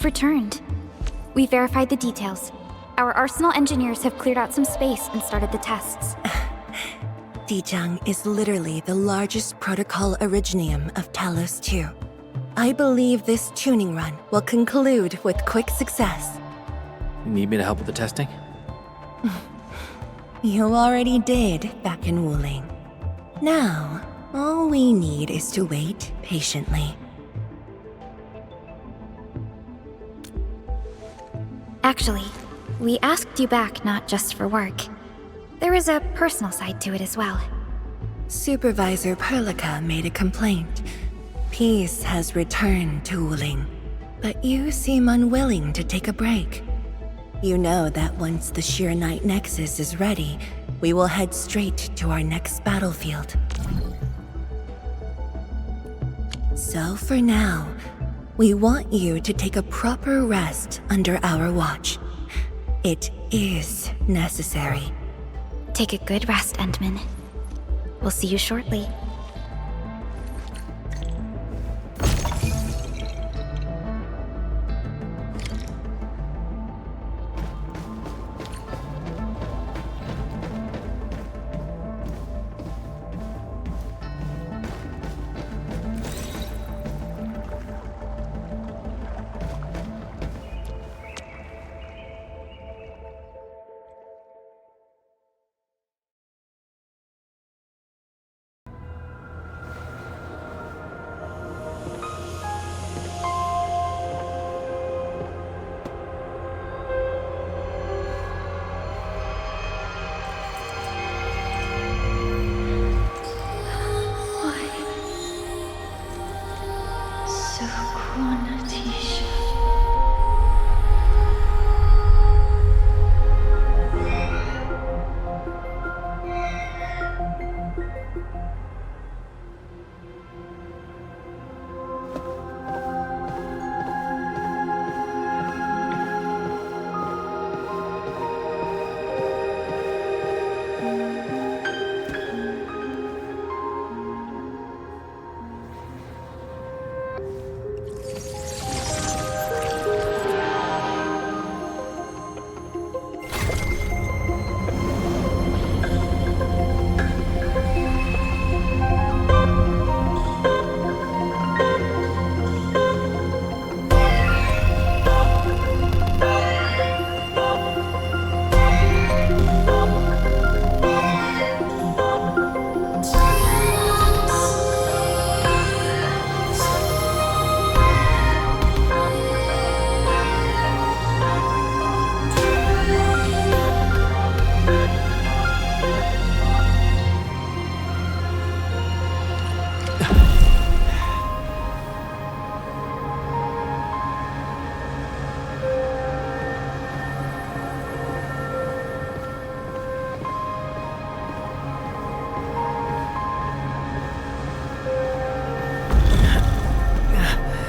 you've returned. We verified the details. Our Arsenal engineers have cleared out some space and started the tests. Dijang is literally the largest protocol originium of Talos 2. I believe this tuning run will conclude with quick success. You need me to help with the testing? You already did back in Wuling. Now, all we need is to wait patiently. Actually, we asked you back not just for work. There is a personal side to it as well. Supervisor Perlica made a complaint. Peace has returned to Wuling, but you seem unwilling to take a break. You know that once the Ch.2 Nexus is ready, we will head straight to our next battlefield. So for now, we want you to take a proper rest under our watch. It is necessary. Take a good rest, Endmin. We'll see you shortly.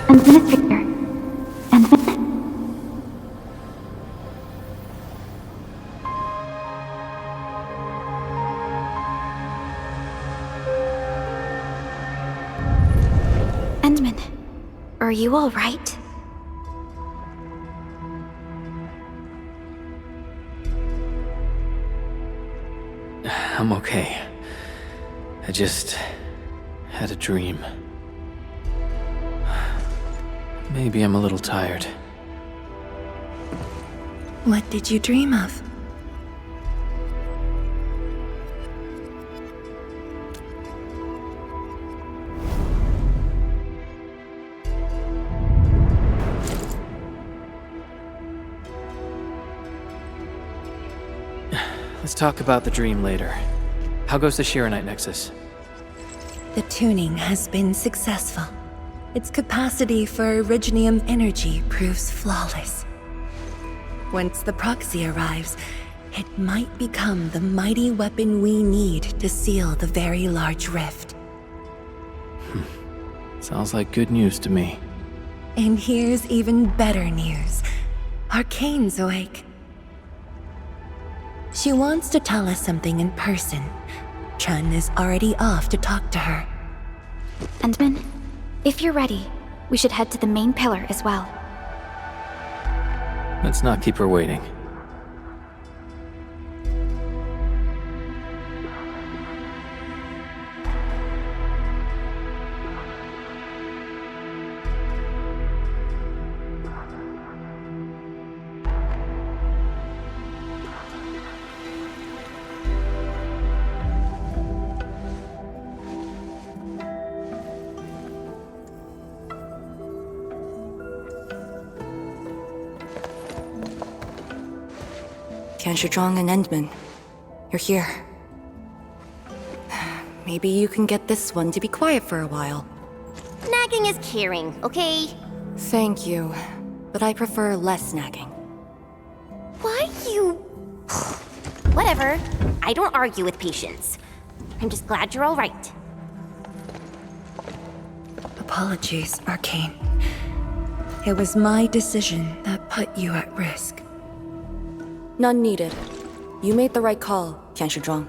Administrator. Endmin. Endmin, are you all right? I'm okay. I just had a dream. Maybe I'm a little tired. What did you dream of? Let's talk about the dream later. How goes the Ch.2 Nexus? The tuning has been successful. Its capacity for originium energy proves flawless. Once the proxy arrives, it might become the mighty weapon we need to seal the very large rift. Sounds like good news to me. And here's even better news. Arcane's awake. She wants to tell us something in person. Chun is already off to talk to her. Endmin, if you're ready, we should head to the main pillar as well. Let's not keep her waiting. Ch.2 and Endmin, you're here. Maybe you can get this one to be quiet for a while. Nagging is caring, okay? Thank you, but I prefer less nagging. Why you... Whatever. I don't argue with patience. I'm just glad you're all right. Apologies, Arcane. It was my decision that put you at risk. None needed. You made the right call, Ch.2.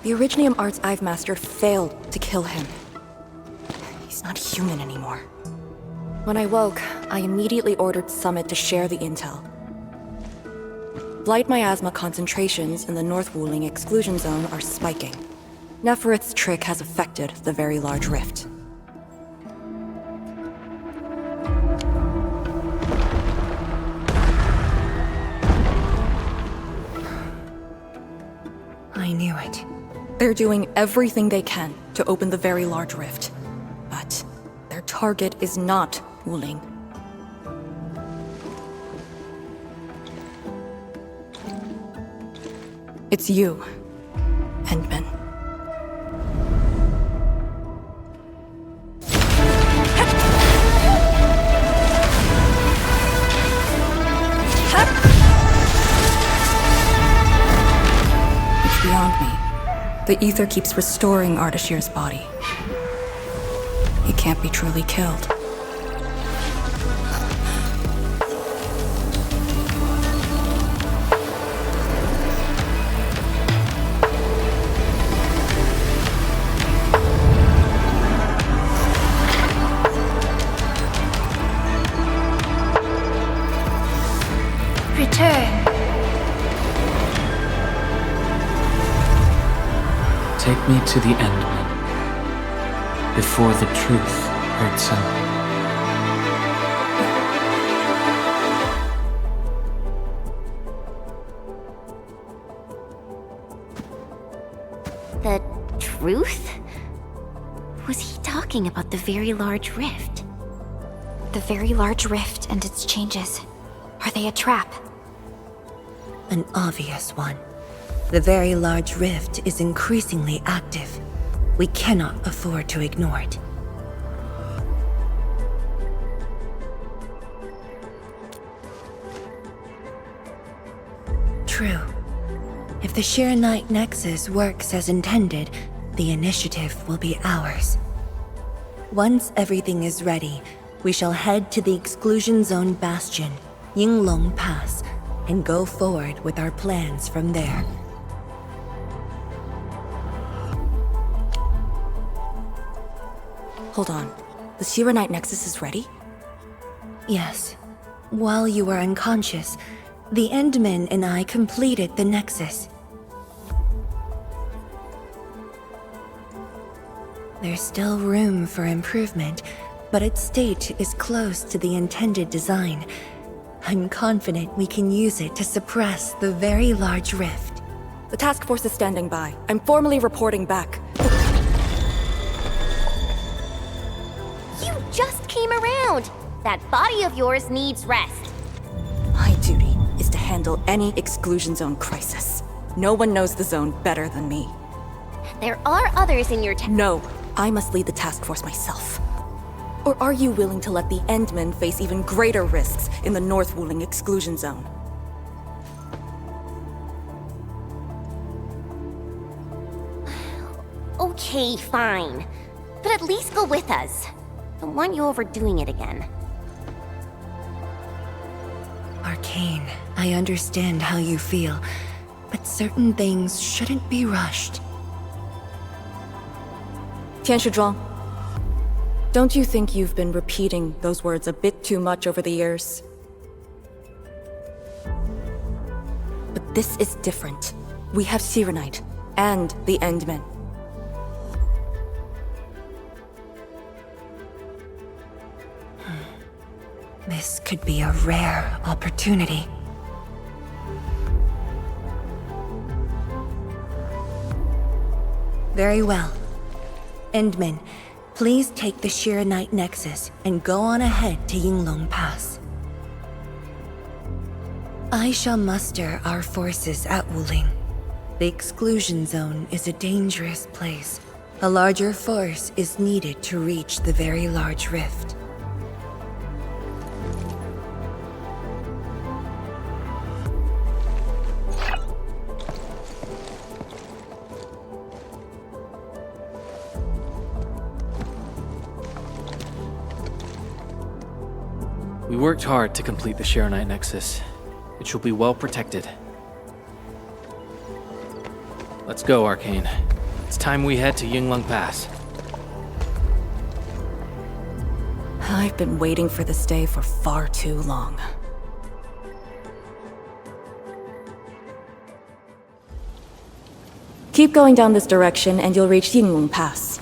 The Originium arts I've mastered failed to kill him. He's not human anymore. When I woke, I immediately ordered Summit to share the intel. Blight Miasma concentrations in the North Wuling exclusion zone are spiking. Neferith's trick has affected the Very Large Rift. I knew it. They're doing everything they can to open the Very Large Rift. But their target is not Wuling. It's you, Endmin. It's beyond me. The ether keeps restoring Ardashir's body. He can't be truly killed. Return. Take me to the Endmin, before the truth hurts him. The truth? Was he talking about the Very Large Rift? The Very Large Rift and its changes. Are they a trap? An obvious one. The Very Large Rift is increasingly active. We cannot afford to ignore it. True. If the Ch.2 Nexus works as intended, the initiative will be ours. Once everything is ready, we shall head to the Exclusion Zone Bastion, Yinglong Pass, and go forward with our plans from there. Hold on. The Ch.2 Nexus is ready? Yes. While you were unconscious, the Endmin and I completed the Nexus. There's still room for improvement, but its state is close to the intended design. I'm confident we can use it to suppress the Very Large Rift. The task force is standing by. I'm formally reporting back. You just came around! That body of yours needs rest. My duty is to handle any exclusion zone crisis. No one knows the zone better than me. There are others in your town. No, I must lead the task force myself. Or are you willing to let the Endmen face even greater risks in the North Wuling exclusion zone? Okay, fine. But at least go with us. Don't want you overdoing it again. Arcane, I understand how you feel, but certain things shouldn't be rushed. Ch.2, don't you think you've been repeating those words a bit too much over the years? But this is different. We have Sirenite and the Endmin. This could be a rare opportunity. Very well. Endmin, please take the Sirenite Nexus and go on ahead to Yinglong Pass. I shall muster our forces at Wuling. The exclusion zone is a dangerous place. A larger force is needed to reach the very large rift. We worked hard to complete the Sirenite Nexus. It shall be well protected. Let's go, Arcane. It's time we head to Yinglong Pass. I've been waiting for this day for far too long. Keep going down this direction and you'll reach Yinglong Pass.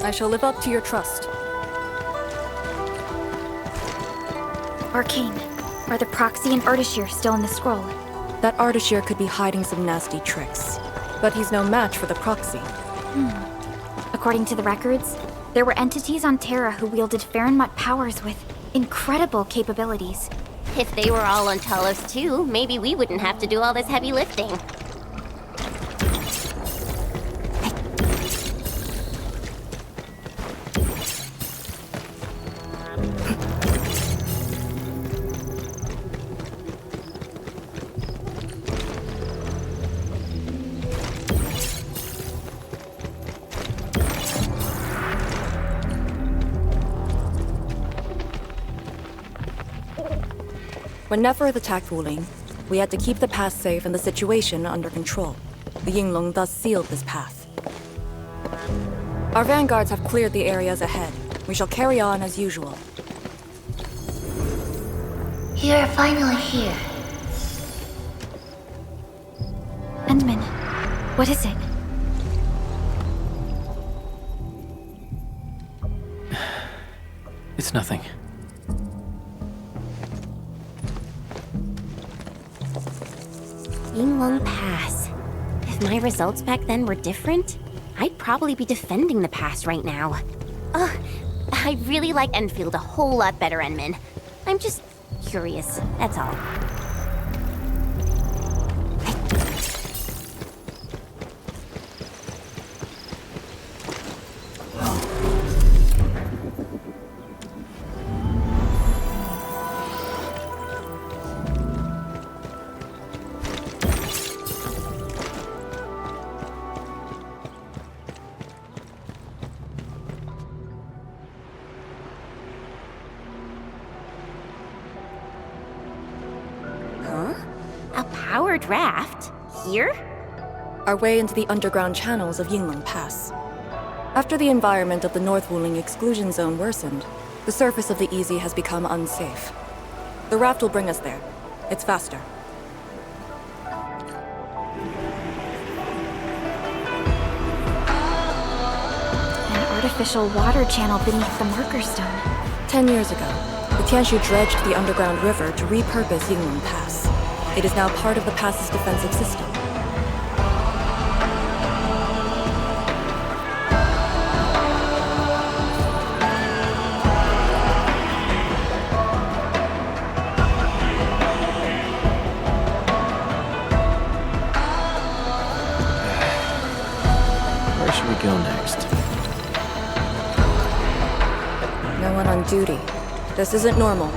I shall live up to your trust. Arcane, are the Proxy and Ardashir still in the scroll? That Ardashir could be hiding some nasty tricks, but he's no match for the Proxy. According to the records, there were entities on Terra who wielded Farenmut powers with incredible capabilities. If they were all on Talos too, maybe we wouldn't have to do all this heavy lifting. When Neferth attacked Wuling, we had to keep the pass safe and the situation under control. The Yinglong thus sealed this path. Our vanguards have cleared the areas ahead. We shall carry on as usual. You're finally here. Endmin, what is it? It's nothing. Yinglong Pass. If my results back then were different, I'd probably be defending the pass right now. Ugh, I really like Endfield a whole lot better, Endmin. I'm just curious, that's all. A powered raft? Here? Our way into the underground channels of Yinglong Pass. After the environment of the North Wuling exclusion zone worsened, the surface of the EZ has become unsafe. The raft will bring us there. It's faster. An artificial water channel beneath the marker stone. 10 years ago, the Tianshu dredged the underground river to repurpose Yinglong Pass. It is now part of the pass's defensive system. Where should we go next? No one on duty. This isn't normal.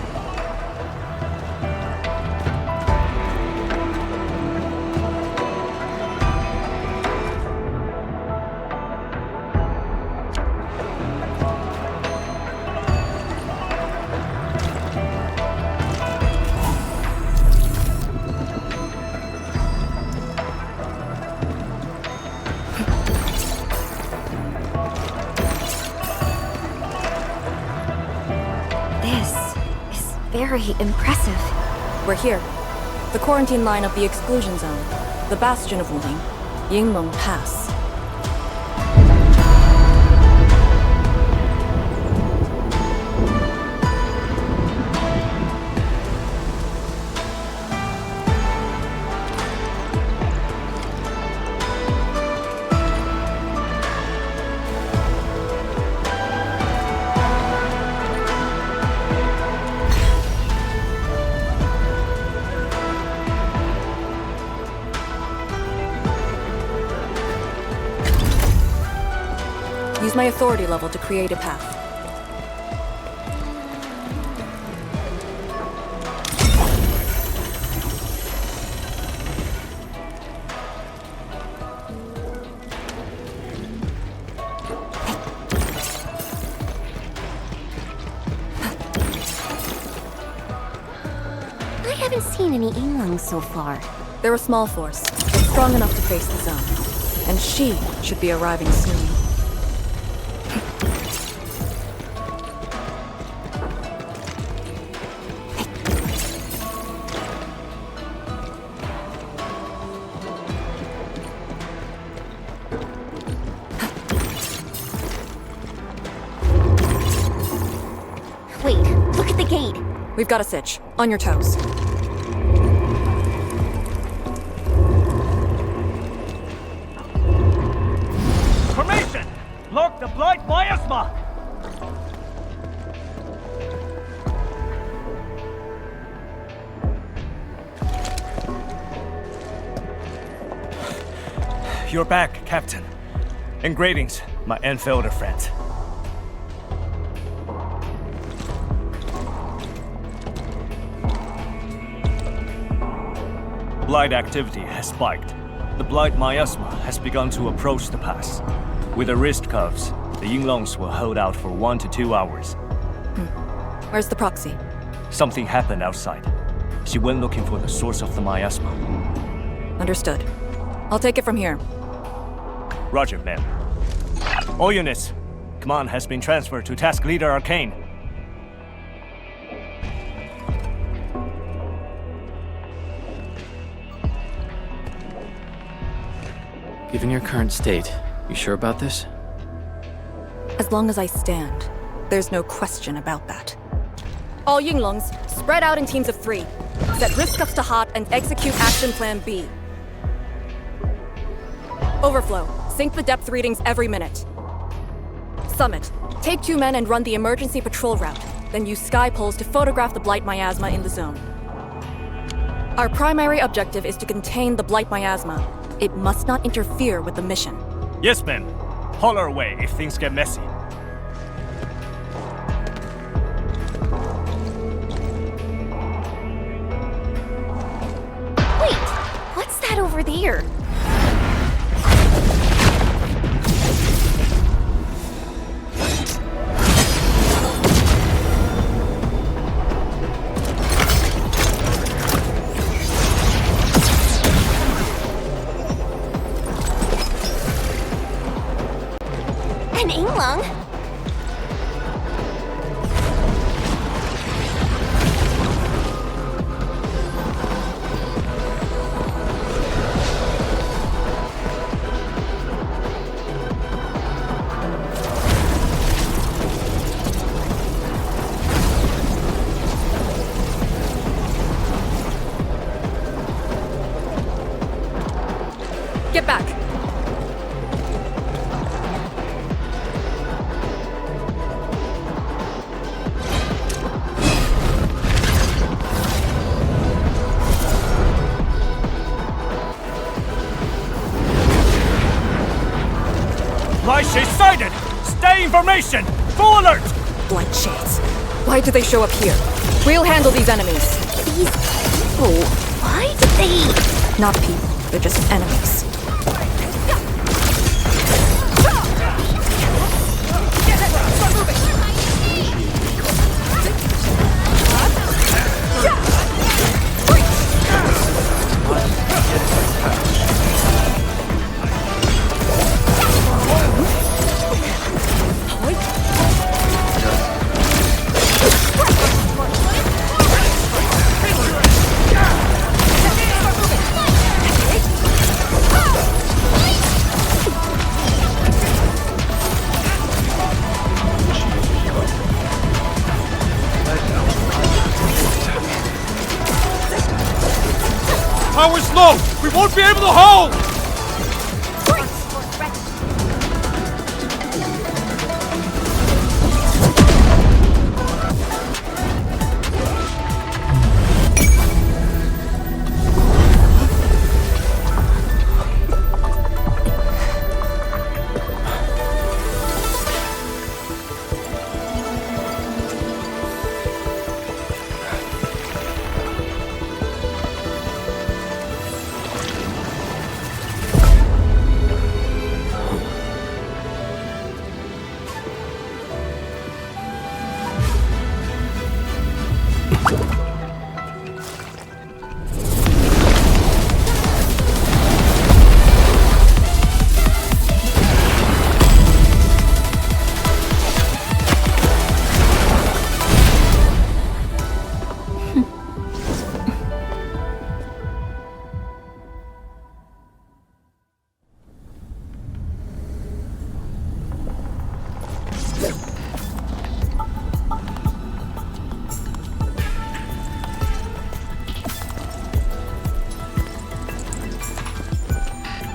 very impressive. We're here. The quarantine line of the exclusion zone. The bastion of Wuling. Yinglong Pass. Use my authority level to create a path. I haven't seen any Yinglongs so far. They're a small force, but strong enough to face the zone. And she should be arriving soon. Wait, look at the gate. We've got a sitch. On your toes. Formation! Lock the blight Miasma! You're back, Captain. And greetings, my Endfielder friends. Blight activity has spiked. The blight Miasma has begun to approach the pass. With the wrist cuffs, the Yinglongs will hold out for 1 to 2 hours. Where's the proxy? Something happened outside. She went looking for the source of the Miasma. Understood. I'll take it from here. Roger, ma'am. All units, command has been transferred to Task Leader Arcane. Given your current state, you sure about this? As long as I stand, there's no question about that. All Yinglongs, spread out in teams of 3. Set wrist cuffs to hot and execute Action Plan B. Overflow, sync the depth readings every minute. Summit, take 2 men and run the emergency patrol route, then use sky poles to photograph the blight Miasma in the zone. Our primary objective is to contain the blight Miasma. It must not interfere with the mission. Yes, ma'am. Holler away if things get messy. Wait, what's that over there? An Yinglong? Get back! Blight Shades sighted! Stay in formation! Full alert! Blight Shades. Why do they show up here? We'll handle these enemies. These people, why did they... Not people, they're just enemies. power's low! We won't be able to hold!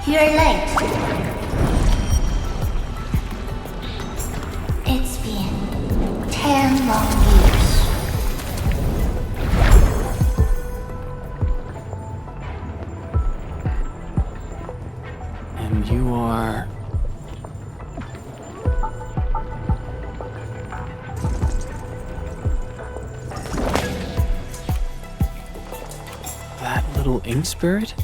You're late. It's been 10 long years. And you are... that little ink spirit?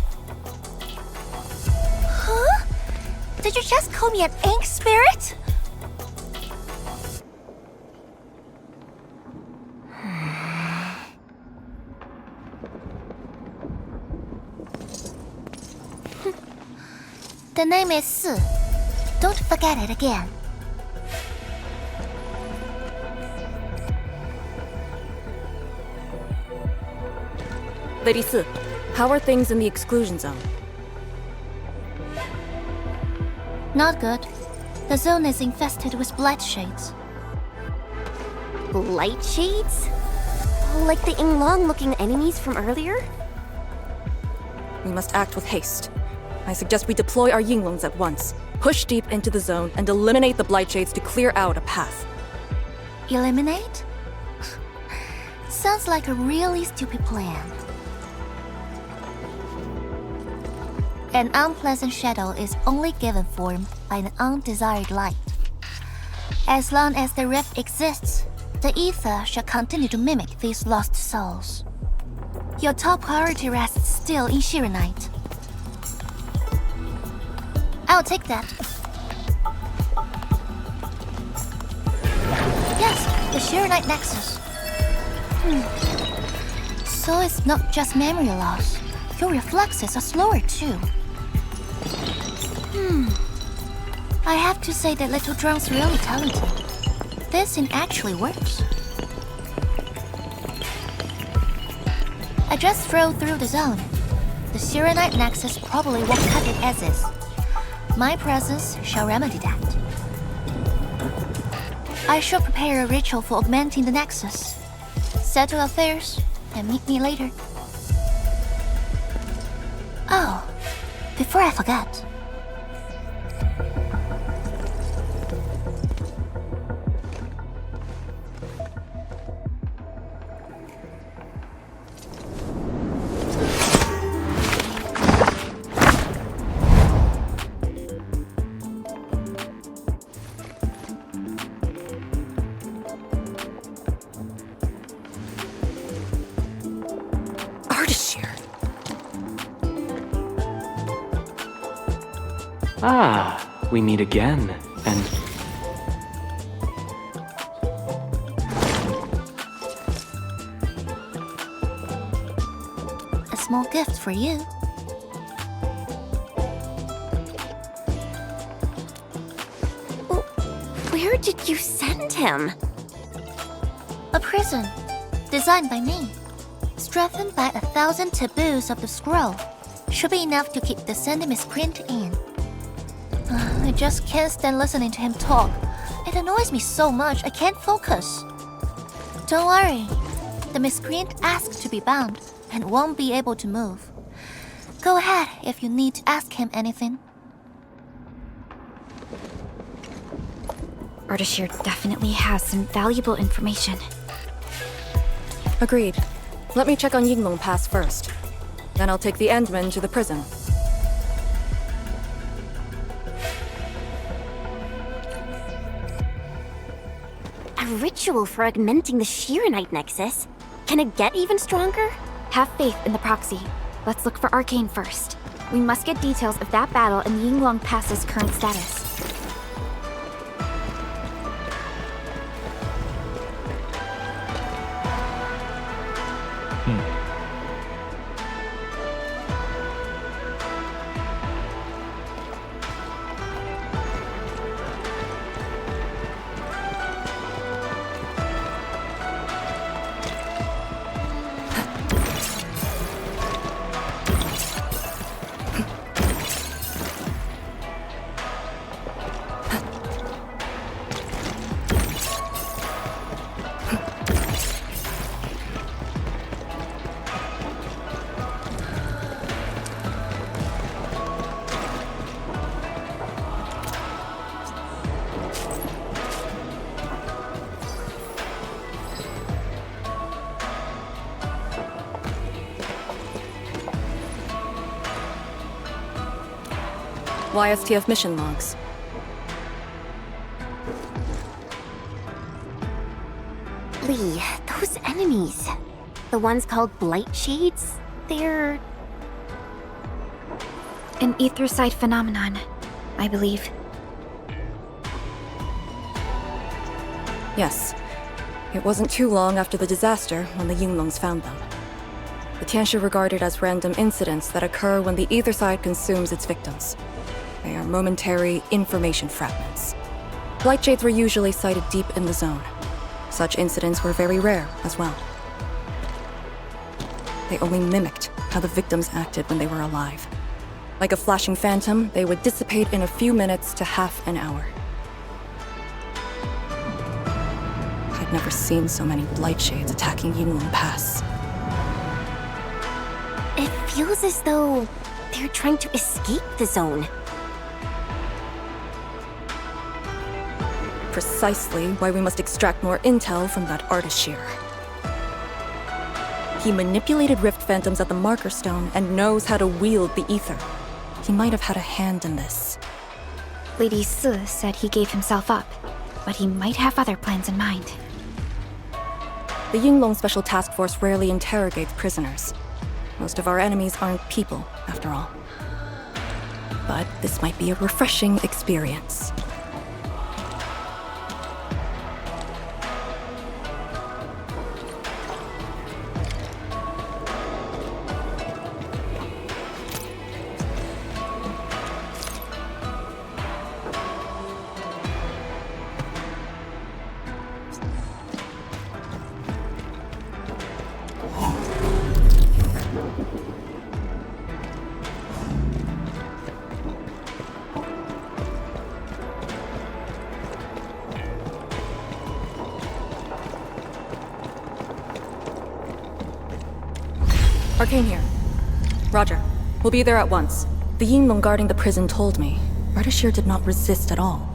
Did you just call me an ink spirit? The name is Su. Don't forget it again. Lady Su, how are things in the exclusion zone? Not good. The zone is infested with blight shades. Blight shades? Like the Yinglong-looking enemies from earlier? We must act with haste. I suggest we deploy our Yinglongs at once, push deep into the zone, and eliminate the blight shades to clear out a path. Eliminate? Sounds like a really stupid plan. An unpleasant shadow is only given form by an undesired light. As long as the rift exists, the ether shall continue to mimic these lost souls. Your top priority rests still in Shiranite. I'll take that. Yes, the Shiranite Nexus. So it's not just memory loss. Your reflexes are slower too. I have to say that Little Drone's really talented. This thing actually works. I just drove through the zone. The Shiranite Nexus probably won't cut it as is. My presence shall remedy that. I shall prepare a ritual for augmenting the Nexus. Settle affairs and meet me later. Oh, before I forget. Ah, we meet again, and... A small gift for you. Where did you send him? A prison, designed by me. Strengthened by 1,000 taboos of the scroll. Should be enough to keep the sending misprint in. I just can't stand listening to him talk. It annoys me so much I can't focus. Don't worry. The miscreant asked to be bound and won't be able to move. Go ahead if you need to ask him anything. Ardashir definitely has some valuable information. Agreed. Let me check on Yinglong Pass first. Then I'll take the Endmin to the prison. A ritual for augmenting the Sheeranite Nexus? Can it get even stronger? Have faith in the proxy. Let's look for Arcane first. We must get details of that battle and Yinglong Pass's current status. YSTF mission logs. Lee, those enemies. The ones called Blight Shades? They're... An ether-side phenomenon, I believe. Yes. It wasn't too long after the disaster when the Yinglongs found them. The Tianshi regarded as random incidents that occur when the ether side consumes its victims. They are momentary information fragments. Blight Shades were usually sighted deep in the zone. Such incidents were very rare as well. They only mimicked how the victims acted when they were alive. Like a flashing phantom, they would dissipate in a few minutes to half an hour. I'd never seen so many Blight Shades attacking Yinglong Pass. It feels as though they're trying to escape the zone. Precisely why we must extract more intel from that Ardashir. He manipulated Rift Phantoms at the Marker Stone and knows how to wield the ether. He might have had a hand in this. Lady Si said he gave himself up, but he might have other plans in mind. The Yinglong Special Task Force rarely interrogates prisoners. Most of our enemies aren't people, after all. But this might be a refreshing experience. Arcane here. Roger. We'll be there at once. The Yinglong guarding the prison told me. Ardashir did not resist at all.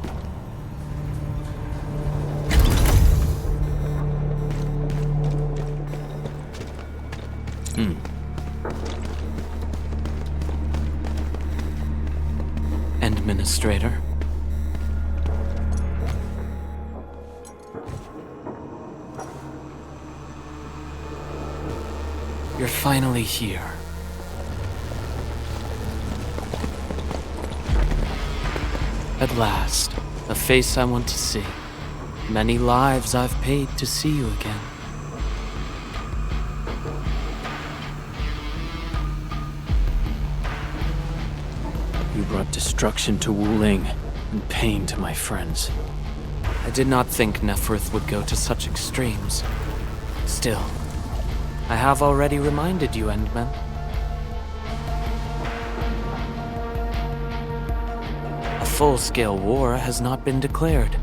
Administrator. You're finally here. At last, a face I want to see. Many lives I've paid to see you again. You brought destruction to Wuling and pain to my friends. I did not think Neferth would go to such extremes. Still, I have already reminded you, Endmin. A full-scale war has not been declared.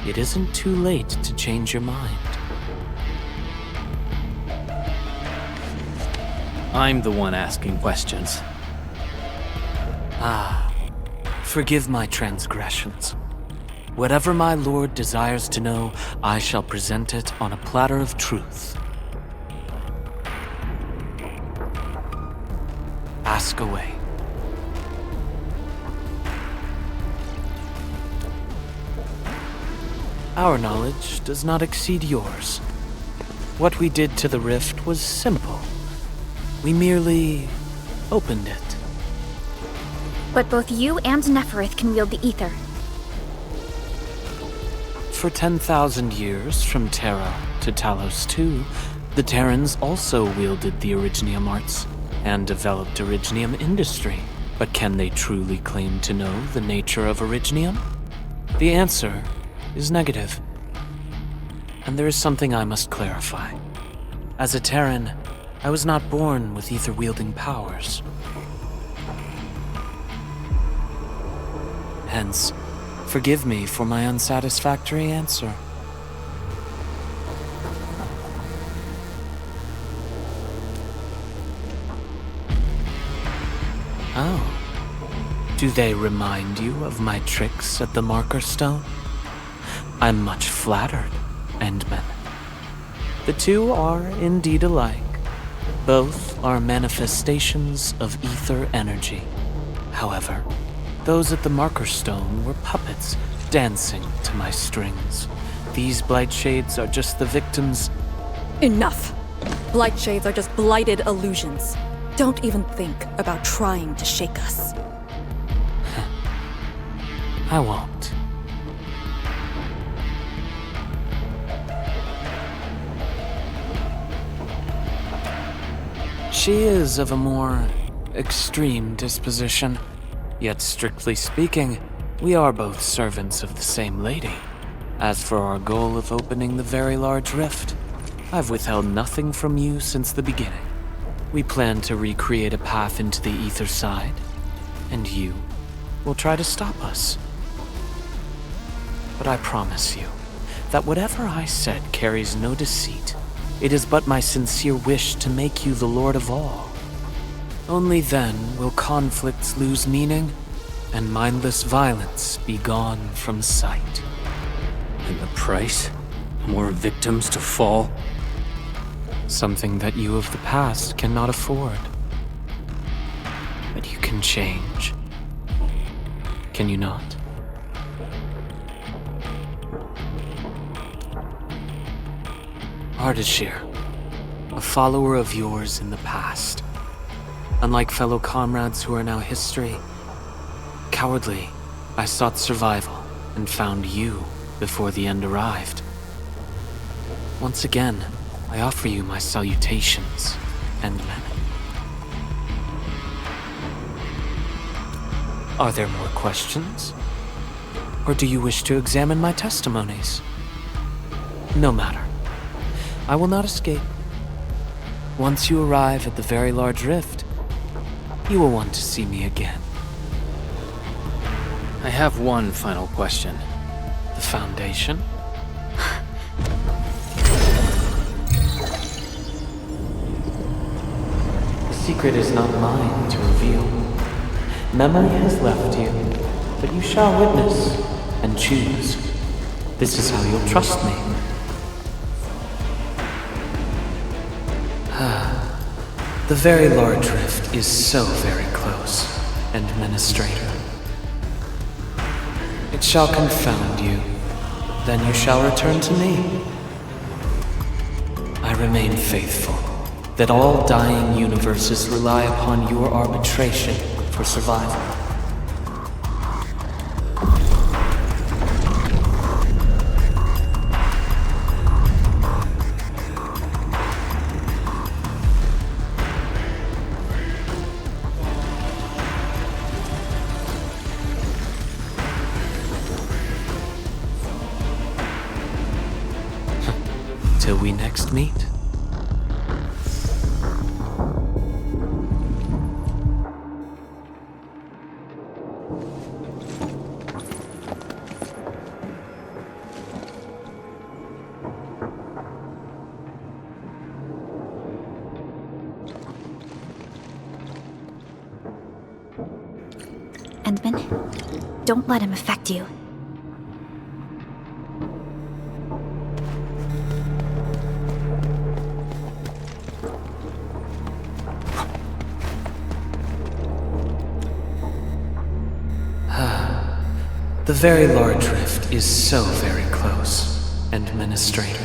It isn't too late to change your mind. I'm the one asking questions. Forgive my transgressions. Whatever my lord desires to know, I shall present it on a platter of truth. Ask away. Our knowledge does not exceed yours. What we did to the rift was simple. We merely opened it. But both you and Neferith can wield the ether. For 10,000 years, from Terra to Talos II, the Terrans also wielded the Originium arts and developed Originium industry. But can they truly claim to know the nature of Originium? The answer is negative. And there is something I must clarify. As a Terran, I was not born with ether-wielding powers. Hence, forgive me for my unsatisfactory answer. Oh. Do they remind you of my tricks at the Marker Stone? I'm much flattered, Endmin. The two are indeed alike. Both are manifestations of ether energy. However, those at the Marker Stone were puppets dancing to my strings. These blight shades are just the victims. Enough! Blight shades are just blighted illusions. Don't even think about trying to shake us. I won't. She is of a more extreme disposition. Yet strictly speaking, we are both servants of the same lady. As for our goal of opening the very large rift, I've withheld nothing from you since the beginning. We plan to recreate a path into the ether side, and you will try to stop us. But I promise you that whatever I said carries no deceit. It is but my sincere wish to make you the lord of all. Only then will conflicts lose meaning and mindless violence be gone from sight. And the price? More victims to fall? Something that you of the past cannot afford. But you can change. Can you not? Ardashir, a follower of yours in the past. Unlike fellow comrades who are now history, cowardly, I sought survival and found you before the end arrived. Once again, I offer you my salutations, Endmin. Are there more questions? Or do you wish to examine my testimonies? No matter. I will not escape. Once you arrive at the very large rift, you will want to see me again. I have one final question. The Foundation? The secret is not mine to reveal. Memory has left you, but you shall witness and choose. This is how you'll trust me. The very large rift is so very close, Administrator. It shall confound you, then you shall return to me. I remain faithful, that all dying universes rely upon your arbitration for survival. Till we next meet. Endmin. Don't let him affect you. The very large rift is so very close, Administrator.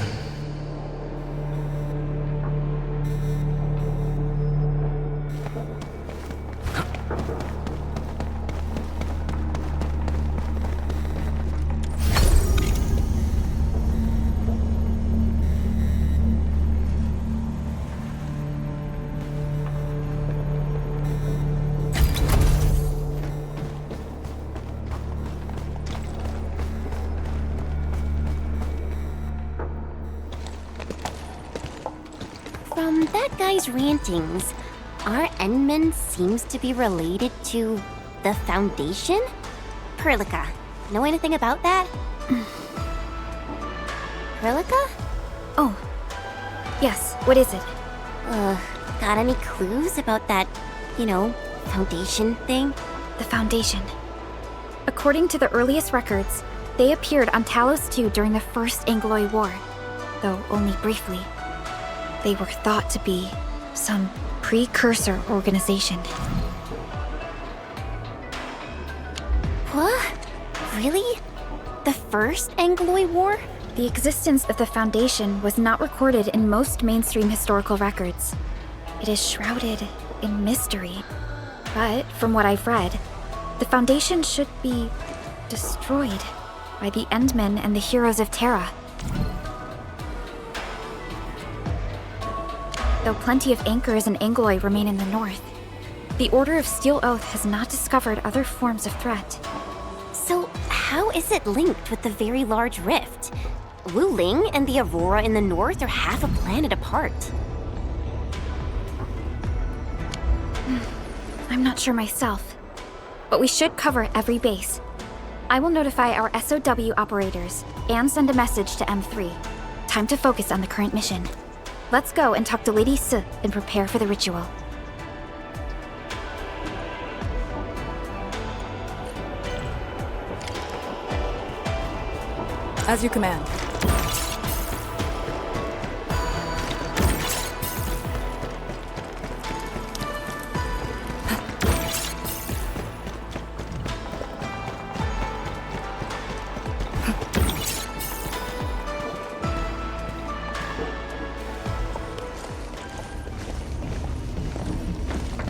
From that guy's rantings, our Endmin seems to be related to the Foundation? Perlica, know anything about that? Perlica? Oh. Yes, what is it? Got any clues about that, Foundation thing? The Foundation. According to the earliest records, they appeared on Talos 2 during the First Angloy War, though only briefly. They were thought to be some precursor organization. What? Really? The First Angloy War? The existence of the Foundation was not recorded in most mainstream historical records. It is shrouded in mystery. But, from what I've read, the Foundation should be destroyed by the Endmin and the heroes of Terra. Though plenty of anchors and Angloy remain in the north, the Order of Steel Oath has not discovered other forms of threat. So, how is it linked with the Very Large Rift? Wu Ling and the Aurora in the north are half a planet apart. I'm not sure myself, but we should cover every base. I will notify our SOW operators and send a message to M3. Time to focus on the current mission. Let's go and talk to Lady S and prepare for the ritual. As you command.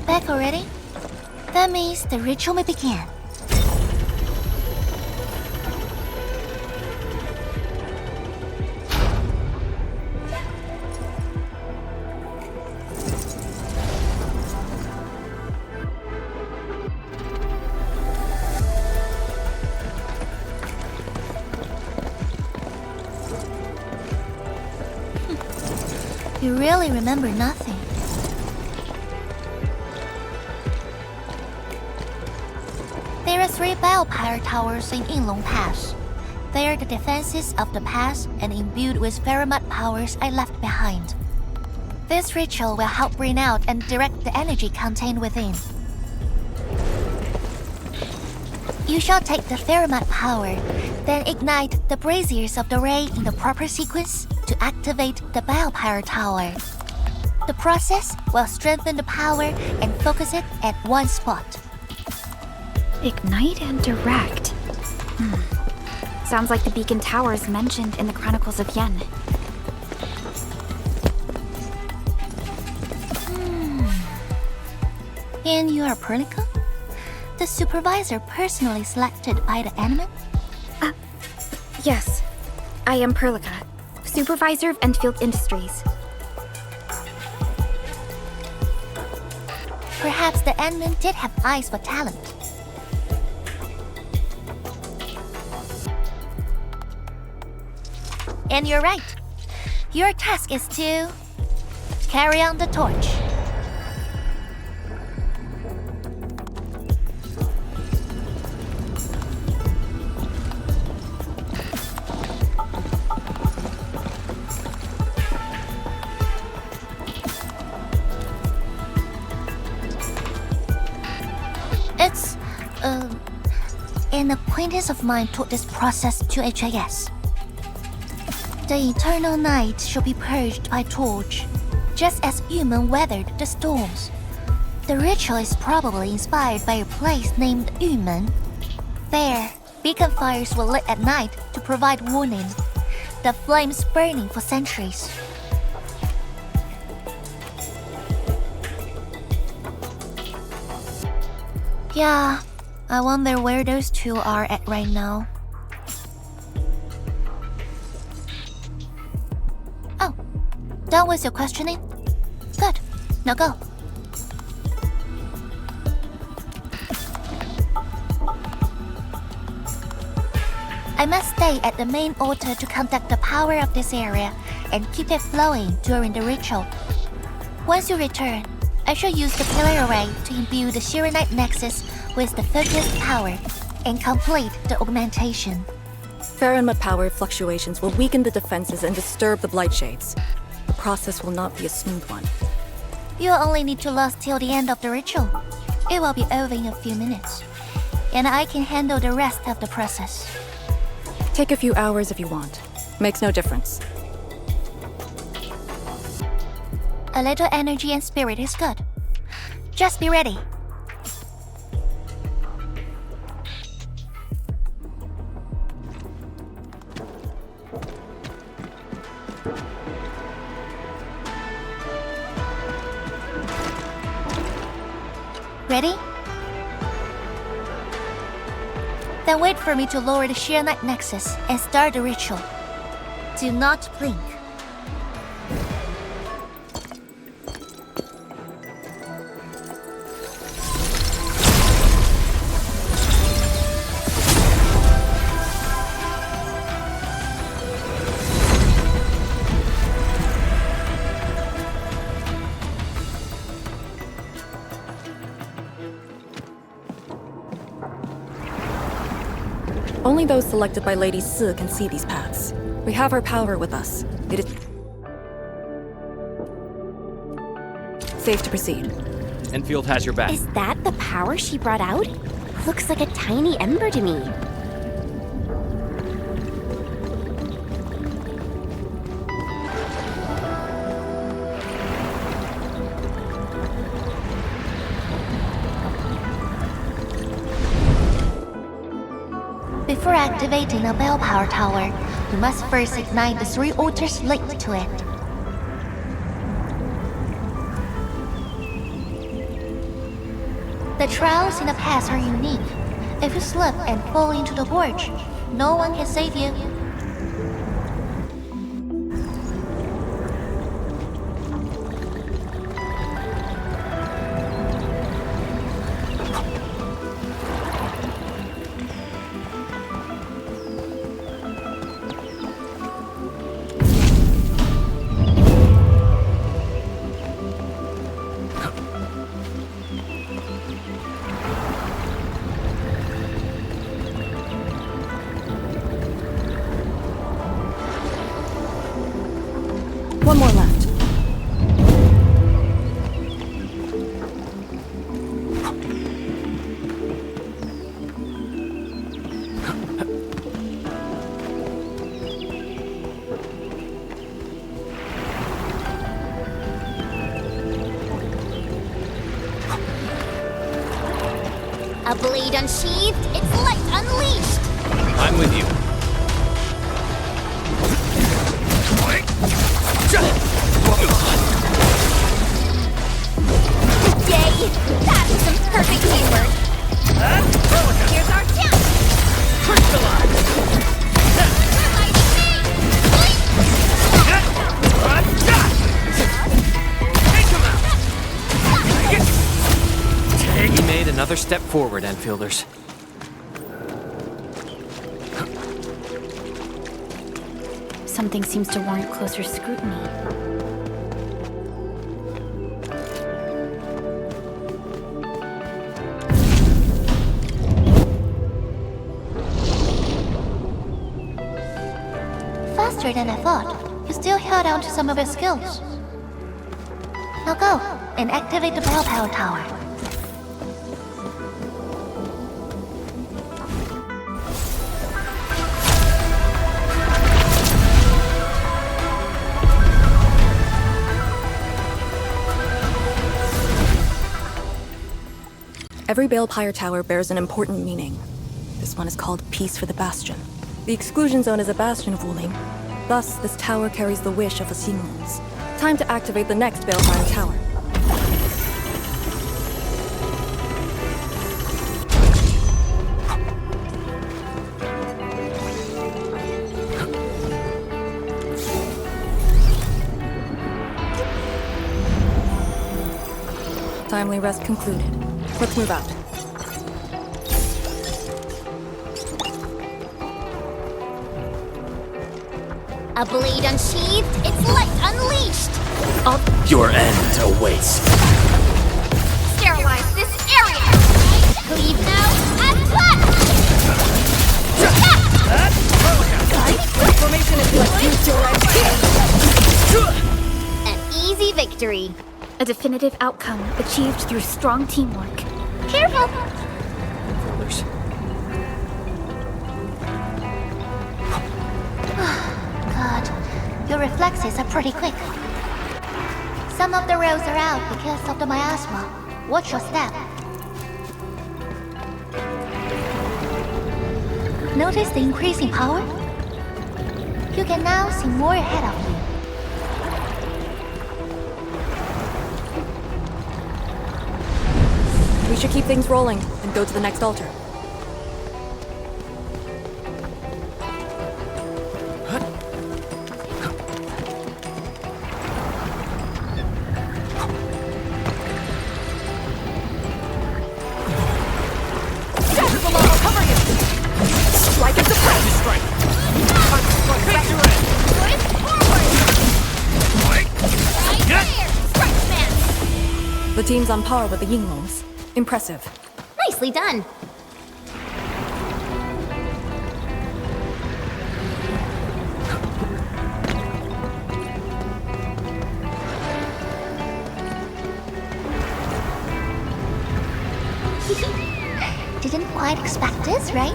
Back already? That means the ritual may begin. You really remember nothing. There are 3 biopower towers in Yinglong Pass. They are the defenses of the pass and imbued with very much powers I left behind. This ritual will help bring out and direct the energy contained within. You shall take the Ferromat power, then ignite the braziers of the ray in the proper sequence to activate the biopower tower. The process will strengthen the power and focus it at one spot. Ignite and direct. Sounds like the beacon towers mentioned in the Chronicles of Yen. And you are Perlica? The supervisor personally selected by the Endmin? Yes, I am Perlica, supervisor of Endfield Industries. Perhaps the Endmin did have eyes for talent. And you're right. Your task is to carry on the torch. It's An acquaintance of mine taught this process to HIS. The eternal night shall be purged by torch, just as human weathered the storms. The ritual is probably inspired by a place named Yumen. There, beacon fires were lit at night to provide warning, the flames burning for centuries. Yeah, I wonder where those two are at right now. Oh, done with your questioning? Good, now go. I must stay at the main altar to conduct the power of this area and keep it flowing during the ritual. Once you return, I shall use the pillar array to imbue the Shiranite Nexus with the focused power and complete the augmentation. Faramut power fluctuations will weaken the defenses and disturb the Blight Shades. The process will not be a smooth one. You'll only need to last till the end of the ritual. It will be over in a few minutes, and I can handle the rest of the process. Take a few hours if you want. Makes no difference. A little energy and spirit is good. Just be ready. Ready? Then wait for me to lower the Shiranite Nexus and start the ritual. Do not blink. Only those selected by Lady Si can see these paths. We have her power with us. It is safe to proceed. Enfield has your back. Is that the power she brought out? Looks like a tiny ember to me. Before activating a bell power tower, we must first ignite the 3 altars linked to it. The trials in the past are unique. If you slip and fall into the gorge, no one can save you. One more left. A blade unsheathed, its light unleashed! I'm with you. Yay! That was some perfect teamwork! Here's our chance! We made another step forward, Enfielders. Something seems to warrant closer scrutiny. Faster than I thought. You still held on to some of your skills. Now go and activate the bell power tower. Every Balefire tower bears an important meaning. This one is called Peace for the Bastion. The exclusion zone is a bastion of Wuling. Thus, this tower carries the wish of the Xinglings. Time to activate the next Balefire tower. Timely rest concluded. Let's move out. A blade unsheathed, its light unleashed! Your end awaits. Sterilize this area! Leave now and Formation is An easy victory. A definitive outcome achieved through strong teamwork. Careful! God, your reflexes are pretty quick. Some of the rails are out because of the miasma. Watch your step. Notice the increasing power? You can now see more ahead of you. We should keep things rolling and go to the next altar. The team's on par with the Yinglongs. Impressive. Nicely done. Didn't quite expect this, right?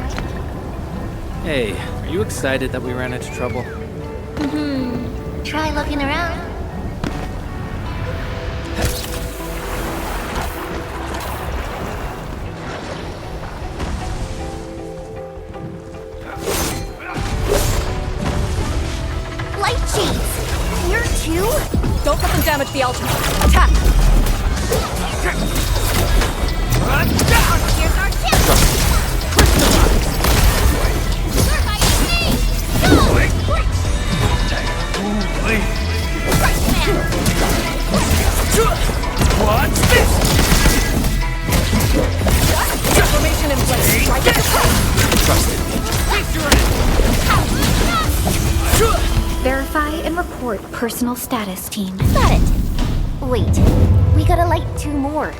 Hey, are you excited that we ran into trouble? Try looking around. Light cheese! Here too? Don't let them damage the altar. Attack! Here's our chance! What's this? Formation in place. Strike at the top. Verify and report personal status, team. Got it. Wait, we gotta light 2 more.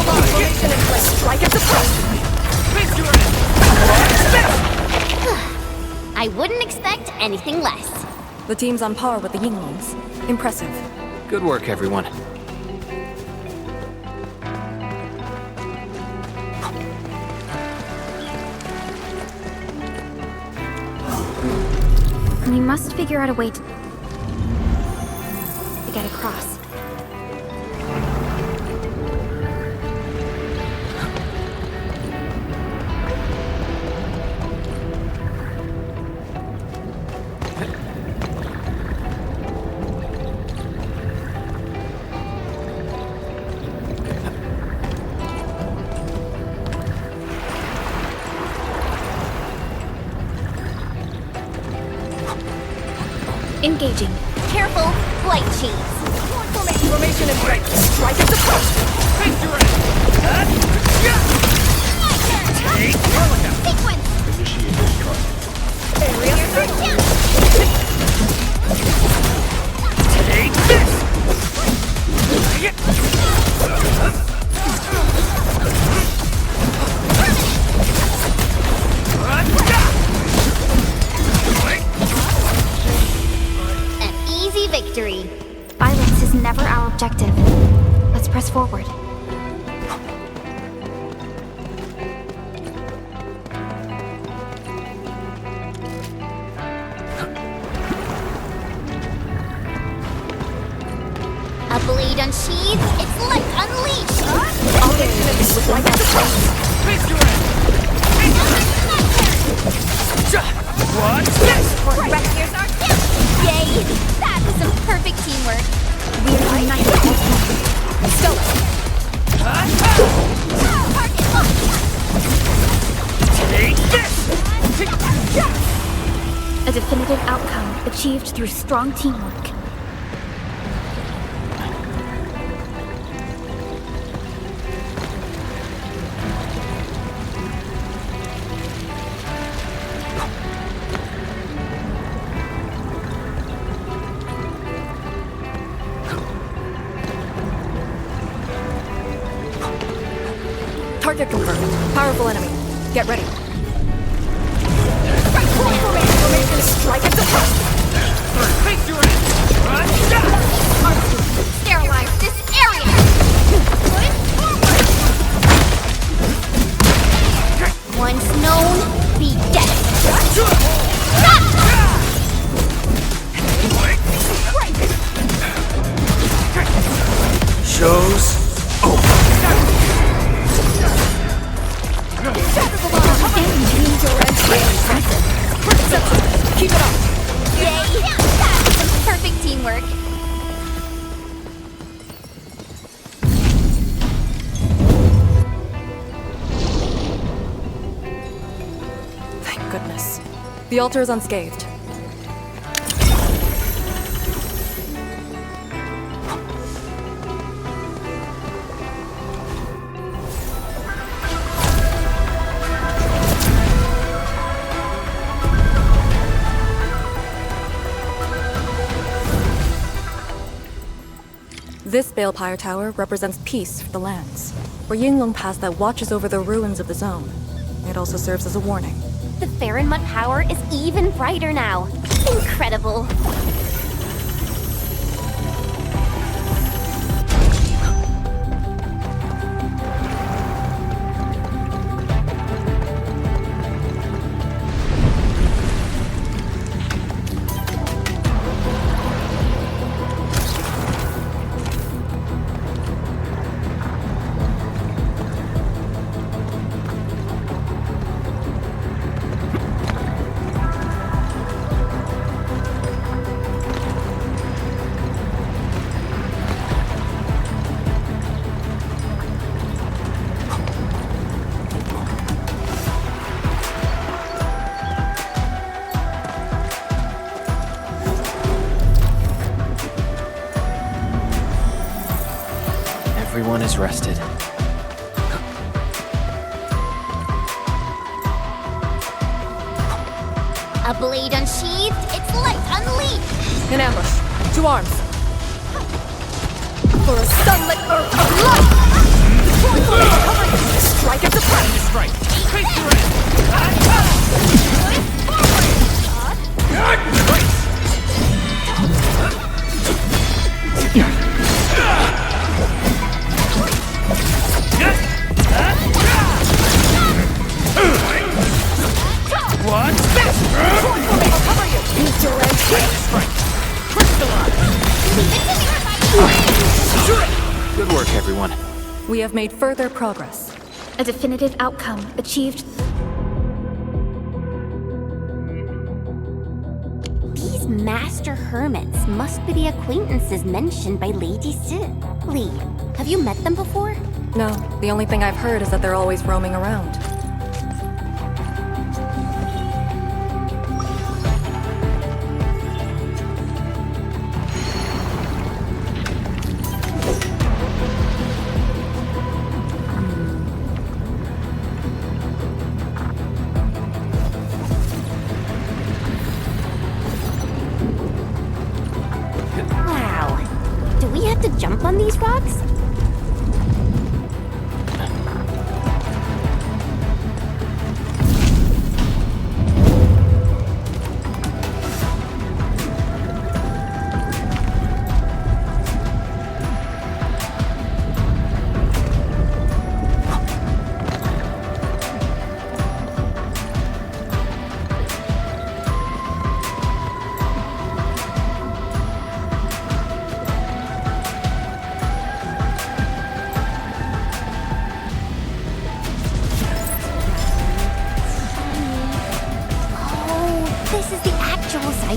Formation in place. Strike at the top. I wouldn't expect anything less. The team's on par with the Yinglongs. Impressive. Good work, everyone. We must figure out a way to get across. Engaging. Careful, light cheese. Formation in place. Strike at the top. Sequence! Initiate Here's our chance! Take this! An easy victory. Violence is never our objective. Let's press forward. What? Here's our kill! Yay! That was some perfect teamwork. We're united. Target locked! Take this! A definitive outcome achieved through strong teamwork. Target confirmed. Powerful enemy. Get ready. Strike at the top! Face your end! Sterilize this area! Push forward! Once known, be dead! Show's over. Keep it up! Yay! That was some perfect teamwork. Thank goodness. The altar is unscathed. This Balefire Tower represents peace for the lands. We're Yinglong Pass that watches over the ruins of the zone. It also serves as a warning. The Farenmut power is even brighter now. Incredible. Everyone is rested. A blade unsheathed, its light unleashed. In ambush. To arms. For a sunlit earth of light! Strike at the front! Strike. Face your end. What? Cover you! Strike. Crystallize. Good work, everyone. We have made further progress. A definitive outcome achieved. These master hermits must be the acquaintances mentioned by Lady Si. Lee, have you met them before? No, the only thing I've heard is that they're always roaming around. Wow. Do we have to jump on these rocks?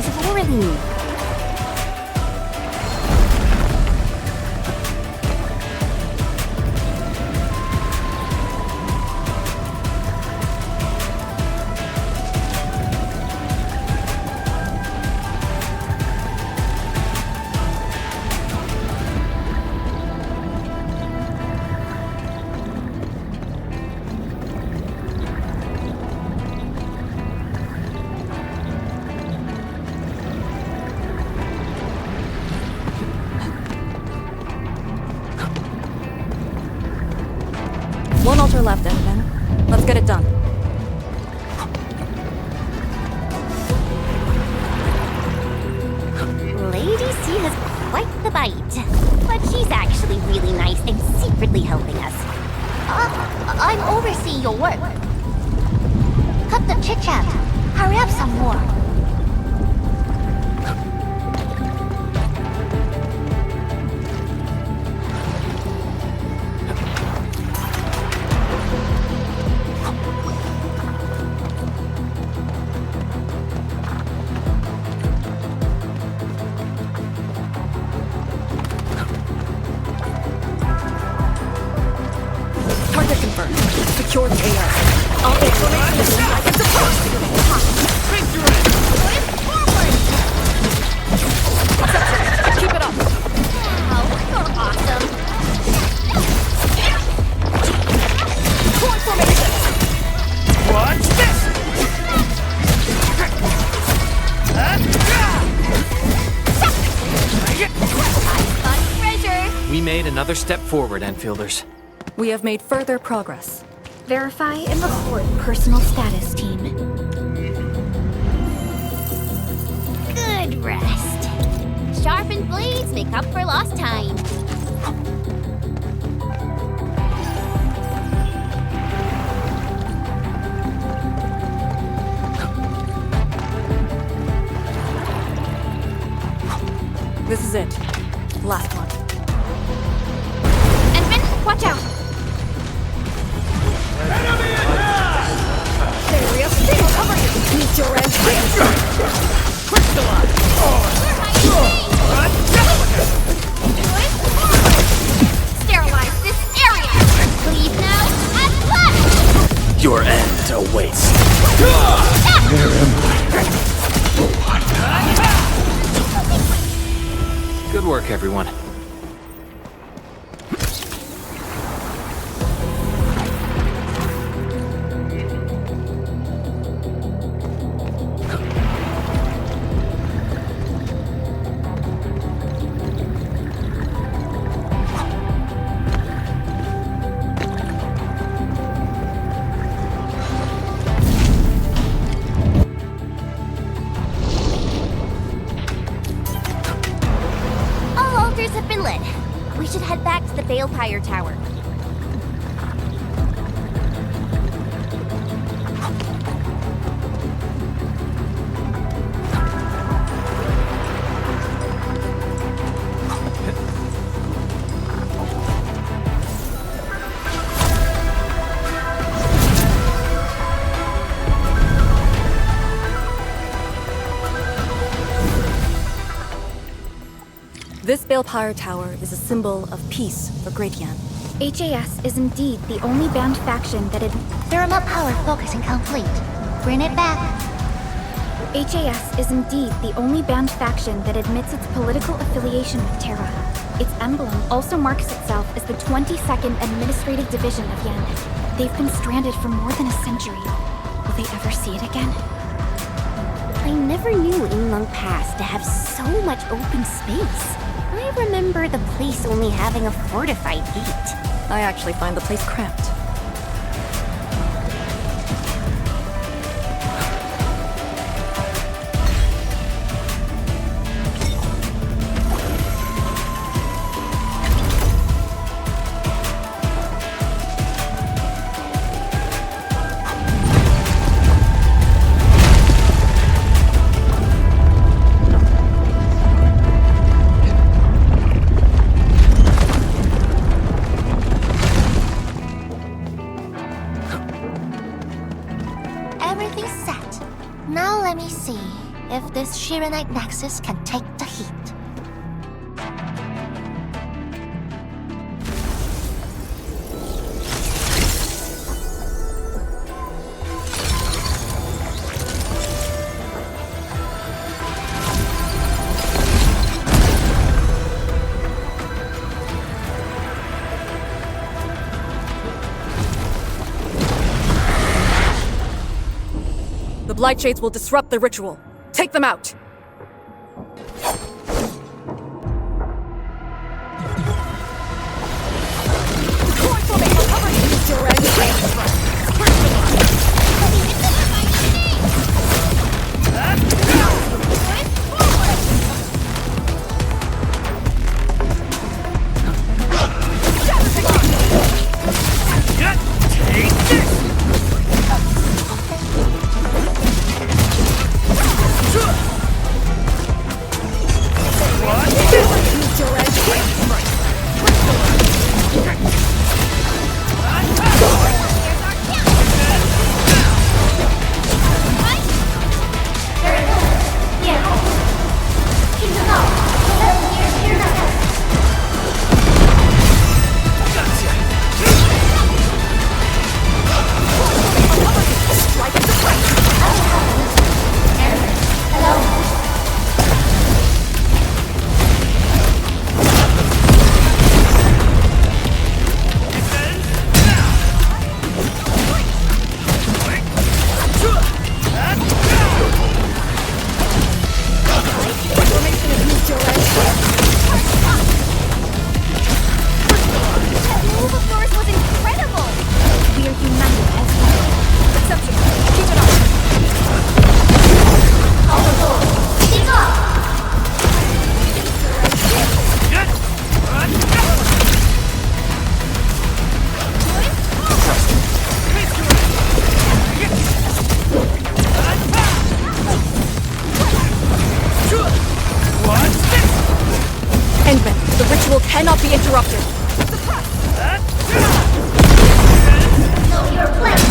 size of Orleans. One altar left, Endmin. Let's get it done. Lady C has quite the bite, but she's actually really nice and secretly helping us. I'm overseeing your work. Cut the chit-chat. Hurry up some more. Target confirmed. Secure the AS. I'll get information I can Keep it up. Wow, you're awesome. Core formation. Watch this! I got treasure. We made another step forward, Enfielders. We have made further progress. Verify and report personal status, team. Good rest. Sharpened blades make up for lost time. This is it. Last one. Endmin, watch out! There we have seen cover you. Meet your end. Crystalline. Sterilize this area. Leave now and left. Your end awaits. Good work, everyone. All altars have been lit. We should head back to the Balefire Tower. This Balefire Tower is a symbol of peace for Great Yan. HAS is indeed the only banned faction that The remote power focusing complete. Bring it back. HAS is indeed the only banned faction that admits its political affiliation with Terra. Its emblem also marks itself as the 22nd Administrative Division of Yen. They've been stranded for more than a century. Will they ever see it again? I never knew Inlung Pass to have so much open space. I remember the place only having a fortified gate. I actually find the place cramped. Everything's set. Now let me see. if this Shirenite Nexus can take the heat. The Blight Shades will disrupt the ritual. Take them out! Endmin, the ritual cannot be interrupted. No, you're playing.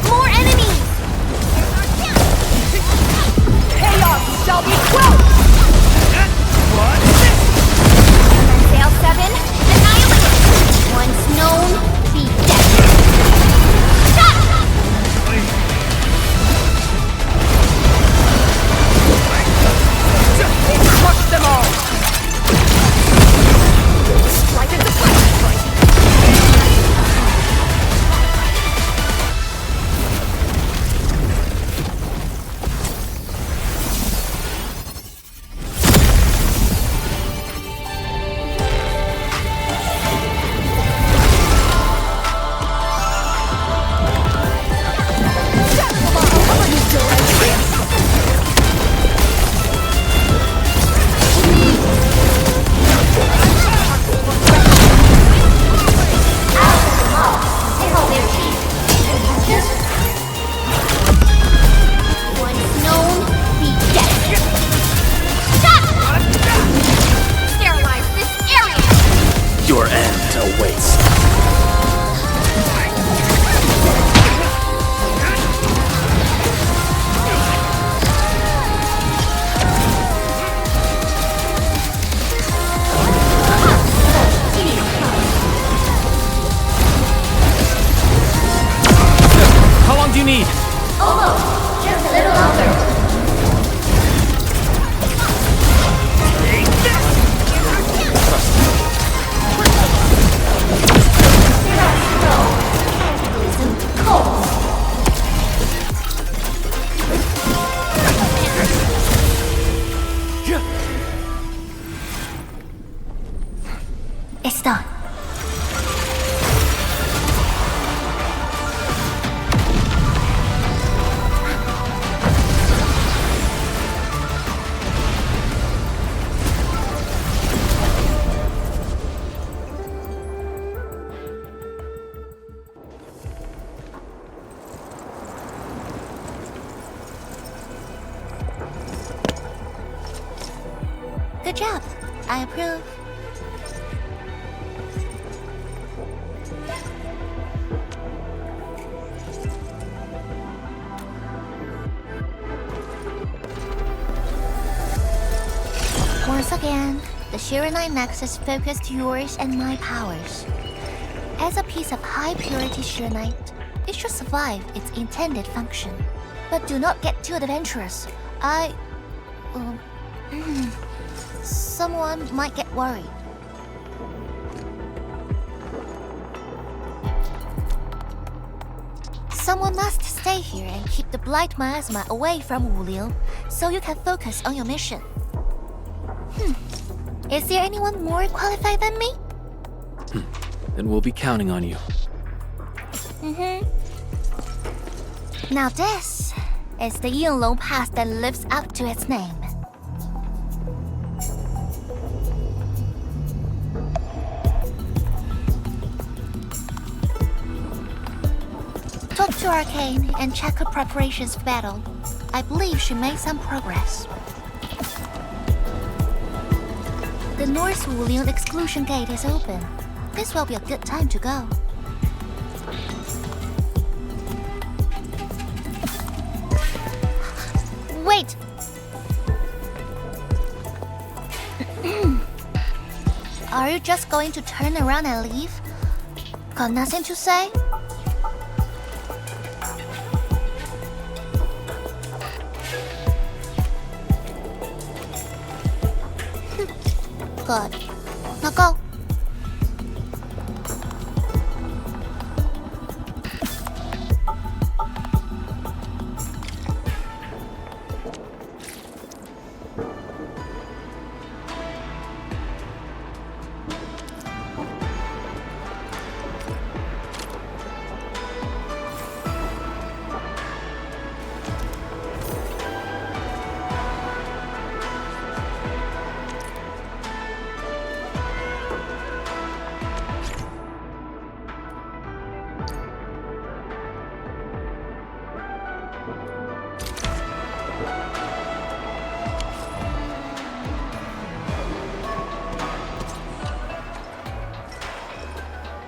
More enemies! Chaos shall be quelled! Sail 7, annihilate! Once known, be dead. Crush them all! Strike at the fire! Once known, be dead. Sterilize this area! Your end awaits. How long do you need? Almost. Just a little longer. It's done. Good job. I approve. Once again, the Shiranite Nexus focused yours and my powers. As a piece of high-purity Shiranite, it should survive its intended function. But do not get too adventurous. Someone might get worried. Someone must stay here and keep the Blight Miasma away from Wuliu, so you can focus on your mission. Is there anyone more qualified than me? Then we'll be counting on you. Now this is the Yinglong Pass that lives up to its name. Talk to Arcane and check her preparations for battle. I believe she made some progress. The North Wulian exclusion gate is open. This will be a good time to go. Wait! Are you just going to turn around and leave? Got nothing to say? Good. Now go.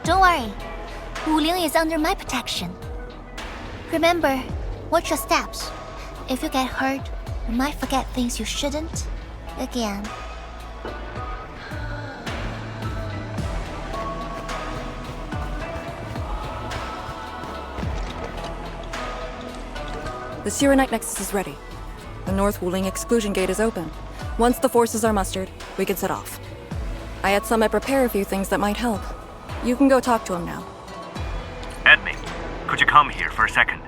Don't worry. Wuling is under my protection. Remember, watch your steps. If you get hurt, you might forget things you shouldn't. Again. The Shiranite Nexus is ready. The North Wuling exclusion gate is open. Once the forces are mustered, we can set off. I had Summit prepare a few things that might help. You can go talk to him now. Endmin, could you come here for a second?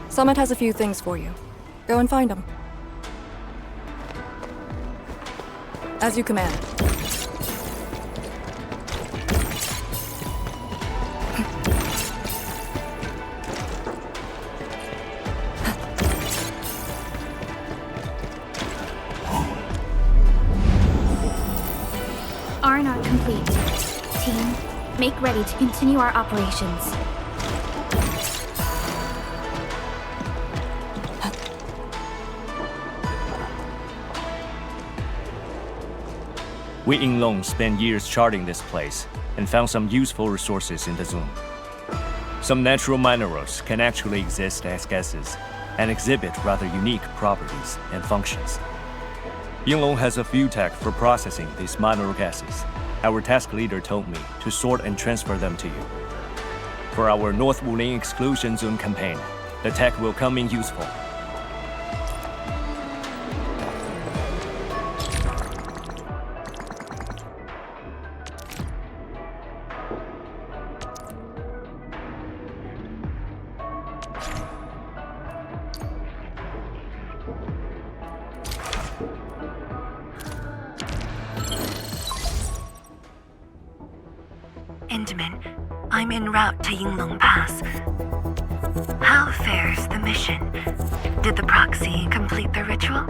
Summit has a few things for you. Go and find them. As you command. Are not complete. Team, make ready to continue our operations. We Yinglong spent years charting this place and found some useful resources in the zone. Some natural minerals can actually exist as gases and exhibit rather unique properties and functions. Yinglong has a few tech for processing these mineral gases. Our task leader told me to sort and transfer them to you. For our North Wuling Exclusion Zone campaign, the tech will come in useful. Endmin, I'm en route to Yinglong Pass. How fares the mission? Did the proxy complete the ritual?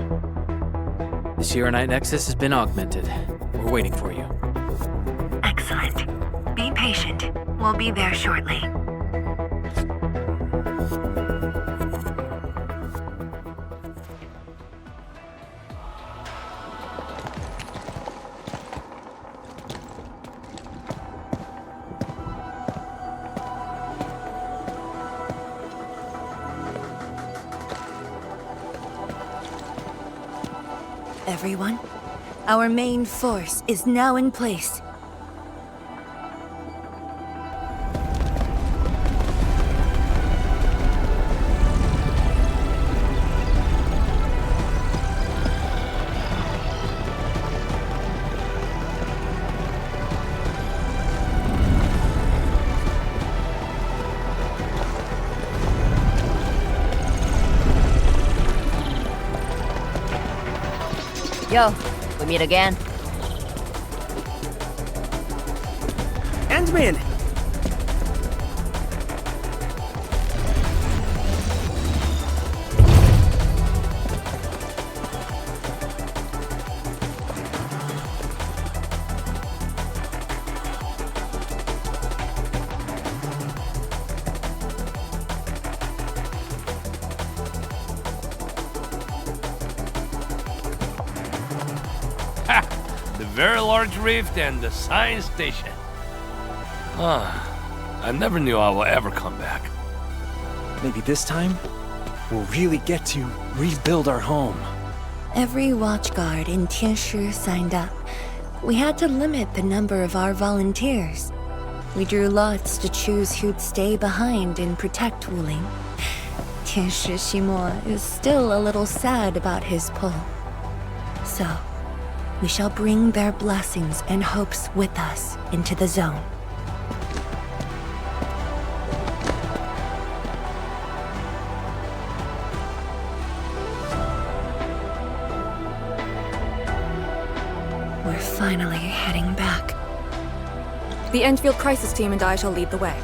The Shiranite Nexus has been augmented. We're waiting for you. Excellent. Be patient. We'll be there shortly. everyone. Our main force is now in place. Yo, we meet again. Endmin! The very large rift and the science station. I never knew I will ever come back. Maybe this time, we'll really get to rebuild our home. Every watchguard in Ch.2 signed up. We had to limit the number of our volunteers. We drew lots to choose who'd stay behind and protect Wuling. Ch.2 Ximo is still a little sad about his pull. So, we shall bring their blessings and hopes with us into the zone. We're finally heading back. The Endfield crisis team and I shall lead the way.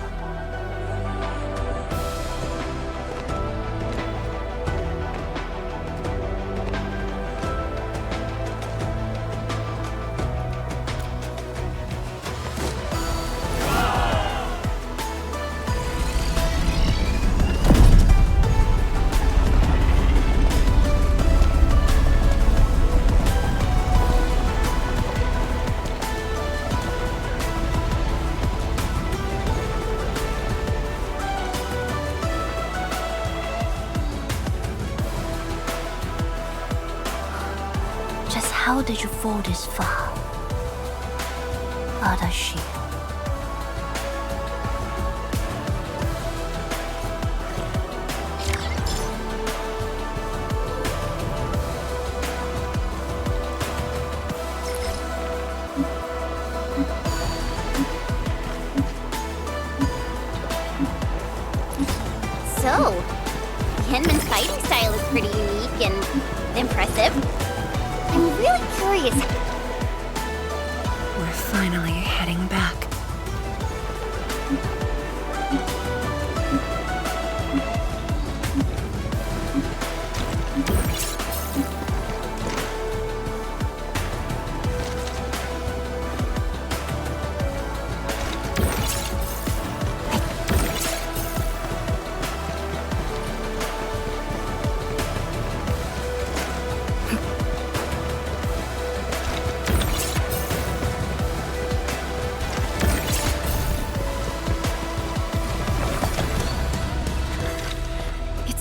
Just how did you fall this far? Other ship. So, Endmin's fighting style is pretty unique and impressive. I'm really curious. We're finally heading back.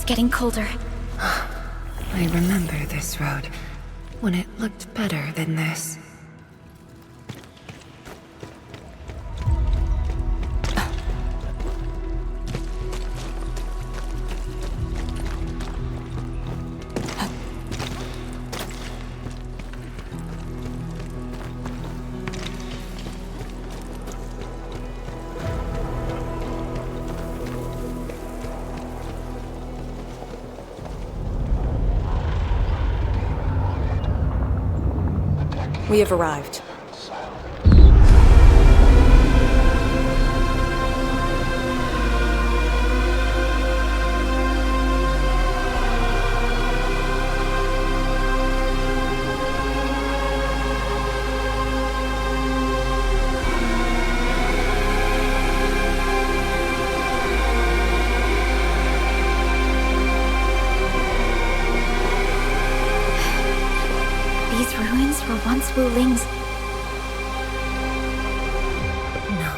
Getting colder. I remember this road, when it looked better than this. We have arrived. These ruins were once Wuling's. No.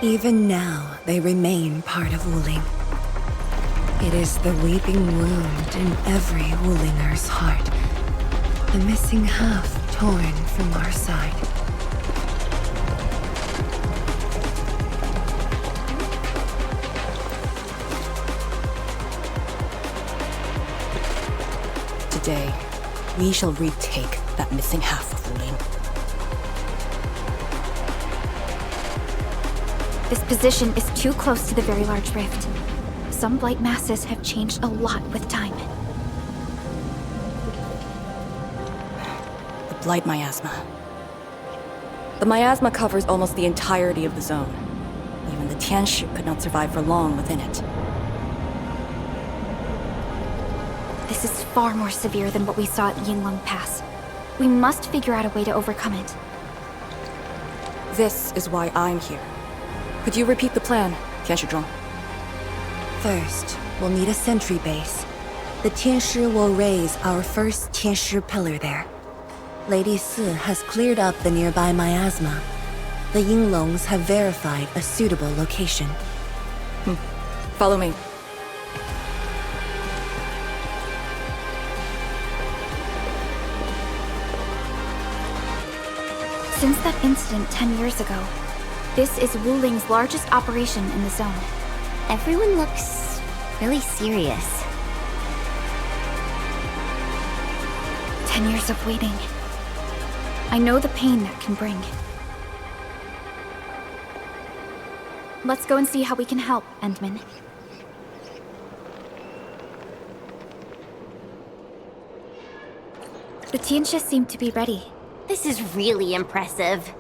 Even now, they remain part of Wuling. It is the weeping wound in every Wulinger's heart. The missing half torn from our side. Today, we shall retake that missing half of Wuling. This position is too close to the very large rift. Some blight masses have changed a lot with time. The Blight Miasma. The Miasma covers almost the entirety of the zone. Even the Ch.2 could not survive for long within it. This is far more severe than what we saw at Yinglong Pass. We must figure out a way to overcome it. This is why I'm here. Could you repeat the plan, Ch.2? First, we'll need a sentry base. The Ch.2 will raise our first Ch.2 pillar there. Lady Si has cleared up the nearby miasma. The Yinglongs have verified a suitable location. Follow me. Since that incident 10 years ago, this is Wuling's largest operation in the zone. Everyone looks really serious. 10 years of waiting. I know the pain that can bring. Let's go and see how we can help, Endmin. The Tianxia seem to be ready. This is really impressive.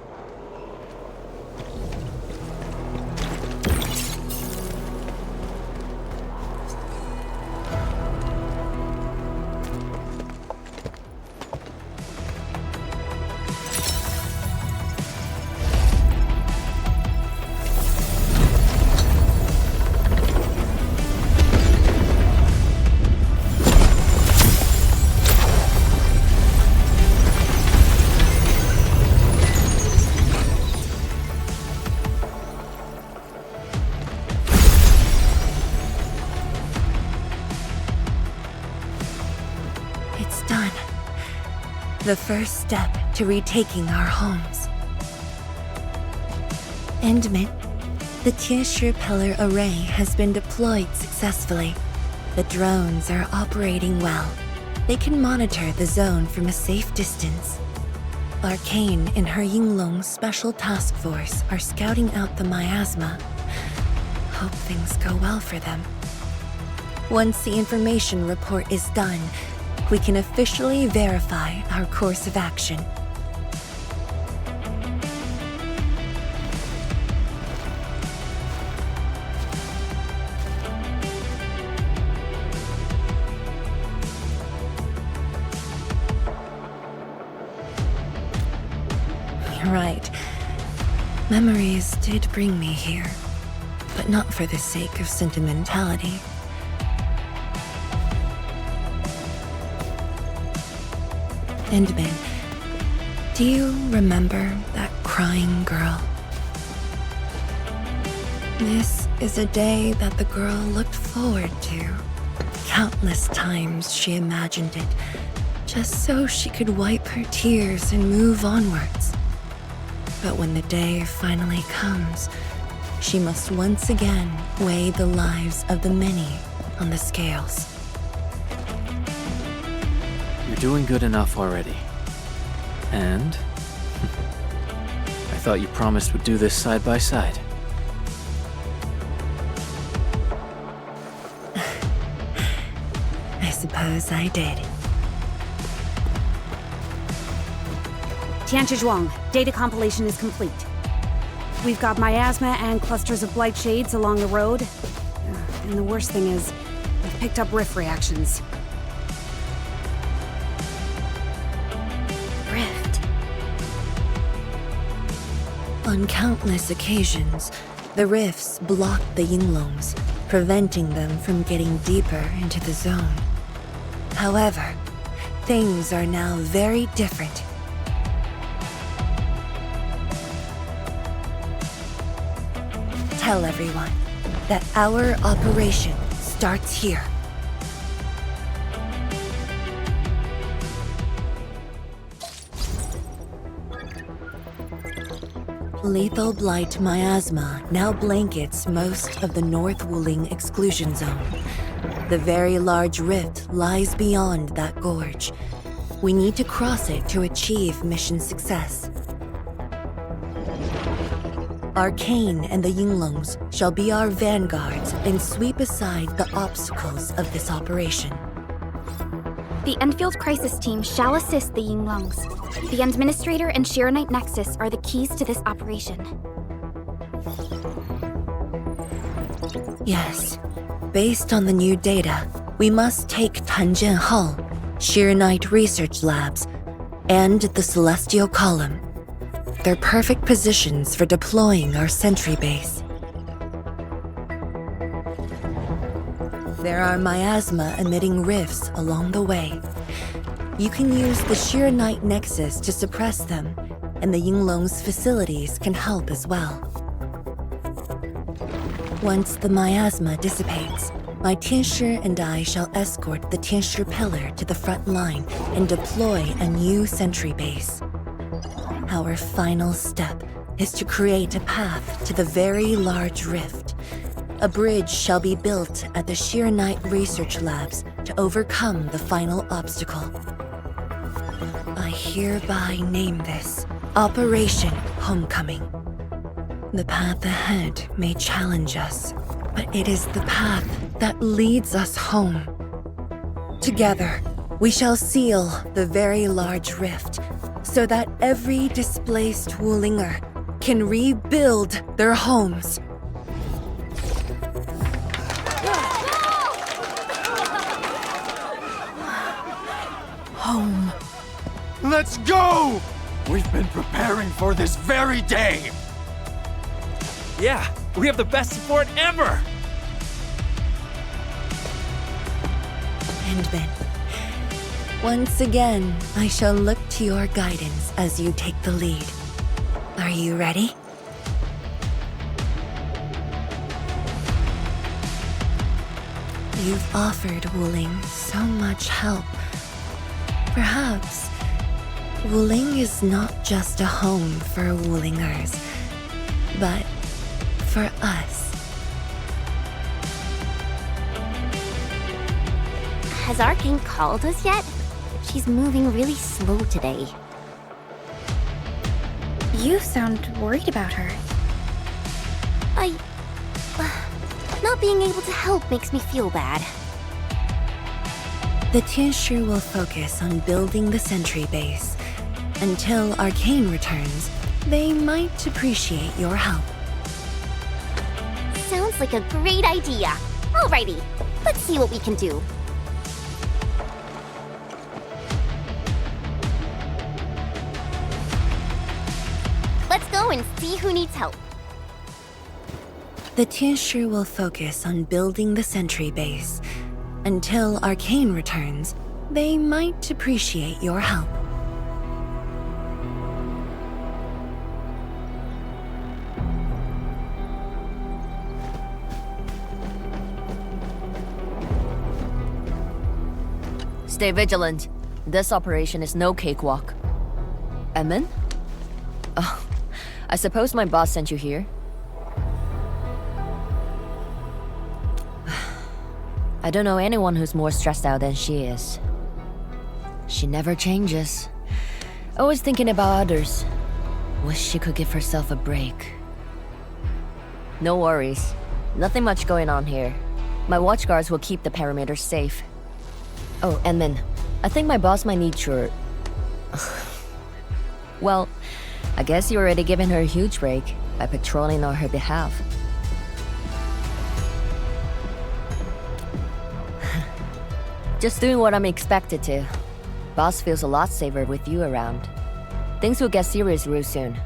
The first step to retaking our homes. Endmin, the Ch.2 pillar array has been deployed successfully. The drones are operating well. They can monitor the zone from a safe distance. Arcane and her Yinglong special task force are scouting out the miasma. Hope things go well for them. Once the information report is done, we can officially verify our course of action. You're right. Memories did bring me here, but not for the sake of sentimentality. Endmin, do you remember that crying girl? This is a day that the girl looked forward to. Countless times she imagined it, just so she could wipe her tears and move onwards. But when the day finally comes, she must once again weigh the lives of the many on the scales. You're doing good enough already. And I thought you promised we'd do this side by side. I suppose I did. Ch.2, data compilation is complete. We've got miasma and clusters of blight shades along the road. And the worst thing is, we've picked up rift reactions. Rift. On countless occasions, the rifts blocked the Yinglongs, preventing them from getting deeper into the zone. However, things are now very different. Tell everyone that our operation starts here. Lethal Blight Miasma now blankets most of the North Wuling exclusion zone. The very large rift lies beyond that gorge. We need to cross it to achieve mission success. Arcane and the Yinglongs shall be our vanguards and sweep aside the obstacles of this operation. The Endfield Crisis Team shall assist the Yinglongs. The Administrator and Ch.2 Nexus are the keys to this operation. Yes. Based on the new data, we must take Tanjian Hall, Ch.2 Research Labs, and the Celestial Column. They're perfect positions for deploying our sentry base. There are miasma-emitting rifts along the way. You can use the Ch.2 Nexus to suppress them, and the Yinglong's facilities can help as well. Once the miasma dissipates, my Tianshi and I shall escort the Tianshi pillar to the front line and deploy a new sentry base. Our final step is to create a path to the very large rift. A bridge shall be built at the Ch.2 Research Labs to overcome the final obstacle. I hereby name this Operation Homecoming. The path ahead may challenge us, but it is the path that leads us home. Together, we shall seal the very large rift so that every displaced Wulinger can rebuild their homes. Home. Let's go! We've been preparing for this very day! Yeah, we have the best support ever! Endmin. Once again, I shall look to your guidance as you take the lead. Are you ready? You've offered Wuling so much help. Perhaps Wuling is not just a home for Wulingers, but for us. Has Arcane called us yet? She's moving really slow today. You sound worried about her. Not being able to help makes me feel bad. The Tianshi will focus on building the sentry base. Until Arcane returns, they might appreciate your help. Sounds like a great idea. Alrighty, let's see what we can do. Let's go and see who needs help. The Tianshi will focus on building the sentry base. Until Arcane returns, they might appreciate your help. Stay vigilant. This operation is no cakewalk. Endmin? Oh, I suppose my boss sent you here? I don't know anyone who's more stressed out than she is. She never changes. Always thinking about others. Wish she could give herself a break. No worries. Nothing much going on here. My watchguards will keep the perimeter safe. Oh, Endmin, I think my boss might need your... Well, I guess you already given her a huge break by patrolling on her behalf. Just doing what I'm expected to. Boss feels a lot safer with you around. Things will get serious real soon.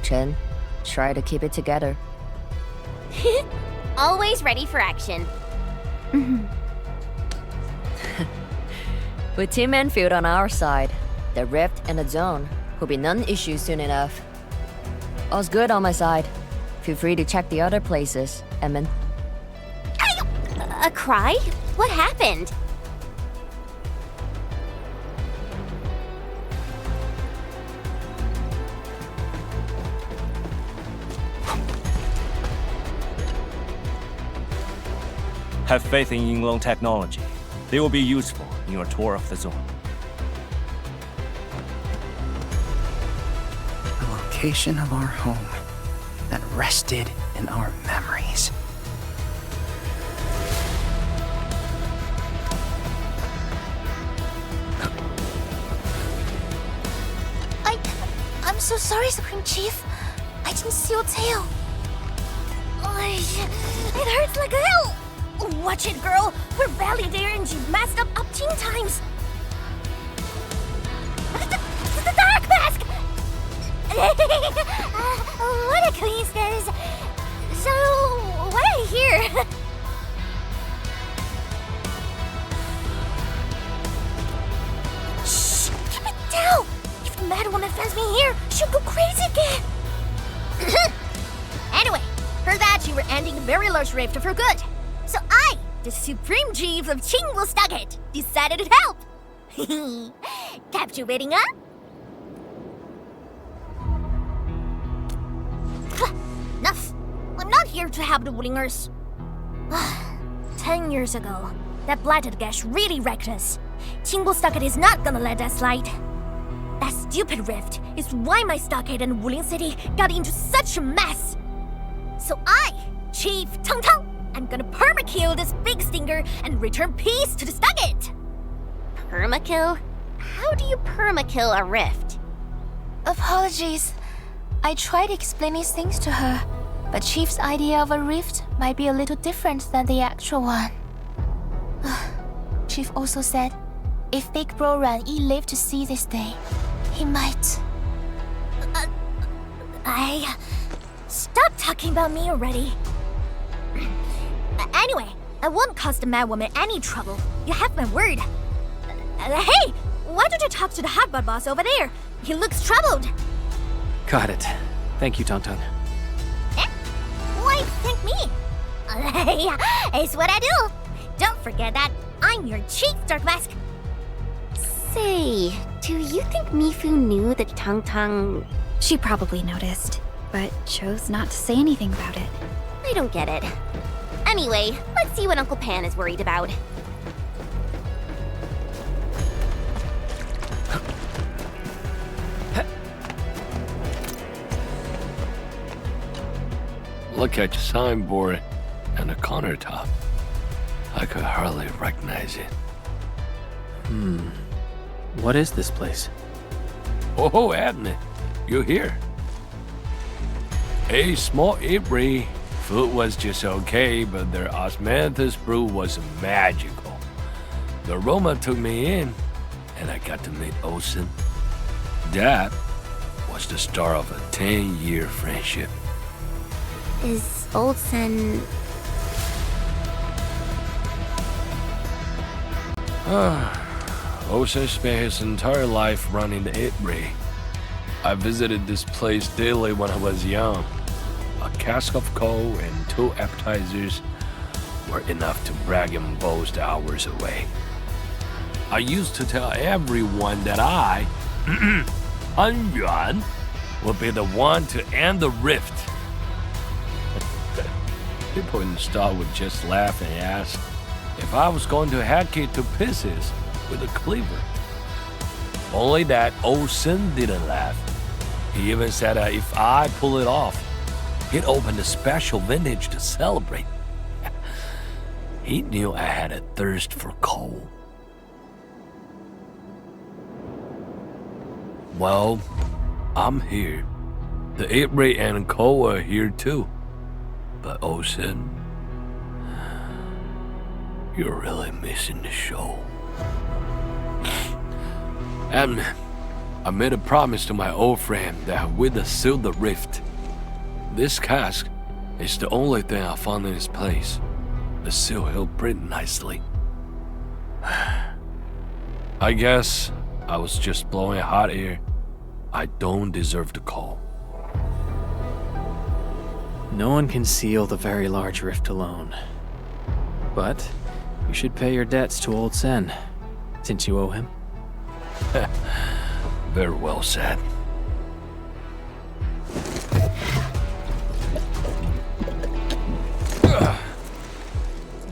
Chen, try to keep it together. Always ready for action. With Team Endfield on our side, the rift and the zone will be non-issue soon enough. All's good on my side. Feel free to check the other places, Endmin. A cry? What happened? Have faith in Yinglong technology. They will be useful in your tour of the zone. The location of our home that rested in our memories. I'm so sorry, Supreme Chief. I didn't see your tail. It hurts like hell. Watch it, girl. We're barely there and you messed up 10 times. The dark mask! What a coincidence. So, why are you here? Shh! Keep it down! If the mad woman finds me here, she'll go crazy again. Anyway, heard that you were ending the very large rift for good. So I, the Supreme Chief of Pxldawn, decided to help. Captivating, huh? Enough. I'm not here to help the Wulingers. 10 years ago, that blighted gash really wrecked us. Pxldawn is not gonna let that slide. That stupid rift is why my stockade and Wuling City got into such a mess. So I, Chief Ch.2, I'm gonna permakill this big stinger and return peace to the stockade. Permakill? How do you permakill a rift? Apologies. I tried explaining things to her, but Chief's idea of a rift might be a little different than the actual one. Chief also said, if Big Bro Ran Yi lived to see this day, he might... Stop talking about me already. Anyway, I won't cause the mad woman any trouble. You have my word. Hey, why don't you talk to the hotbot boss over there? He looks troubled. Got it. Thank you, Tung. Eh? Why thank me? It's what I do. Don't forget that I'm your chief, Dark Mask. Say, do you think Mifu knew that Tung... She probably noticed, but chose not to say anything about it. I don't get it. Anyway, let's see what Uncle Pan is worried about. Look at your signboard and the countertop. I could hardly recognize it. What is this place? Oh, Admin, you're here. A small Ibri. Food was just okay, but their osmanthus brew was magical. The aroma took me in, and I got to meet Olsen. That was the start of a 10-year friendship. Is Olsen... Olsen spent his entire life running the Ibri. I visited this place daily when I was young. A cask of coal and 2 appetizers were enough to brag and boast hours away. I used to tell everyone that I, Han Yuan, would be the one to end the rift. People in the store would just laugh and ask if I was going to hack it to pieces with a cleaver. Only that Olsen didn't laugh. He even said that if I pull it off, he'd open a special vintage to celebrate. He knew I had a thirst for coal. Well, I'm here. The Ibri and coal are here too. But Olsen, you're really missing the show. And I made a promise to my old friend that we'd seal the rift. This cask is the only thing I found in this place. The seal held pretty nicely. I guess I was just blowing hot air. I don't deserve the call. No one can seal the very large rift alone. But you should pay your debts to old Sen, since you owe him. Very well said.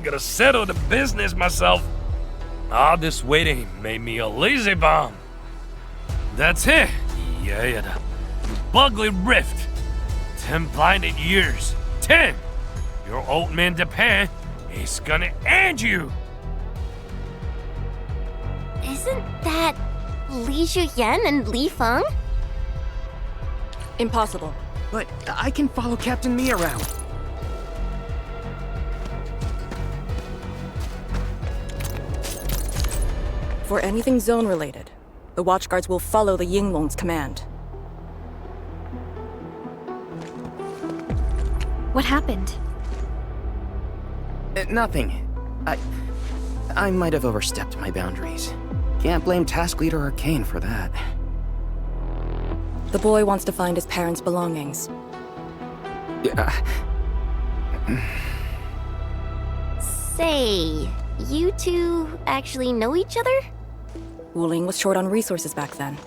gotta settle the business myself. All this waiting made me a lazy bum. That's it. Yeah, the Bugly Rift. 10 blinded years. 10! Your old man Japan is gonna end you. Isn't that Li Zhuyan and Li Feng? Impossible. But I can follow Captain Mi around. For anything zone-related, the Watchguards will follow the Yinglong's command. What happened? Nothing. I might have overstepped my boundaries. Can't blame Task Leader Arcane for that. The boy wants to find his parents' belongings. Say, you two actually know each other? Wuling was short on resources back then.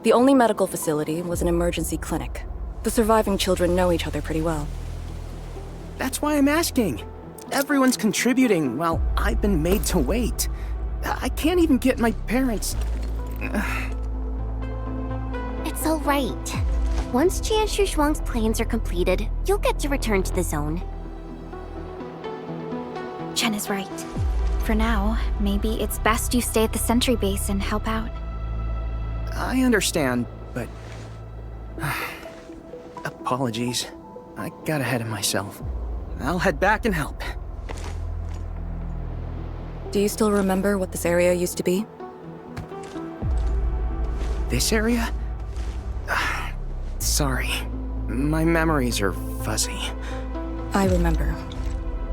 The only medical facility was an emergency clinic. The surviving children know each other pretty well. That's why I'm asking. Everyone's contributing while I've been made to wait. I can't even get my parents... It's all right. Once Ch.2 Zhuang's plans are completed, you'll get to return to the zone. Chen is right. For now, maybe it's best you stay at the sentry base and help out. I understand, but... Apologies. I got ahead of myself. I'll head back and help. Do you still remember what this area used to be? This area? Sorry. My memories are fuzzy. I remember.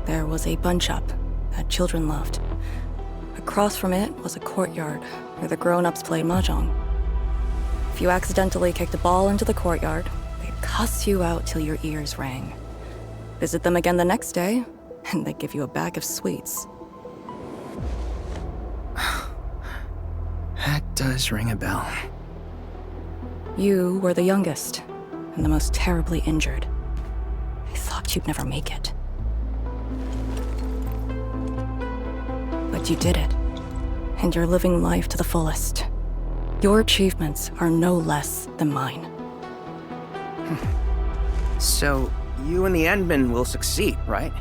There was a bun shop that children loved. Across from it was a courtyard where the grown-ups played mahjong. If you accidentally kicked a ball into the courtyard, they'd cuss you out till your ears rang. Visit them again the next day, and they'd give you a bag of sweets. That does ring a bell. You were the youngest, and the most terribly injured. I thought you'd never make it. But you did it, and you're living life to the fullest. Your achievements are no less than mine. So, you and the Endmin will succeed, right?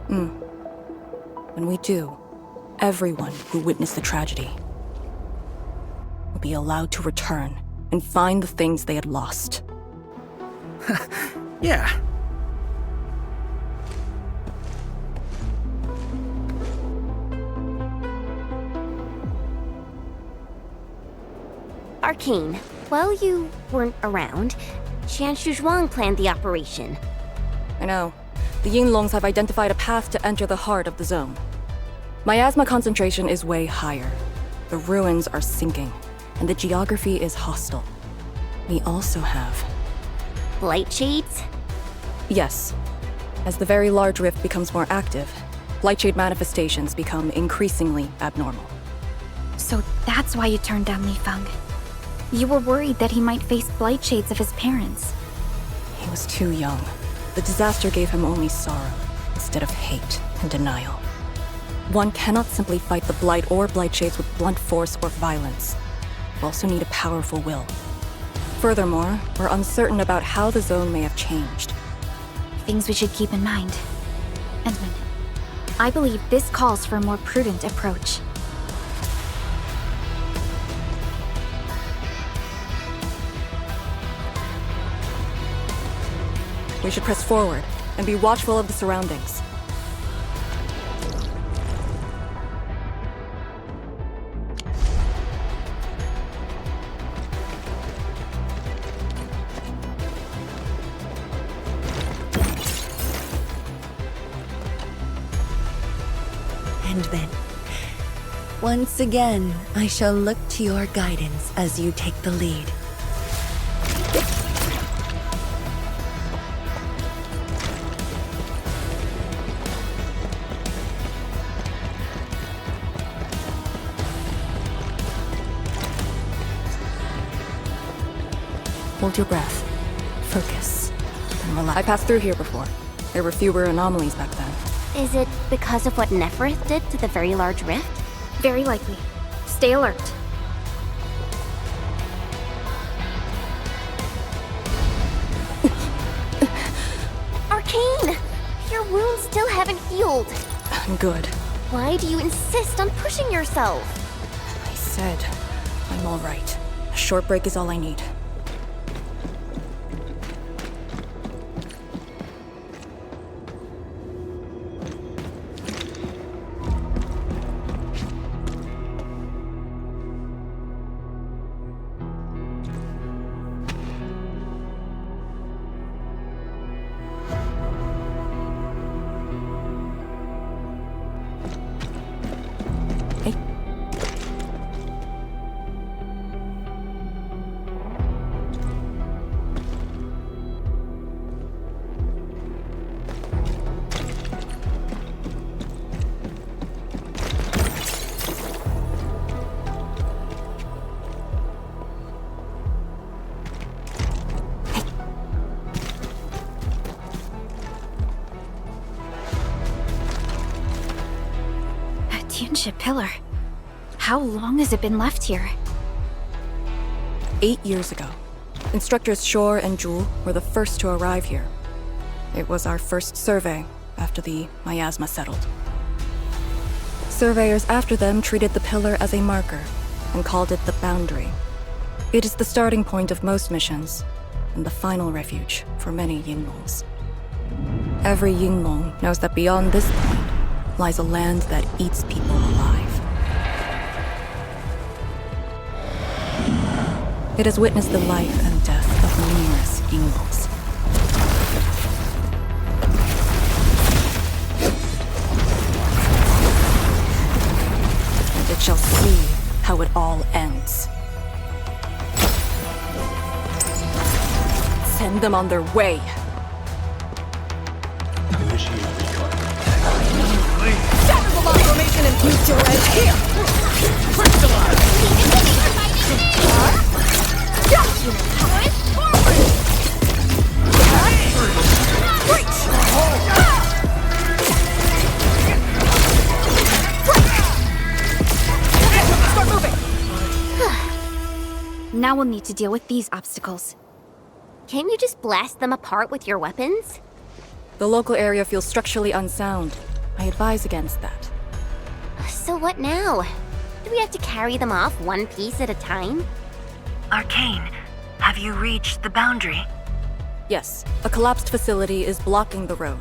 When we do, everyone who witnessed the tragedy will be allowed to return and find the things they had lost. Yeah. Arcane, while you weren't around, Ch.2 Zhuang planned the operation. I know. The Yinglongs have identified a path to enter the heart of the zone. Miasma concentration is way higher. The ruins are sinking, and the geography is hostile. We also have... Blight shades? Yes. As the very large rift becomes more active, Blightshade manifestations become increasingly abnormal. So that's why you turned down Li Feng. You were worried that he might face blight shades of his parents. He was too young. The disaster gave him only sorrow, instead of hate and denial. One cannot simply fight the Blight or Blightshades with blunt force or violence. You also need a powerful will. Furthermore, we're uncertain about how the zone may have changed. Things we should keep in mind. Endmin, I believe this calls for a more prudent approach. We should press forward and be watchful of the surroundings. Endmin, once again, I shall look to your guidance as you take the lead. Hold your breath. Focus. And relax. I passed through here before. There were fewer anomalies back then. Is it because of what Neferith did to the Very Large Rift? Very likely. Stay alert. Arcane! Your wounds still haven't healed. Good. Why do you insist on pushing yourself? I said, I'm all right. A short break is all I need. Pillar. How long has it been left here? 8 years ago. Instructors Shore and Jewel were the first to arrive here. It was our first survey after the Miasma settled. Surveyors after them treated the pillar as a marker and called it the Boundary. It is the starting point of most missions and the final refuge for many Yinglongs. Every Yinglong knows that beyond this point lies a land that eats people alive. It has witnessed the life and death of numerous Yinglongs. And it shall see how it all ends. Send them on their way. Shatter the lock formation and use your edge here! Start moving! Now we'll need to deal with these obstacles. Can't you just blast them apart with your weapons? The local area feels structurally unsound. I advise against that. So what now? Do we have to carry them off one piece at a time? Arcane, have you reached the boundary? Yes, a collapsed facility is blocking the road.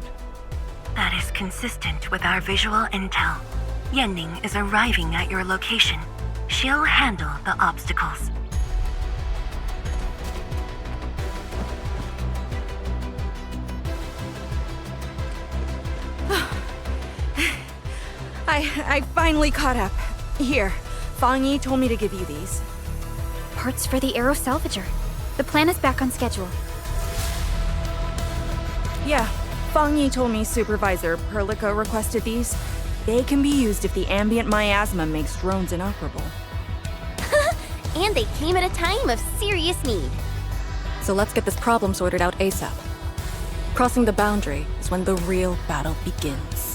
That is consistent with our visual intel. Yenning is arriving at your location. She'll handle the obstacles. I finally caught up. Here, Fang Yi told me to give you these. Parts for the Aero Salvager. The plan is back on schedule. Yeah, Fang Yi told me Supervisor Perlica requested these. They can be used if the ambient miasma makes drones inoperable. And they came at a time of serious need. So let's get this problem sorted out ASAP. Crossing the boundary is when the real battle begins.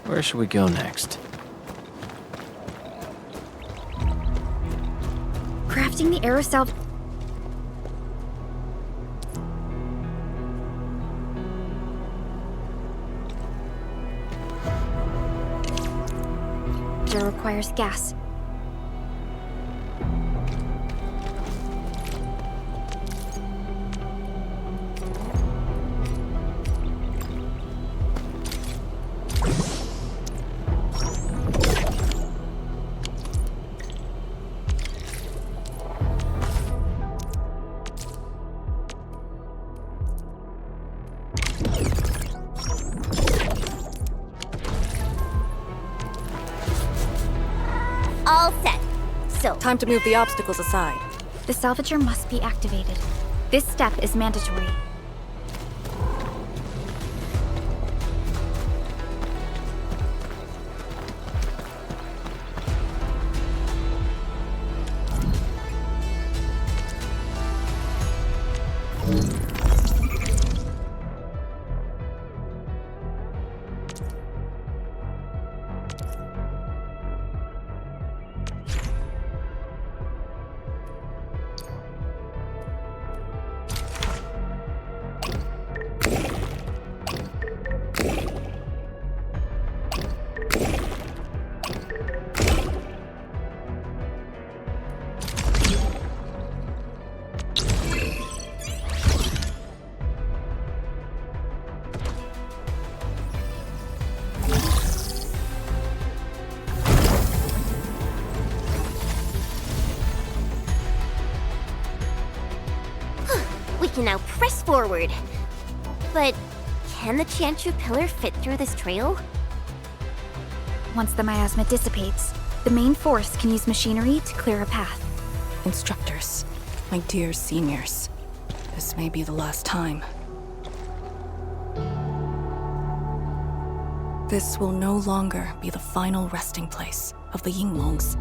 Where should we go next? Crafting the Aero Salvager requires gas. all set. So, time to move the obstacles aside. The salvager must be activated. This step is mandatory. we can now press forward. But can the Ch.2 pillar fit through this trail? Once the miasma dissipates, the main force can use machinery to clear a path. Instructors, my dear seniors, this may be the last time. This will no longer be the final resting place of the Yinglongs.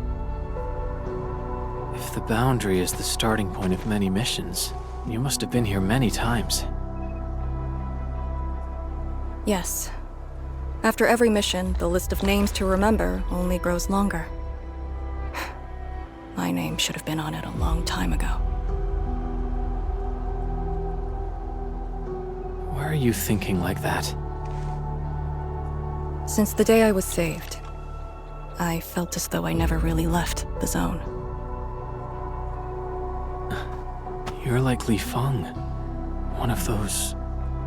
If the boundary is the starting point of many missions, you must have been here many times. Yes. After every mission, the list of names to remember only grows longer. My name should have been on it a long time ago. Why are you thinking like that? Since the day I was saved, I felt as though I never really left the zone. You're like Li Feng, one of those...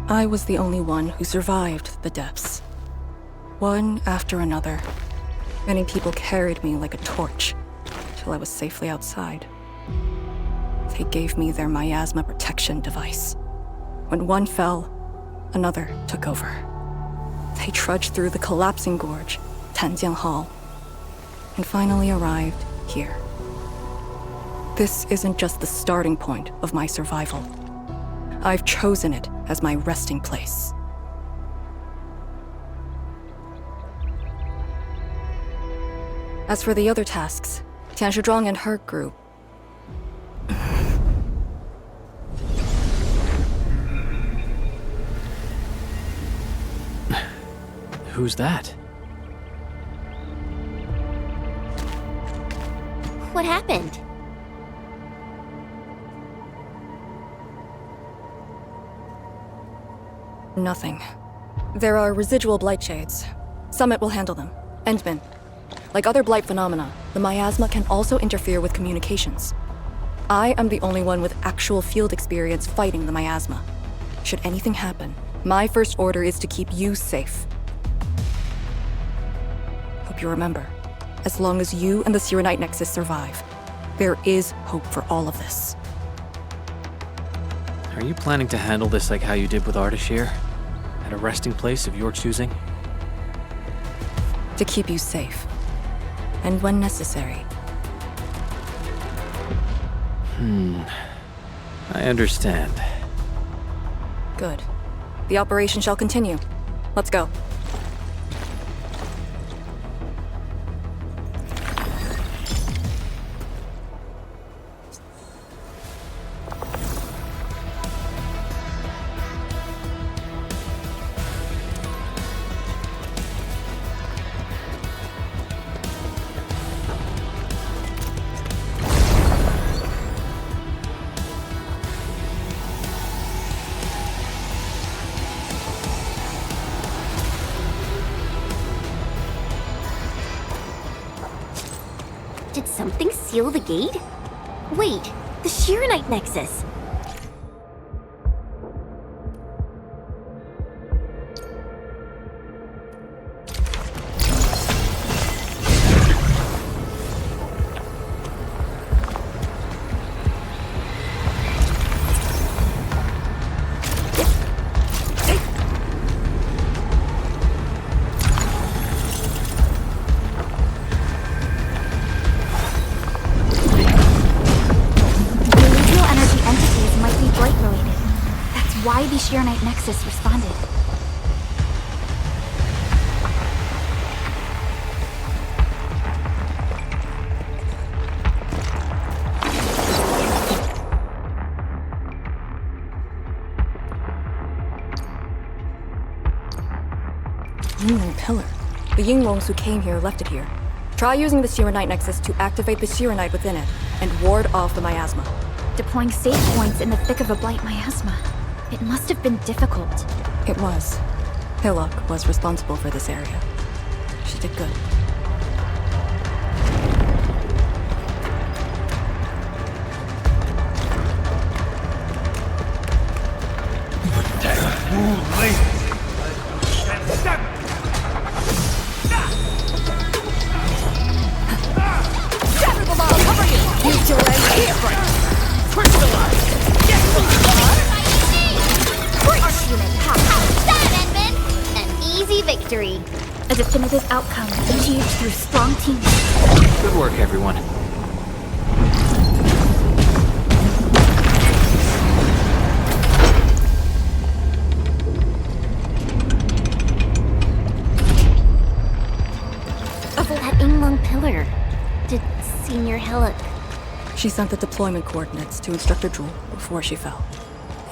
I was the only one who survived the depths. One after another, many people carried me like a torch till I was safely outside. They gave me their miasma protection device. When one fell, another took over. They trudged through the collapsing gorge, Tanjiang Hall, and finally arrived here. This isn't just the starting point of my survival. I've chosen it as my resting place. As for the other tasks, Ch.2 and her group... Who's that? What happened? Nothing. There are residual blight shades. Summit will handle them. Endmin. Like other blight phenomena, the miasma can also interfere with communications. I am the only one with actual field experience fighting the miasma. Should anything happen, my first order is to keep you safe. Hope you remember, as long as you and the Arknight Nexus survive, there is hope for all of this. Are you planning to handle this like how you did with Ardashir? At a resting place of your choosing? To keep you safe. And when necessary. I understand. Good. The operation shall continue. Let's go. Did something seal the gate? Wait, the Arknight Nexus. why the Sheernite Nexus responded. Yingling Pillar. The Yinglongs who came here left it here. Try using the Sheernite Nexus to activate the Sheernite within it, and ward off the miasma. Deploying safe points in the thick of a blight miasma. It must have been difficult. It was. Hillock was responsible for this area. She did good. Victory. A definitive outcome achieved through strong teamwork. Good work, everyone. That Yinglong pillar. Did Senior Hillock... She sent the deployment coordinates to Instructor Jewel before she fell.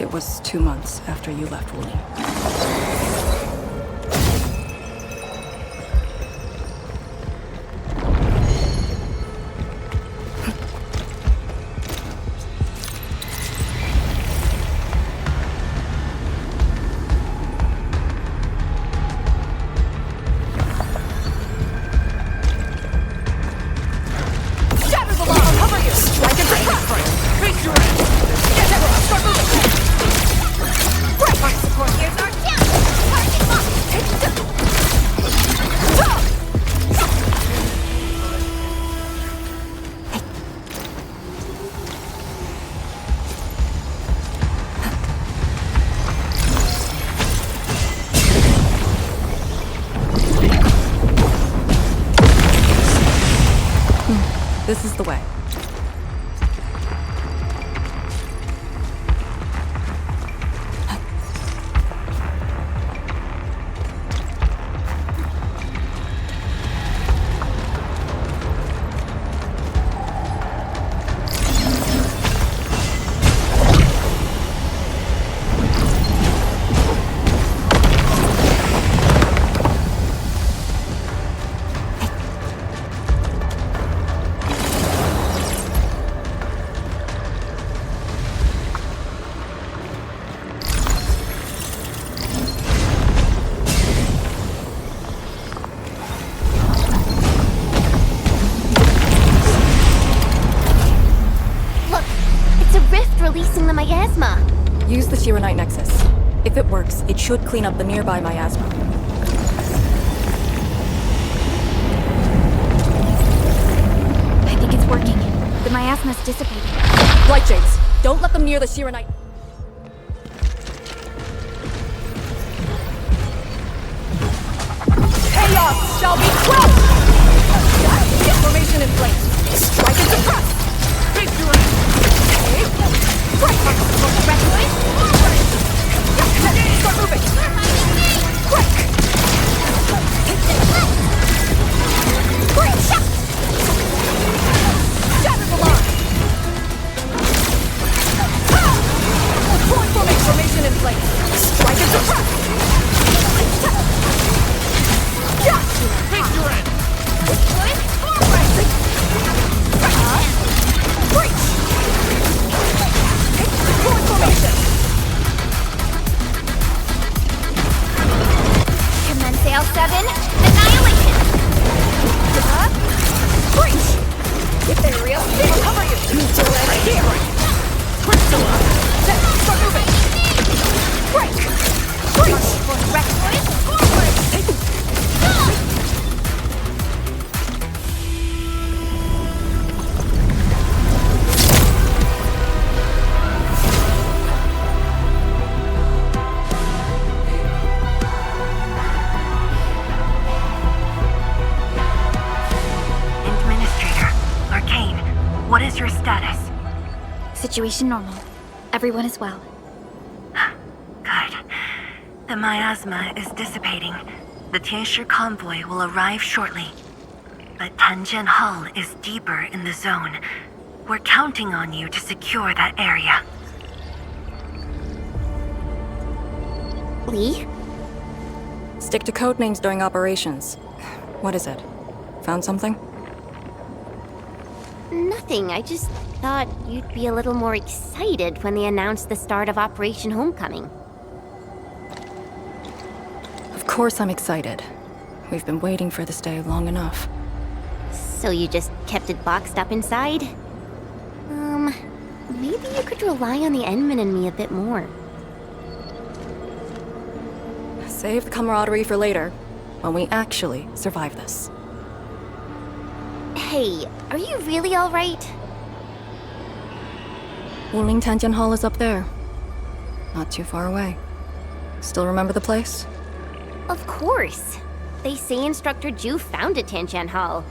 It was 2 months after you left Wooling. This is the way. Miasma. Use the Sheernite Nexus. If it works, it should clean up the nearby miasma. I think it's working. The miasma's dissipating. Blight Shades, don't let them near the Sheernite. Chaos shall be quelled! Get formation in place. Strike and suppress! Victory! Right! Start moving! Quick! Breach! Shatter the line! Point formation in place. Strike and suppress! Victory! Breach! Point formation! Commence L7, annihilation! Breach! If area, I'll cover you! Delay here! Crystal! Then start moving! Break! Breach! Forward! What is your status? Situation normal. Everyone is well. The miasma is dissipating. The Tianshi convoy will arrive shortly. But Tanjian Hall is deeper in the zone. We're counting on you to secure that area. Lee? Stick to codenames during operations. What is it? Found something? Nothing. I just thought you'd be a little more excited when they announced the start of Operation Homecoming. Of course I'm excited. We've been waiting for this day long enough. So you just kept it boxed up inside? Maybe you could rely on the Endmin and me a bit more. Save the camaraderie for later, when we actually survive this. Hey, are you really alright? Wuling Tanjian Hall is up there. Not too far away. Still remember the place? Of course. They say Instructor Ju founded Tanjian Hall.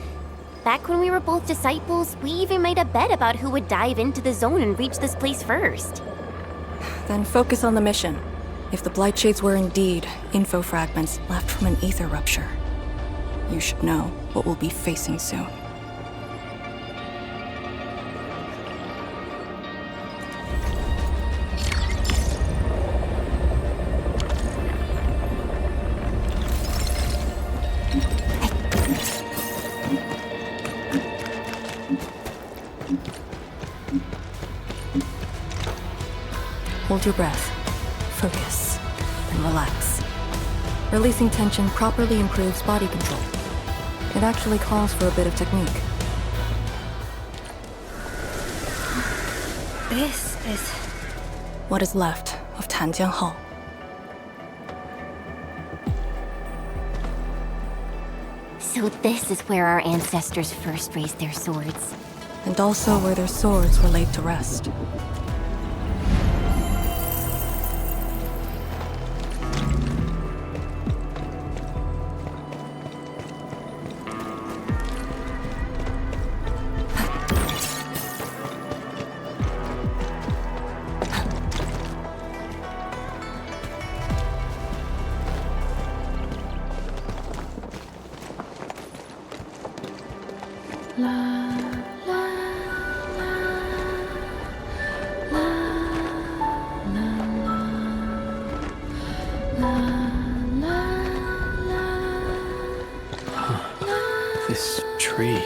Back when we were both disciples, we even made a bet about who would dive into the zone and reach this place first. Then focus on the mission. If the Blight Shades were indeed info fragments left from an ether rupture, you should know what we'll be facing soon. Hold your breath, focus, and relax. Releasing tension properly improves body control. It actually calls for a bit of technique. This is what is left of Tanjian Hall. So this is where our ancestors first raised their swords. And also where their swords were laid to rest. This tree.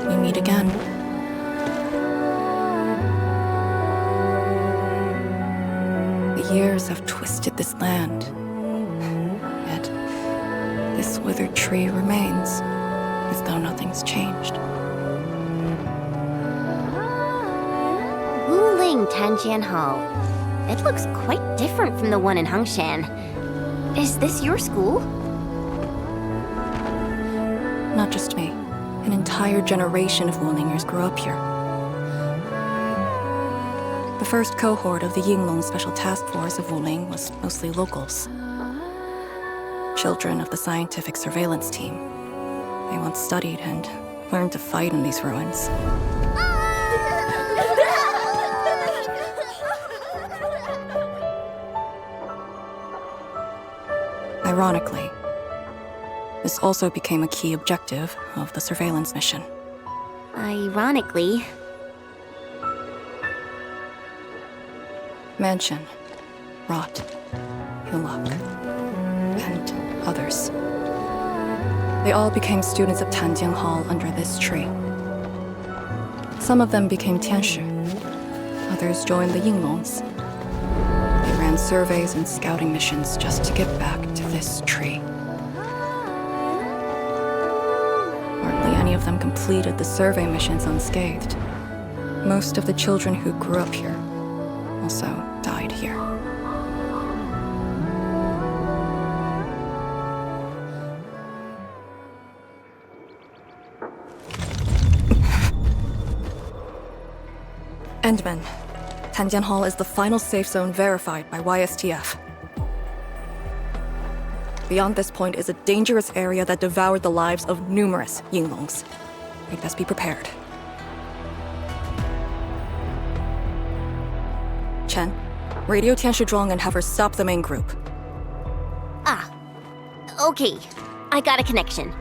We meet again. The years have twisted this land. Yet, this withered tree remains, as though nothing's changed. Wuling Tanjian Hall. It looks quite different from the one in Hongshan. Is this your school? Not just me. An entire generation of Wulingers grew up here. The first cohort of the Yinglong Special Task Force of Wuling was mostly locals. Children of the scientific surveillance team. They once studied and learned to fight in these ruins. Ironically, this also became a key objective of the surveillance mission. Ironically? Mansion, Rot, Hillock, and others. They all became students of Tanjian Hall under this tree. Some of them became Tianshi. Others joined the Yinglongs. They ran surveys and scouting missions just to get back to this tree. Hardly any of them completed the survey missions unscathed. Most of the children who grew up here also died here. Endmin. Tanjian Hall is the final safe zone verified by YSTF. Beyond this point is a dangerous area that devoured the lives of numerous Yinglongs. We'd best be prepared. Chen, radio Tian Shizhuang and have her stop the main group. Ah, okay. I got a connection.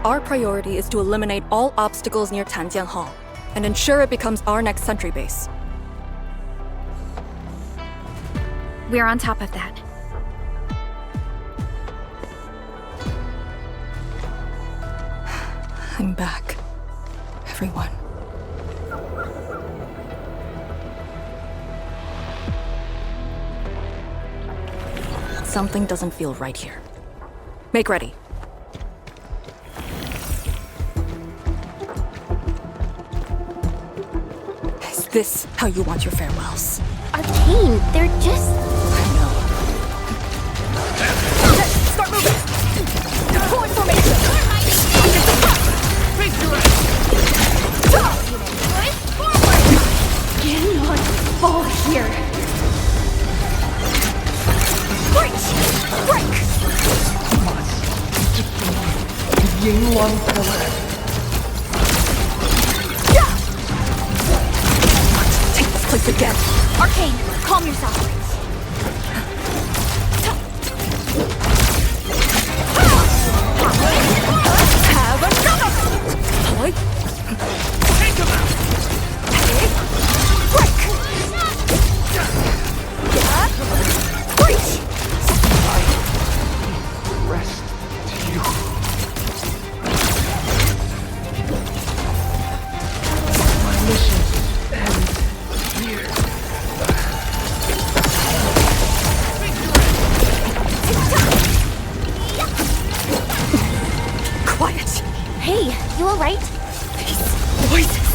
Our priority is to eliminate all obstacles near Tanjian Hall and ensure it becomes our next sentry base. We're on top of that. I'm back. Everyone. Something doesn't feel right here. Make ready. Is this how you want your farewells? Arcane, they're just... I know. Start moving! Deploy formation! Face your ass! Cannot fall here. Break! Yingluang pillar. Take this place again. Arcane, calm yourself. Have another! Take him out! Break! Breach! Rest to you. My mission ends here. Quiet! Hey, you alright? These voices!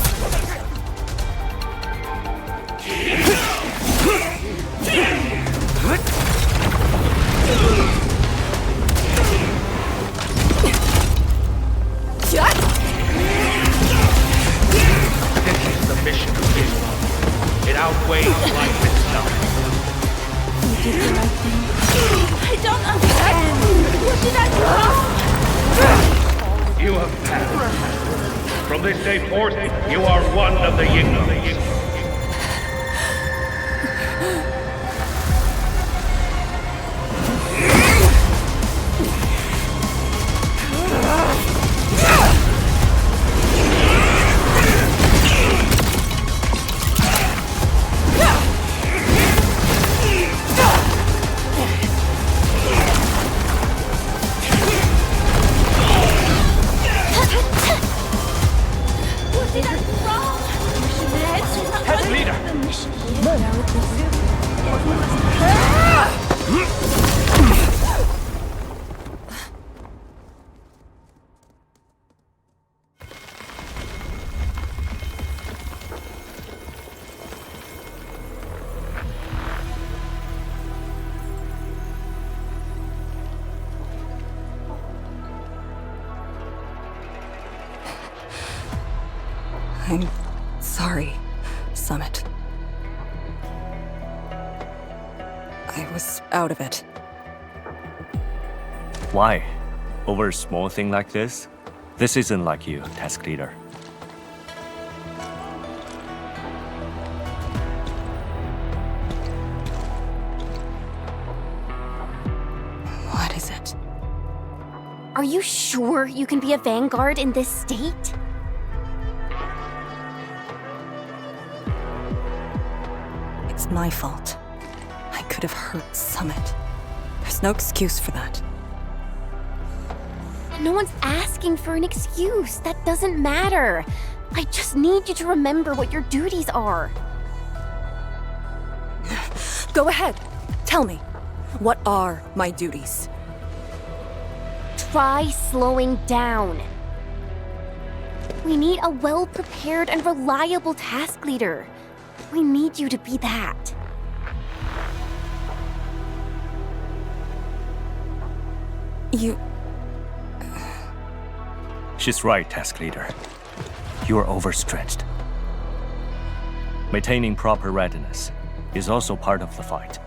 This is the mission of Yingluang. It outweighs life itself. You did the right thing. I don't understand. What did I do? You have passed. From this day forth, you are one of the Yingluang. What did I do wrong? Head leader! I'm sorry, Summit. I was out of it. Why? Over a small thing like this? This isn't like you, task leader. What is it? Are you sure you can be a vanguard in this state? It's my fault. I could have hurt Summit. There's no excuse for that. No one's asking for an excuse. That doesn't matter. I just need you to remember what your duties are. Go ahead. Tell me. What are my duties? Try slowing down. We need a well-prepared and reliable task leader. We need you to be that. You... She's right, task leader. You are overstretched. Maintaining proper readiness is also part of the fight.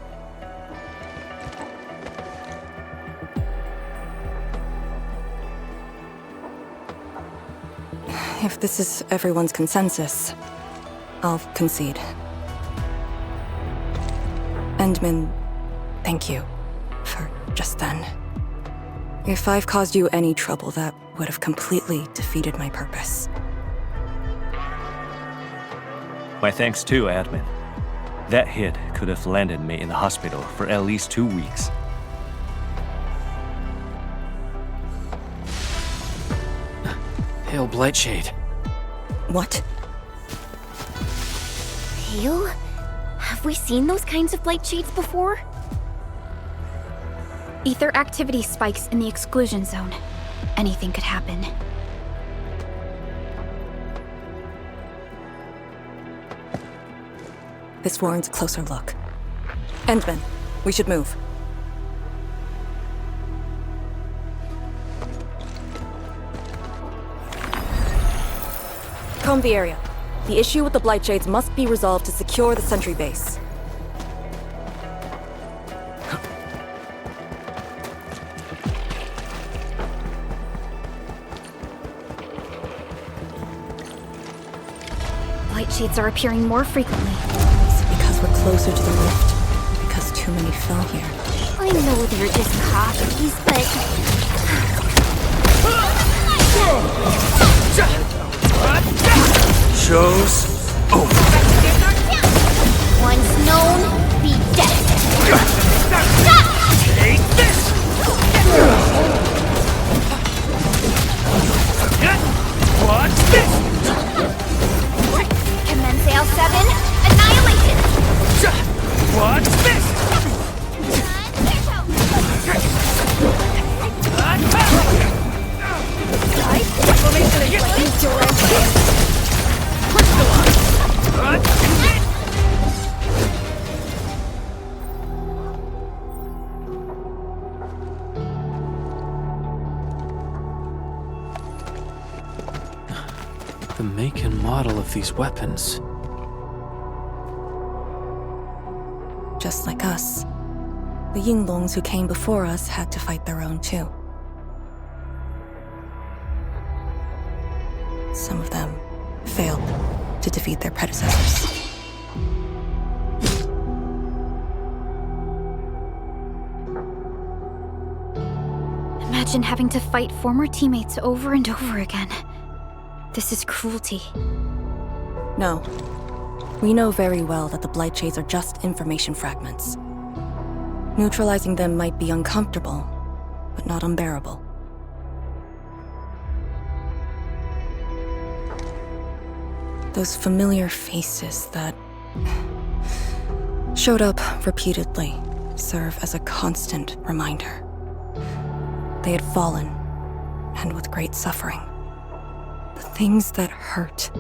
If this is everyone's consensus, I'll concede. Endmin, thank you for just then. If I've caused you any trouble, that would have completely defeated my purpose. My thanks too, admin. That hit could have landed me in the hospital for at least 2 weeks. Hail Blightshade. What? Hail? Have we seen those kinds of blight shades before? Ether activity spikes in the exclusion zone. Anything could happen. This warrants a closer look. Endmin, we should move. Comb the area. The issue with the blight shades must be resolved to secure the sentry base. Blight shades are appearing more frequently. Is it because we're closer to the rift? Because too many fell here? I know they're just copies, but... Show's over. Once known, be dead. Take this! What's this? Commence L7, annihilation! What's this? The make and model of these weapons. Just like us. The Yinglongs who came before us had to fight their own too. Some of them failed to defeat their predecessors. Imagine having to fight former teammates over and over again. This is cruelty. No. We know very well that the blight shades are just information fragments. Neutralizing them might be uncomfortable, but not unbearable. Those familiar faces that showed up repeatedly serve as a constant reminder. They had fallen, and with great suffering. The things that hurt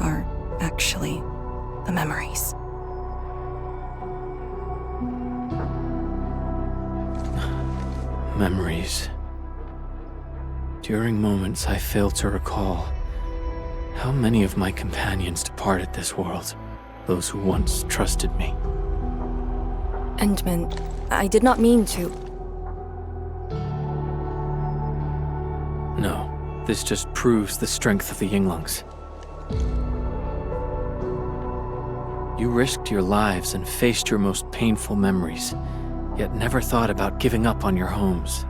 are actually the memories. Memories. During moments I fail to recall, how many of my companions departed this world, those who once trusted me. Endmin, I did not mean to. No, this just proves the strength of the Yinglongs. You risked your lives and faced your most painful memories, yet never thought about giving up on your homes.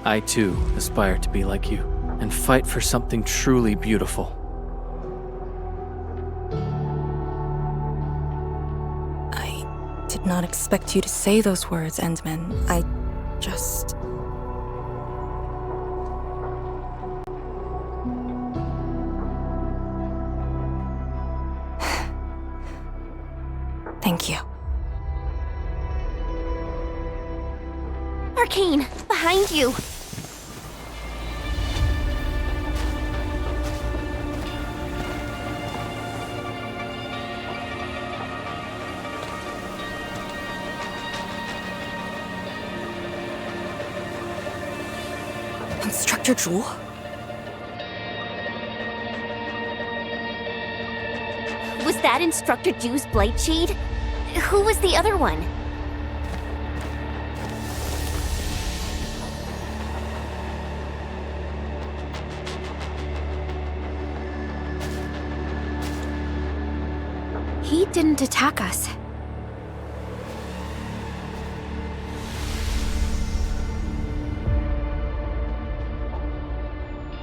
I too aspire to be like you, and fight for something truly beautiful. I did not expect you to say those words, Endmin. I just... Thank you. Arcane, behind you! Instructor Zhu? Was that Instructor Zhu's blight shade? Who was the other one? didn't attack us.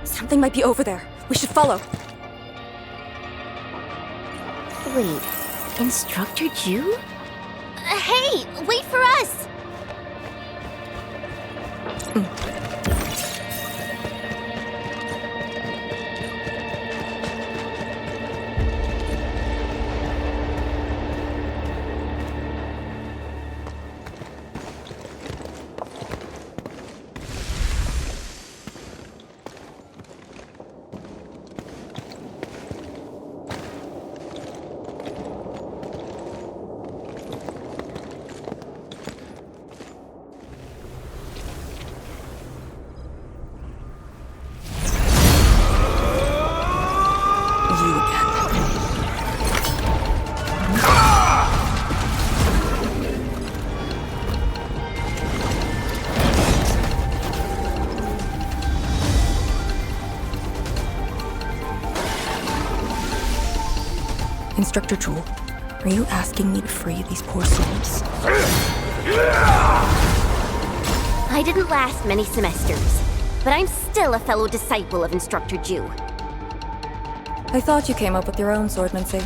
Something might be over there. We should follow. Wait, Instructor Ch.2? Hey, wait for us! Instructor Ch.2, are you asking me to free these poor souls? I didn't last many semesters, but I'm still a fellow disciple of Instructor Ch.2. I thought you came up with your own swordmancy.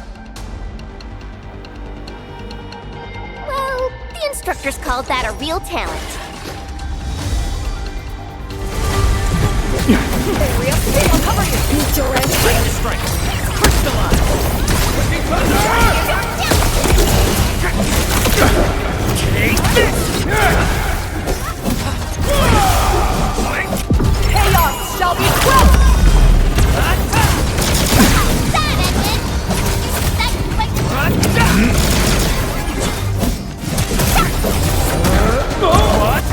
Well, the instructors called that a real talent. I'll cover you! Need your edge. Strike! Crystallize! Take this! Chaos shall be quelled!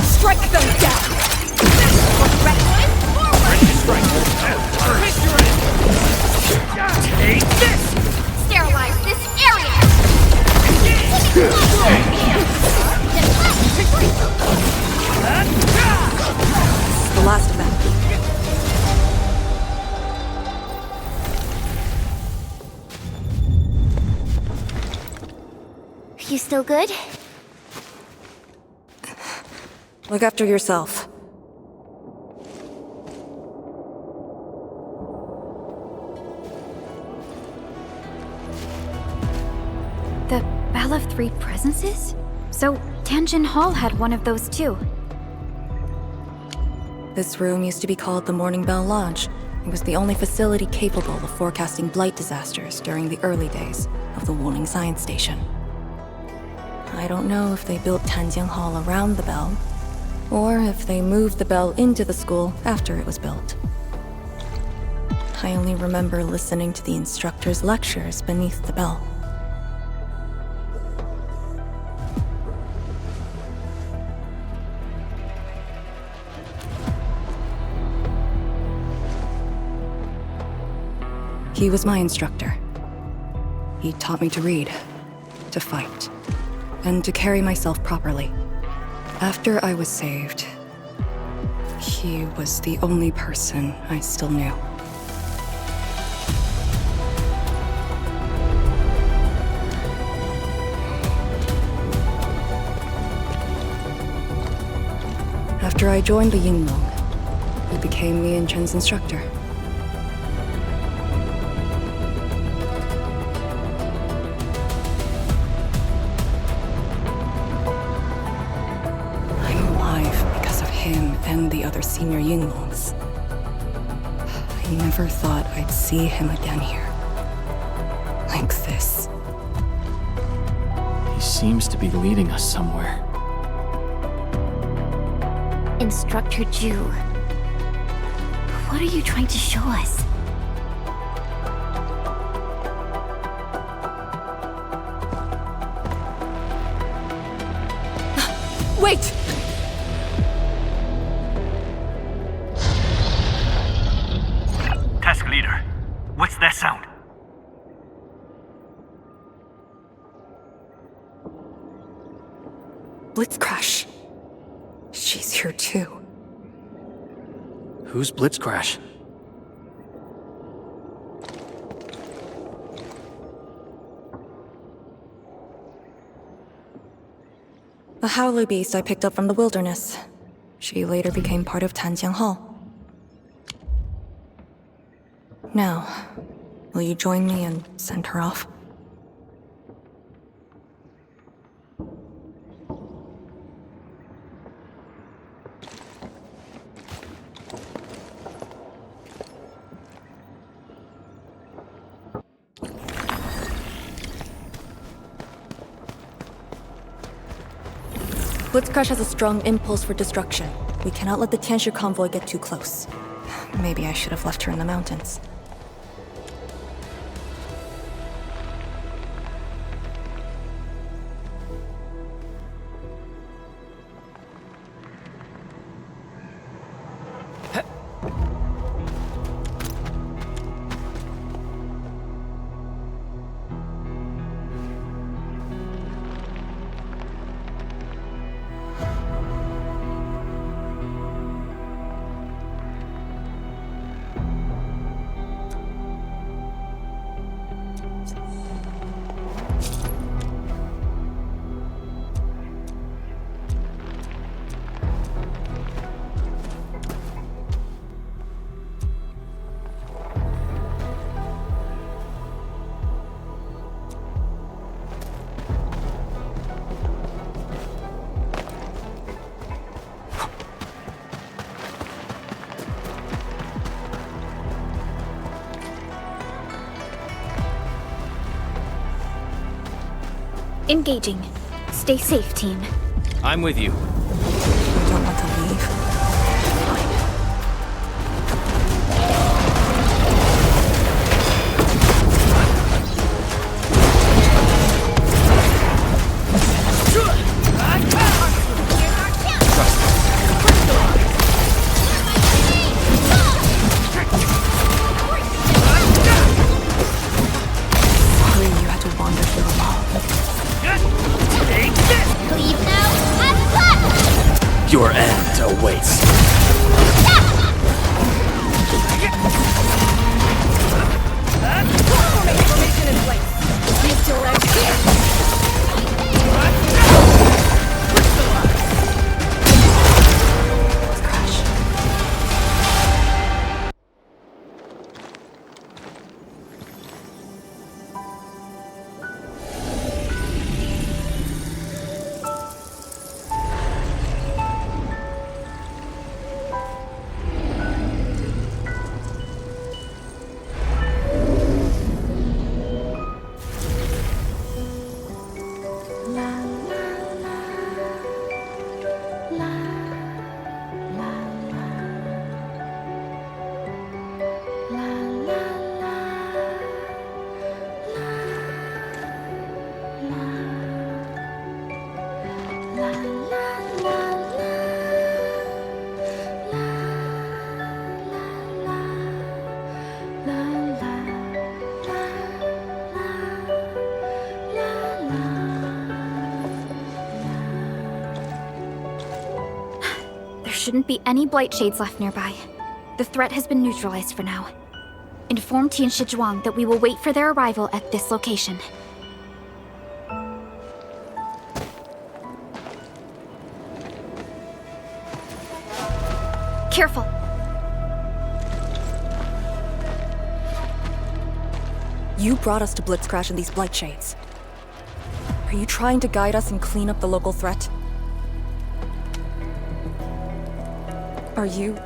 Strike them down! Take this! Sterilize this area! The last of them. You still good? Look after yourself. The Bell of Three Presences? So, Tanjin Hall had one of those too. This room used to be called the Morning Bell Lodge. It was the only facility capable of forecasting blight disasters during the early days of the Wuling Science Station. I don't know if they built Tanjin Hall around the bell, or if they moved the bell into the school after it was built. I only remember listening to the instructor's lectures beneath the bell. He was my instructor. He taught me to read, to fight, and to carry myself properly. After I was saved, he was the only person I still knew. After I joined the Yinglong, he became me and Chen's instructor. And the other senior Yinglongs. I never thought I'd see him again here. Like this. He seems to be leading us somewhere. Instructor Ch.2, what are you trying to show us? Wait! Task leader, what's that sound? Blitzcrash. She's here too. Who's Blitzcrash? A howler beast I picked up from the wilderness. She later became part of Tanjiang Hall. Now, will you join me and send her off? Blitzcrash has a strong impulse for destruction. We cannot let the Tianshu convoy get too close. Maybe I should have left her in the mountains. Engaging. Stay safe, team. I'm with you. You don't want to leave? Fine. Sorry you had to wander here alone. Leave now, have fun! Your end awaits. Formation in place. These still Shouldn't be any blight shades left nearby. The threat has been neutralized for now. Inform Tianshi Zhuang that we will wait for their arrival at this location. Careful! You brought us to Blitzcrash in these blight shades. Are you trying to guide us and clean up the local threat? Are you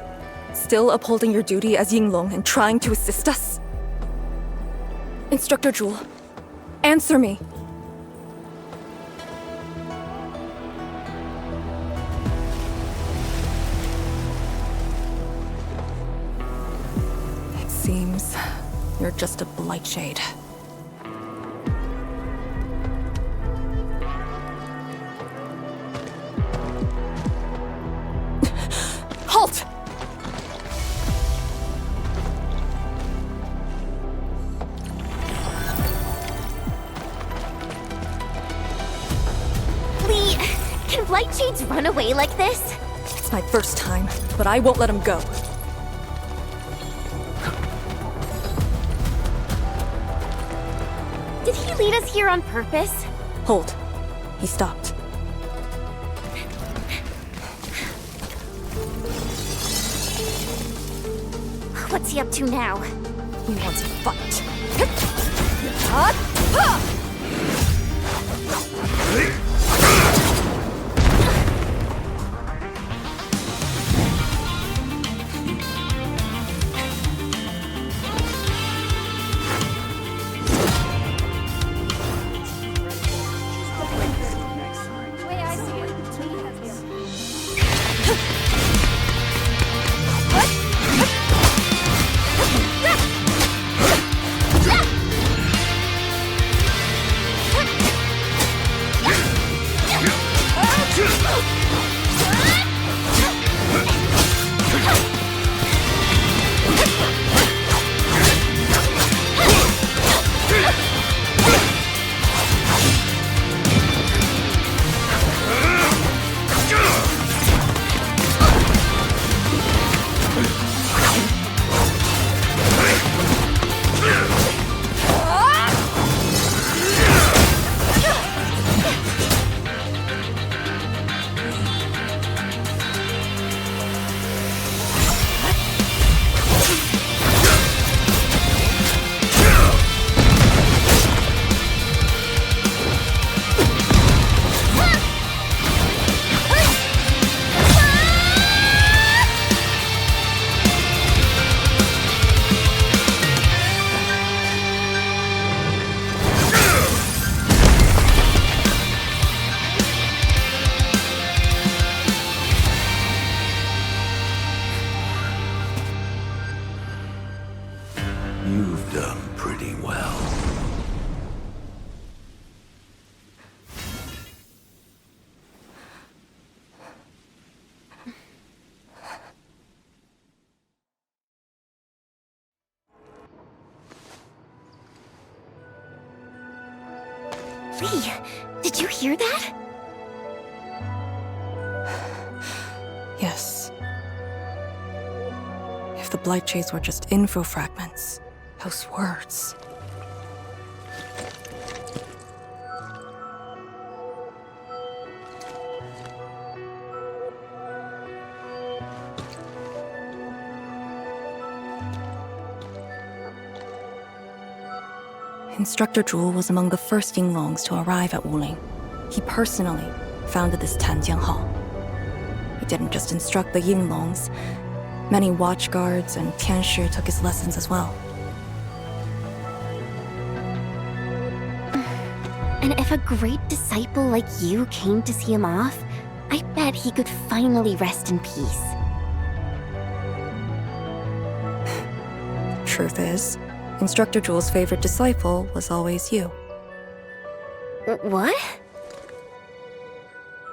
still upholding your duty as Yinglong and trying to assist us? Instructor Jewel, answer me! It seems you're just a blight shade. Halt! Lee, can blight shades run away like this? It's my first time, but I won't let him go. Did he lead us here on purpose? Hold. He stopped. What's he up to now? He wants to fight. You've done pretty well. Lee, did you hear that? Yes. If the Blight Shades were just info fragments, those words. Instructor Zhu was among the first Yinglongs to arrive at Wuling. He personally founded this Tanjiang Hall. He didn't just instruct the Yinglongs. Many watchguards and Tianshi took his lessons as well. And if a great disciple like you came to see him off, I bet he could finally rest in peace. Truth is, Instructor Zhu's favorite disciple was always you. What?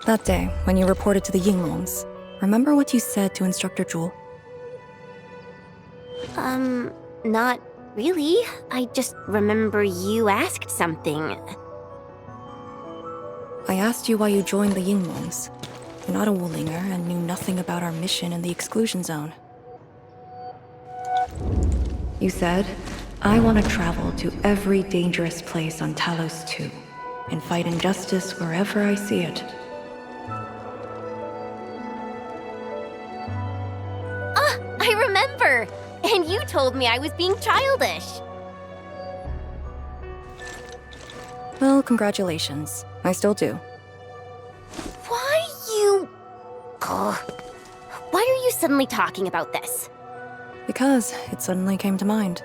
That day, when you reported to the Yinglongs, remember what you said to Instructor Zhu? Not really. I just remember you asked something. I asked you why you joined the Yinglongs. You're not a Wulinger and knew nothing about our mission in the exclusion zone. You said, I want to travel to every dangerous place on Talos 2 and fight injustice wherever I see it. Ah, I remember! And you told me I was being childish. Well, congratulations. I still do. Why you... Ugh. Why are you suddenly talking about this? Because it suddenly came to mind.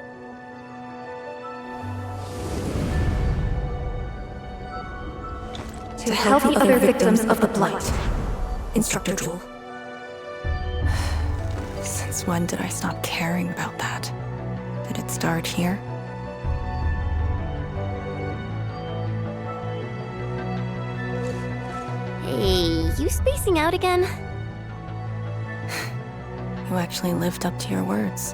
To help the other victims of the Blight. Instructor Zhu. Since when did I stop caring about that? Did it start here? Hey, you spacing out again? You actually lived up to your words.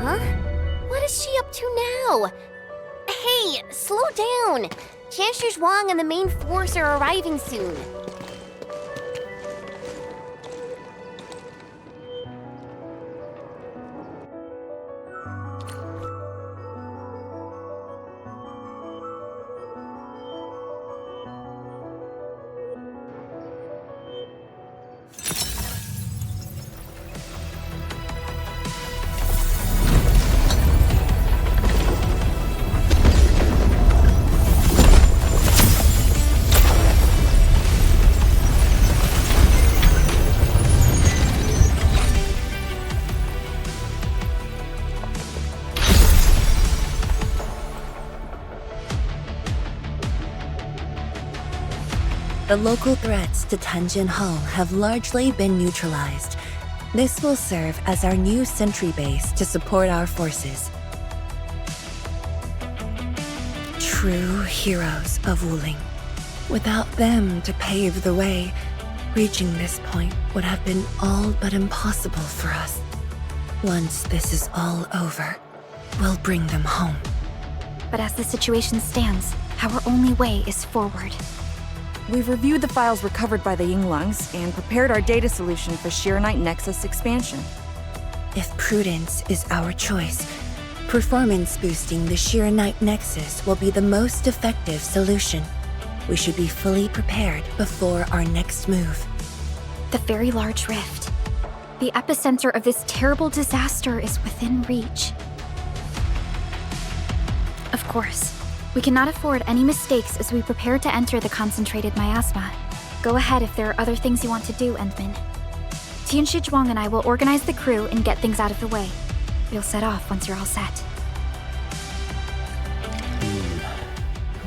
Huh? What is she up to now? Hey, slow down! Chancellor Zhuang and the main force are arriving soon. The local threats to Tanjin Hall have largely been neutralized. This will serve as our new sentry base to support our forces. True heroes of Wuling. Without them to pave the way, reaching this point would have been all but impossible for us. Once this is all over, we'll bring them home. But as the situation stands, our only way is forward. We've reviewed the files recovered by the Yinglungs and prepared our data solution for Sheer-Knight Nexus expansion. If prudence is our choice, performance boosting the Sheer-Knight Nexus will be the most effective solution. We should be fully prepared before our next move. The very large rift. The epicenter of this terrible disaster is within reach. Of course, we cannot afford any mistakes as we prepare to enter the concentrated miasma. Go ahead if there are other things you want to do, Endmin. Tianshi Zhuang and I will organize the crew and get things out of the way. We'll set off once you're all set.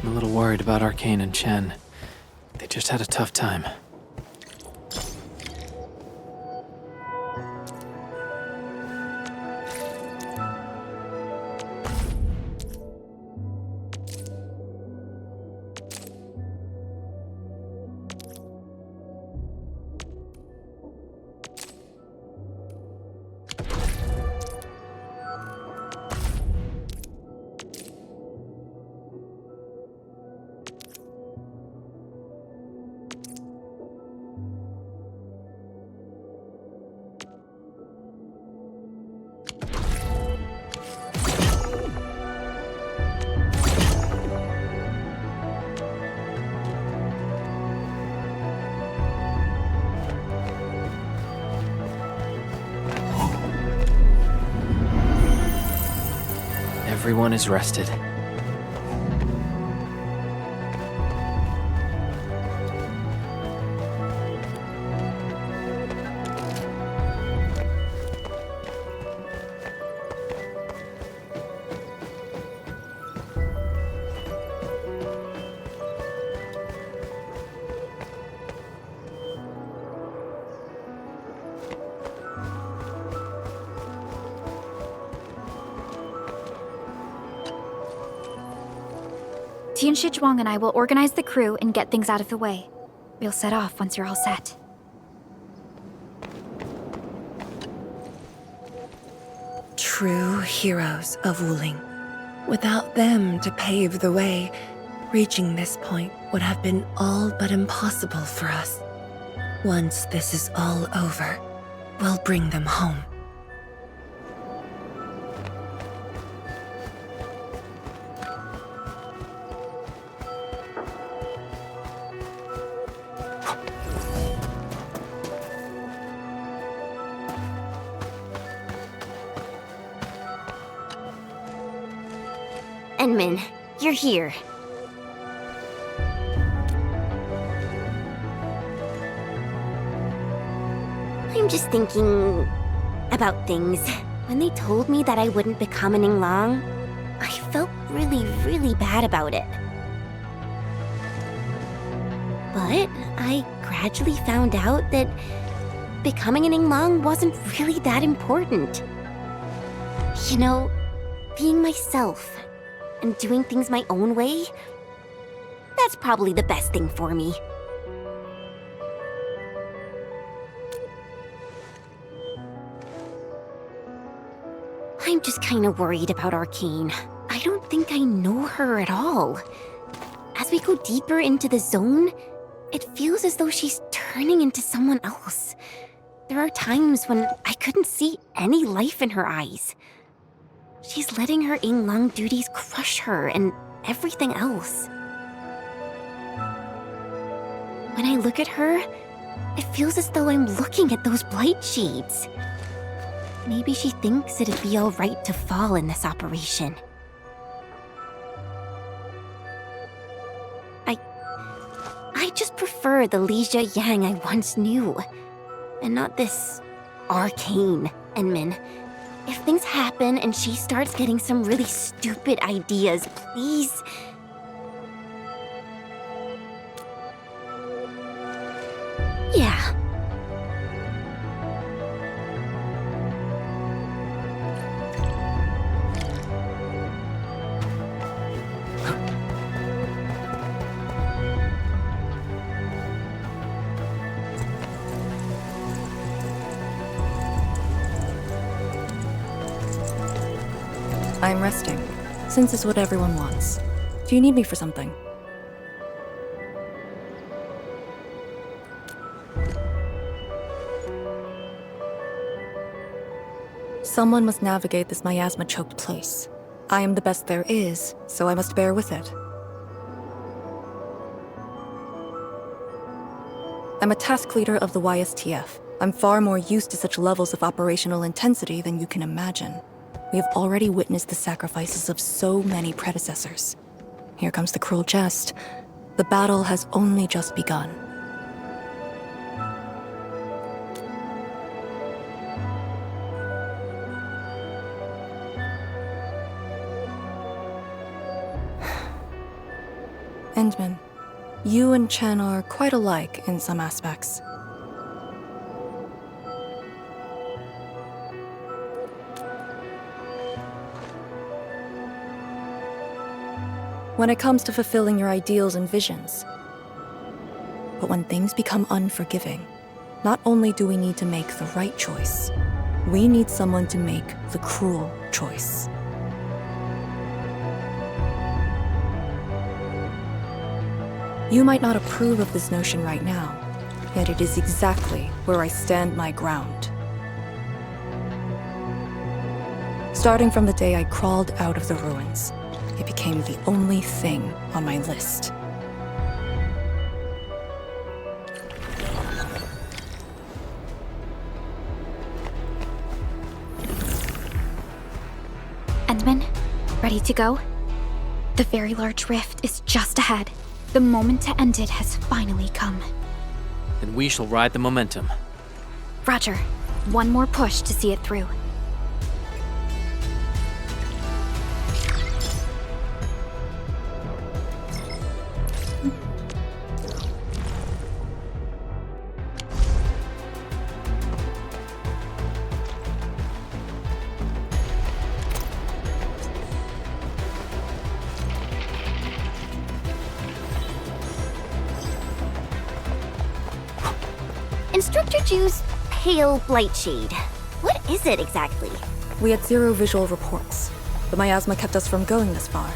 I'm a little worried about Arcane and Chen. They just had a tough time. Everyone is rested. Tianshi Zhuang and I will organize the crew and get things out of the way. We'll set off once you're all set. True heroes of Wuling. Without them to pave the way, reaching this point would have been all but impossible for us. Once this is all over, we'll bring them home. Endmin, you're here. I'm just thinking about things. When they told me that I wouldn't become an Yinglang, I felt really bad about it. But I gradually found out that becoming an Yinglang wasn't really that important. You know, being myself and doing things my own way, that's probably the best thing for me. I'm just kinda worried about Arcane. I don't think I know her at all. As we go deeper into the zone, it feels as though she's turning into someone else. There are times when I couldn't see any life in her eyes. She's letting her Yinglang duties crush her and everything else. When I look at her, it feels as though I'm looking at those blight shades. Maybe she thinks it'd be alright to fall in this operation. I just prefer the Lizha Yang I once knew, and not this Arcane Endmin. If things happen and she starts getting some really stupid ideas, please. I'm resting, since it's what everyone wants. Do you need me for something? Someone must navigate this miasma-choked place. I am the best there is, so I must bear with it. I'm a task leader of the YSTF. I'm far more used to such levels of operational intensity than you can imagine. We have already witnessed the sacrifices of so many predecessors. Here comes the cruel jest. The battle has only just begun. Endmin, you and Chen are quite alike in some aspects. When it comes to fulfilling your ideals and visions. But when things become unforgiving, not only do we need to make the right choice, we need someone to make the cruel choice. You might not approve of this notion right now, yet it is exactly where I stand my ground. Starting from the day I crawled out of the ruins, it became the only thing on my list. Endmin, ready to go? The very large rift is just ahead. The moment to end it has finally come. Then we shall ride the momentum. Roger. One more push to see it through. Instructor Ju's pale blight shade. What is it exactly? We had 0 visual reports. The miasma kept us from going this far.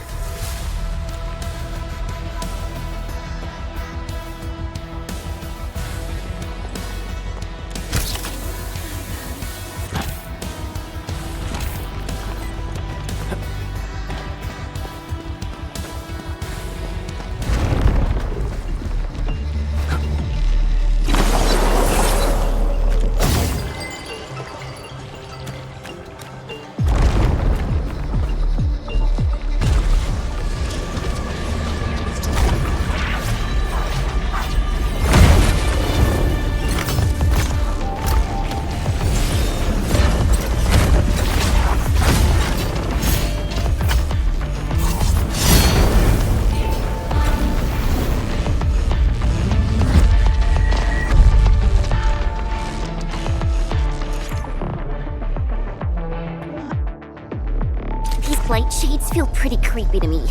Blight shades feel pretty creepy to me.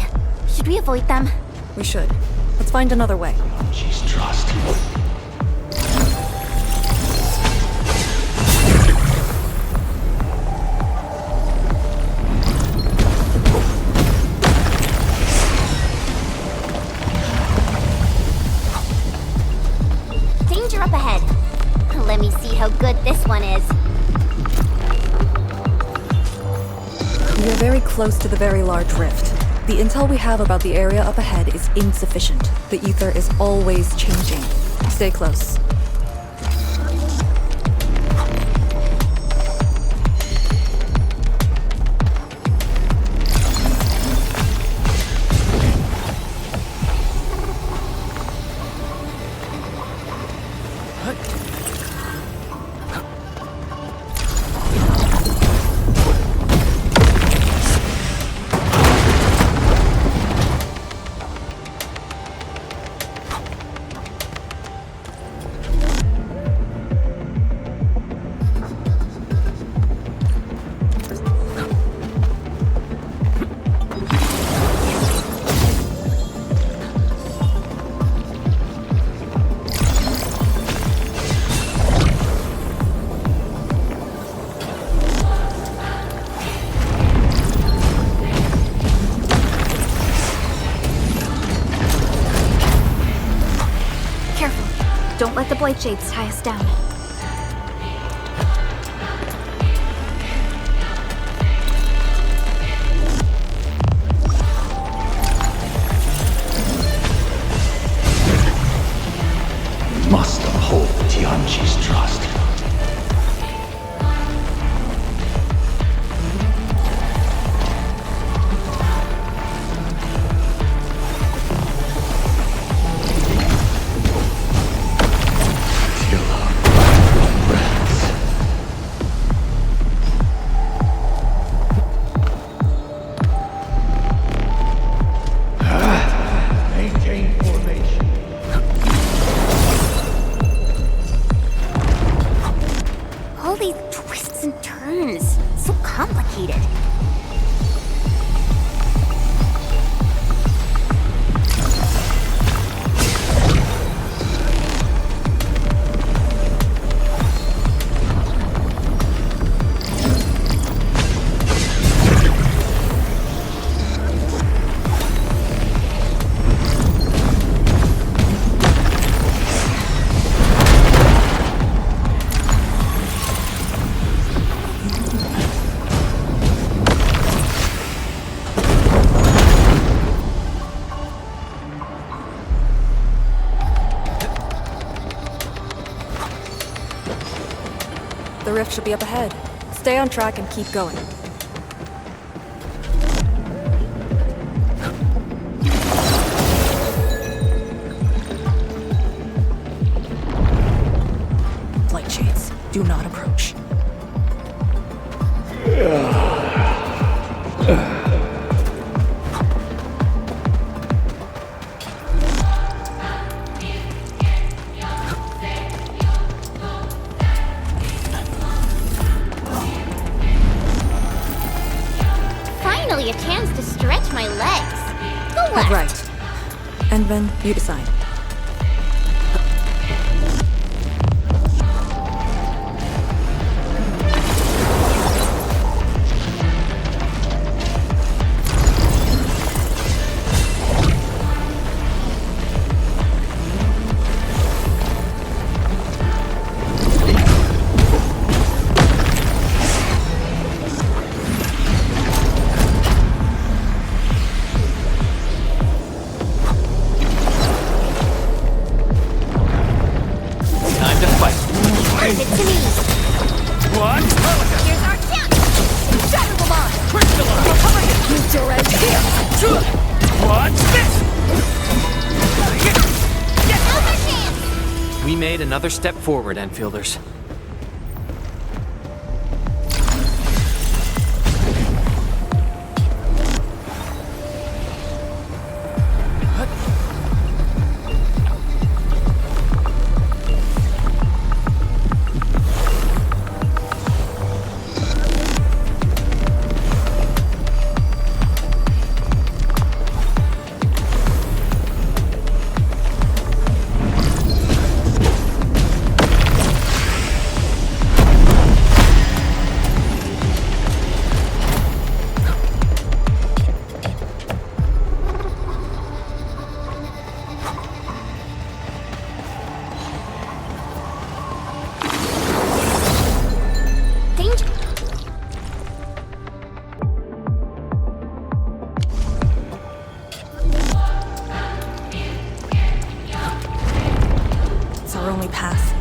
Should we avoid them? We should. Let's find another way. She's trusting. Danger up ahead. Let me see how good this one is. We are very close to the very large rift. The intel we have about the area up ahead is insufficient. The ether is always changing. Stay close. let the Blight Shades tie us down. Must uphold Tianqi's trust. The rift should be up ahead. Stay on track and keep going. Blight Shades, do not approach. A chance to stretch my legs. Go left. Right. Endmin, you decide. We made another step forward, Enfielders.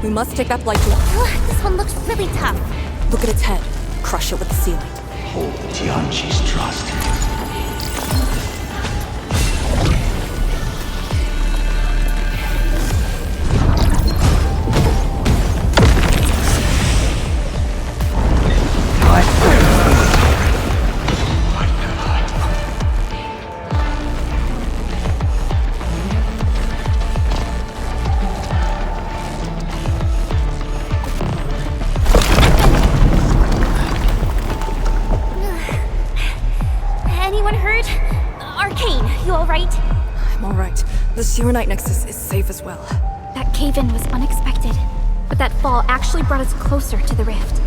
We must take that blight. This one looks really tough. Look at its head. Crush it with the ceiling. Hold Tianqi's trust. The Serenite Nexus is safe as well. That cave-in was unexpected, but that fall actually brought us closer to the rift.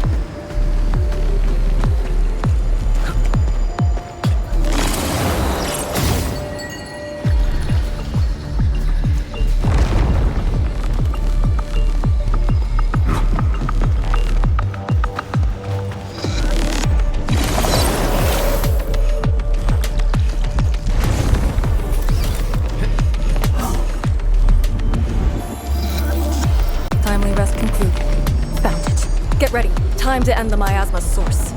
Time to end the miasma source.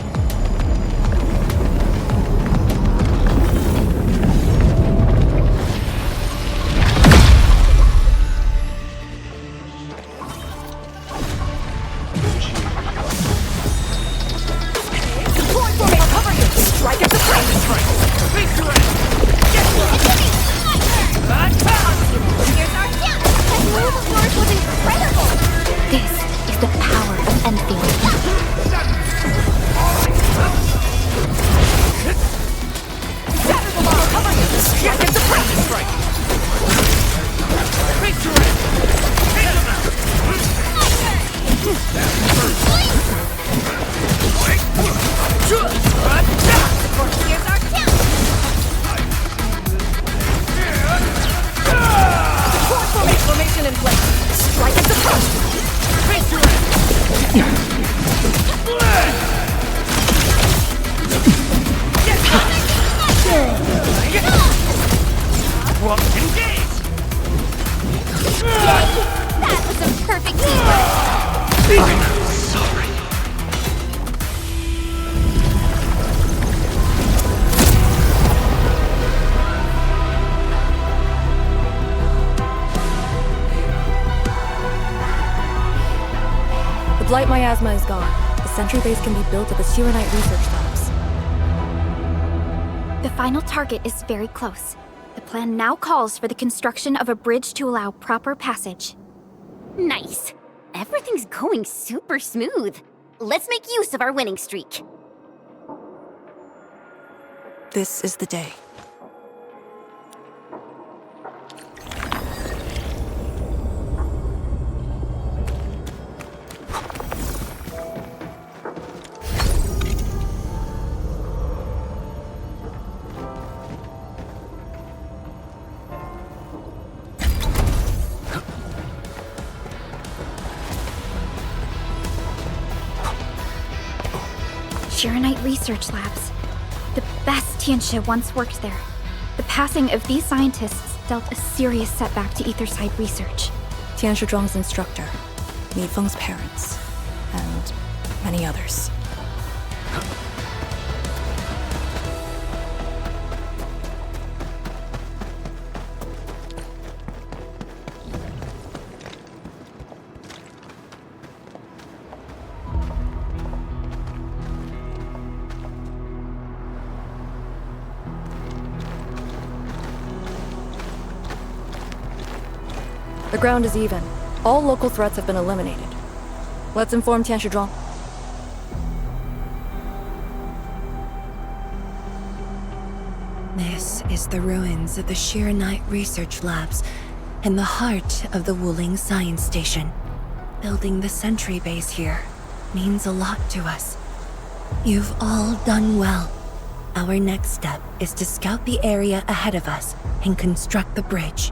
Strike at the was incredible! This is the power of Endfield. Formation in place. Strike at the front. That was a perfect teamwork! I'm sorry. The Blight Miasma is gone. The sentry base can be built at the Ch.2 research labs. The final target is very close. The plan now calls for the construction of a bridge to allow proper passage. Nice. Everything's going super smooth. Let's make use of our winning streak. This is the day. Ch.2 research labs. The best Ch.2 once worked there. The passing of these scientists dealt a serious setback to Etherside research. Ch.2's instructor, Mi Feng's parents, and many others. The ground is even. All local threats have been eliminated. Let's inform Ch.2. This is the ruins of the Ch.2 research labs in the heart of the Wuling Science Station. Building the sentry base here means a lot to us. You've all done well. Our next step is to scout the area ahead of us and construct the bridge.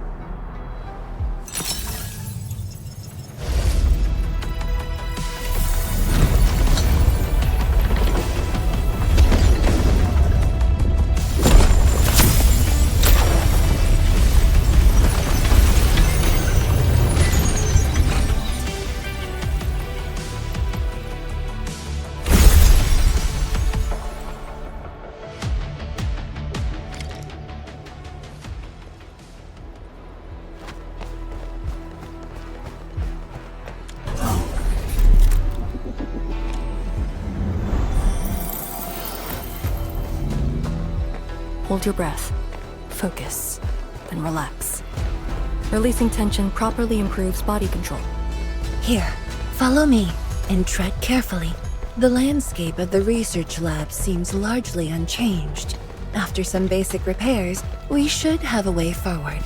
Hold your breath. Focus. Then relax. Releasing tension properly improves body control. Here, follow me and tread carefully. The landscape of the research lab seems largely unchanged. After some basic repairs, we should have a way forward.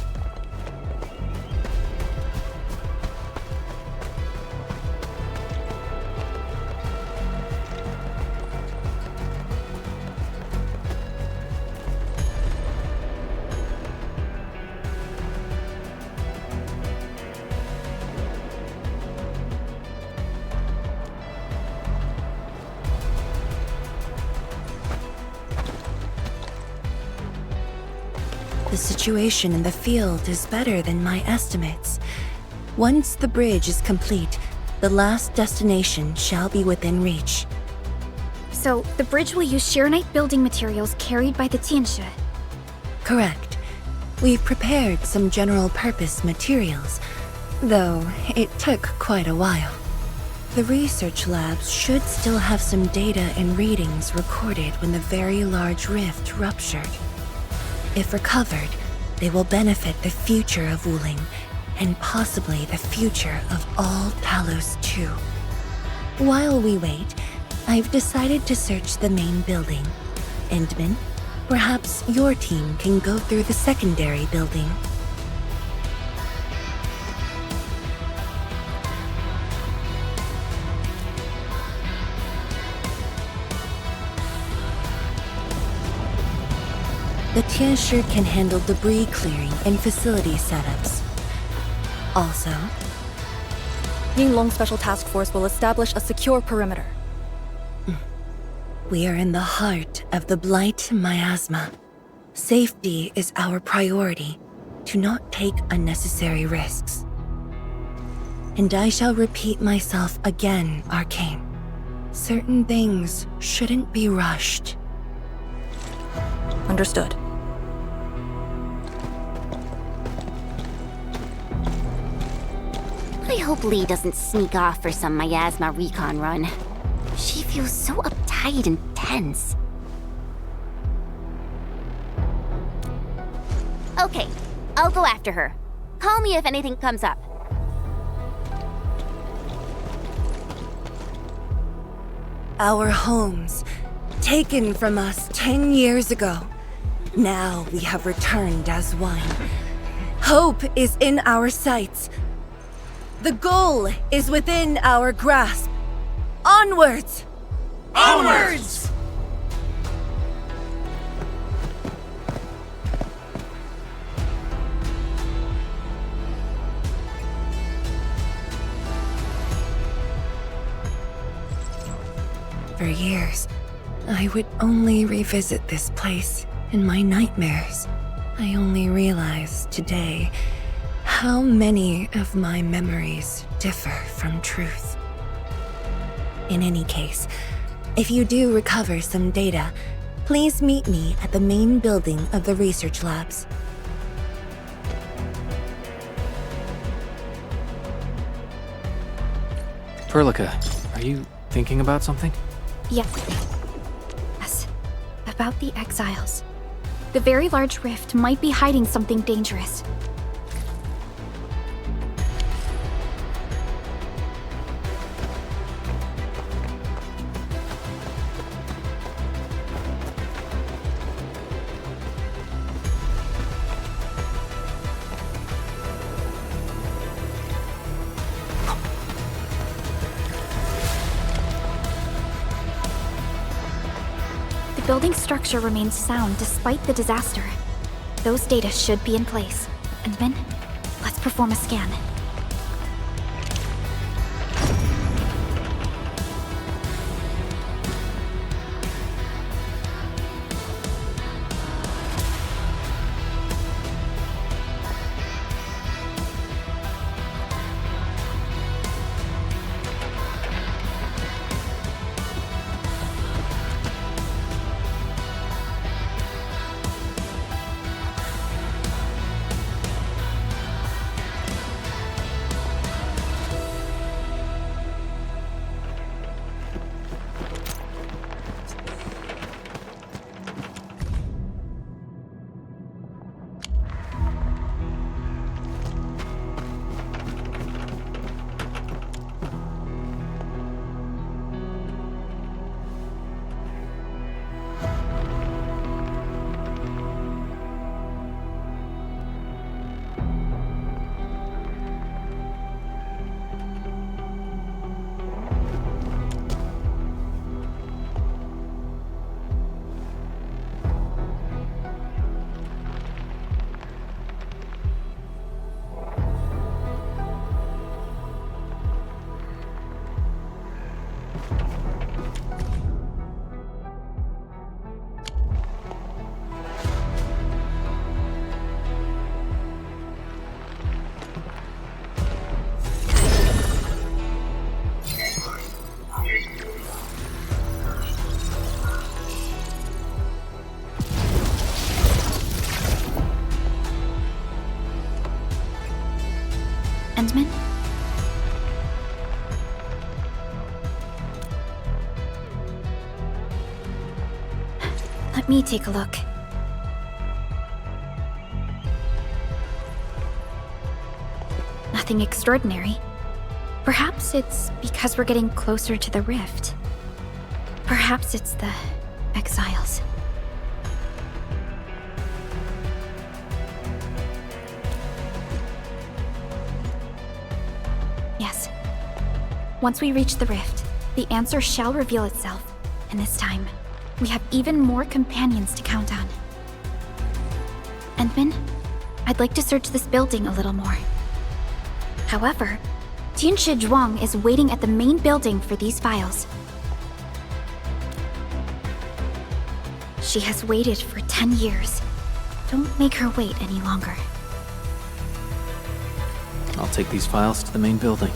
The situation in the field is better than my estimates. Once the bridge is complete, the last destination shall be within reach. So, the bridge will use Sheeranite building materials carried by the Tianshe. Correct. We've prepared some general-purpose materials, though it took quite a while. The research labs should still have some data and readings recorded when the very large rift ruptured. If recovered, they will benefit the future of Wuling, and possibly the future of all Talos too. While we wait, I've decided to search the main building. Endmin, perhaps your team can go through the secondary building. The Tianshe can handle debris clearing and facility setups. Also, Yinglong Special Task Force will establish a secure perimeter. We are in the heart of the Blight Miasma. Safety is our priority. Do not take unnecessary risks. And I shall repeat myself again, Arcane. Certain things shouldn't be rushed. Understood. I hope Lee doesn't sneak off for some Miasma recon run. She feels so uptight and tense. Okay, I'll go after her. Call me if anything comes up. Our homes, taken from us 10 years ago. Now we have returned as one. Hope is in our sights. The goal is within our grasp. Onwards! Onwards! For years, I would only revisit this place in my nightmares. I only realized today how many of my memories differ from truth. In any case, if you do recover some data, please meet me at the main building of the research labs. Perlica, are you thinking about something? Yes. About the exiles. The very large rift might be hiding something dangerous. The building structure remains sound despite the disaster. Those data should be in place. Endmin, let's perform a scan. Let me take a look. Nothing extraordinary. Perhaps it's because we're getting closer to the rift. Perhaps it's the exiles. Yes. Once we reach the rift, the answer shall reveal itself, and this time, we have even more companions to count on. Endmin, I'd like to search this building a little more. However, Ch.2 is waiting at the main building for these files. She has waited for 10 years. Don't make her wait any longer. I'll take these files to the main building.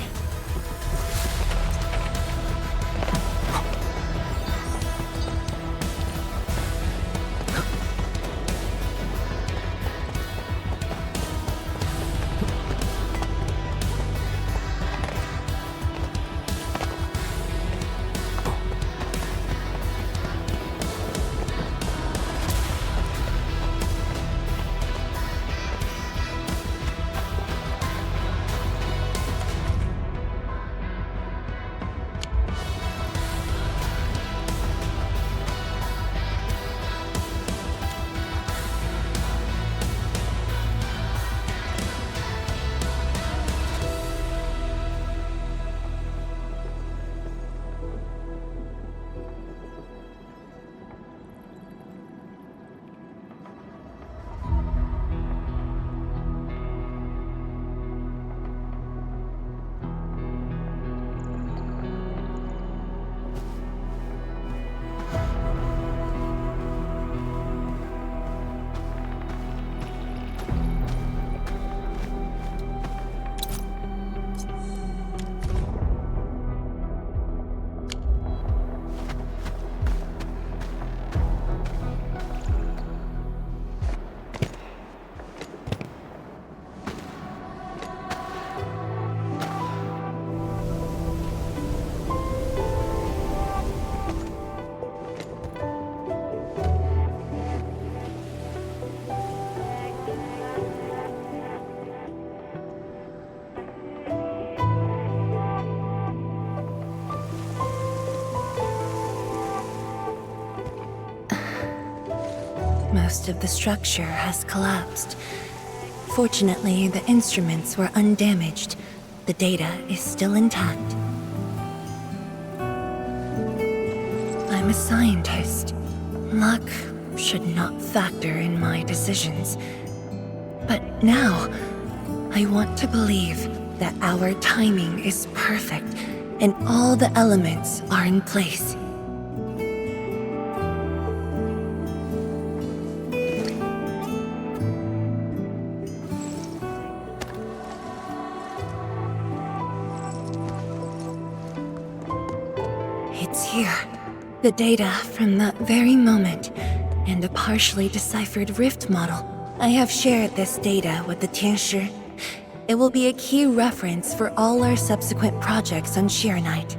Most of the structure has collapsed. Fortunately, the instruments were undamaged. The data is still intact. I'm a scientist. Luck should not factor in my decisions. But now, I want to believe that our timing is perfect and all the elements are in place. It's here. The data from that very moment, and a partially deciphered rift model. I have shared this data with the Ch.2. It will be a key reference for all our subsequent projects on Sheer-Night.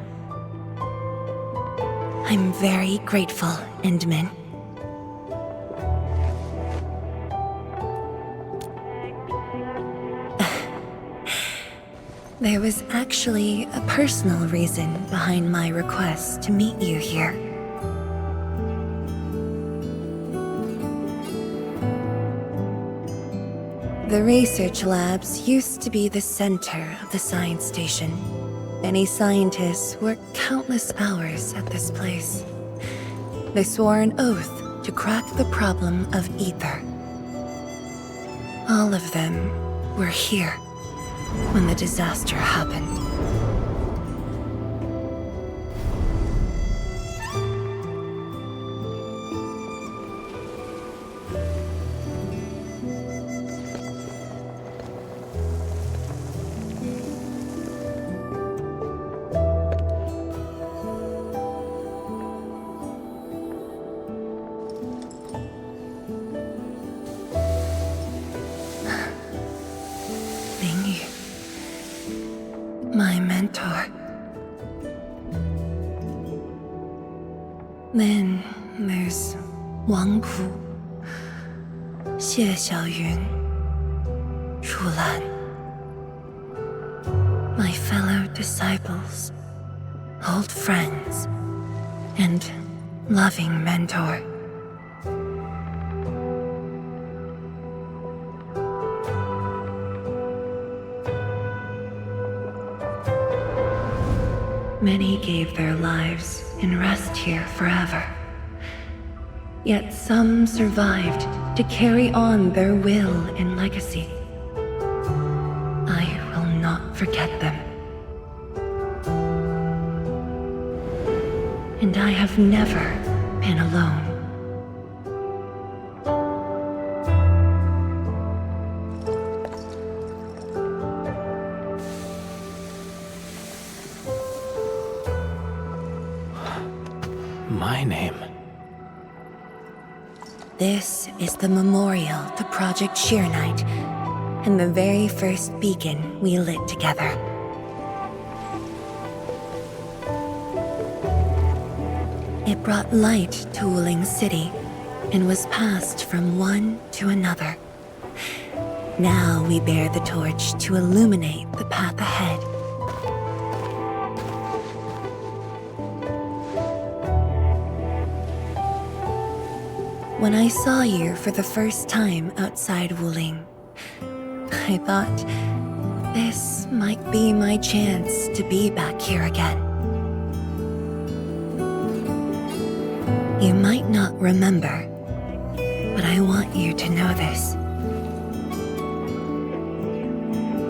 I'm very grateful, Endmin. There was actually a personal reason behind my request to meet you here. The research labs used to be the center of the science station. Many scientists worked countless hours at this place. They swore an oath to crack the problem of ether. All of them were here when the disaster happened. My mentor. Then there's 王普、谢小云、楚兰. My fellow disciples, old friends, and loving mentor. Many gave their lives and rest here forever. Yet some survived to carry on their will and legacy. I will not forget them. And I have never been alone. My name. This is the memorial to Project Ch.2 and the very first beacon we lit together. It brought light to Wuling City and was passed from one to another. Now we bear the torch to illuminate the path ahead. When I saw you for the first time outside Wuling, I thought this might be my chance to be back here again. You might not remember, but I want you to know this.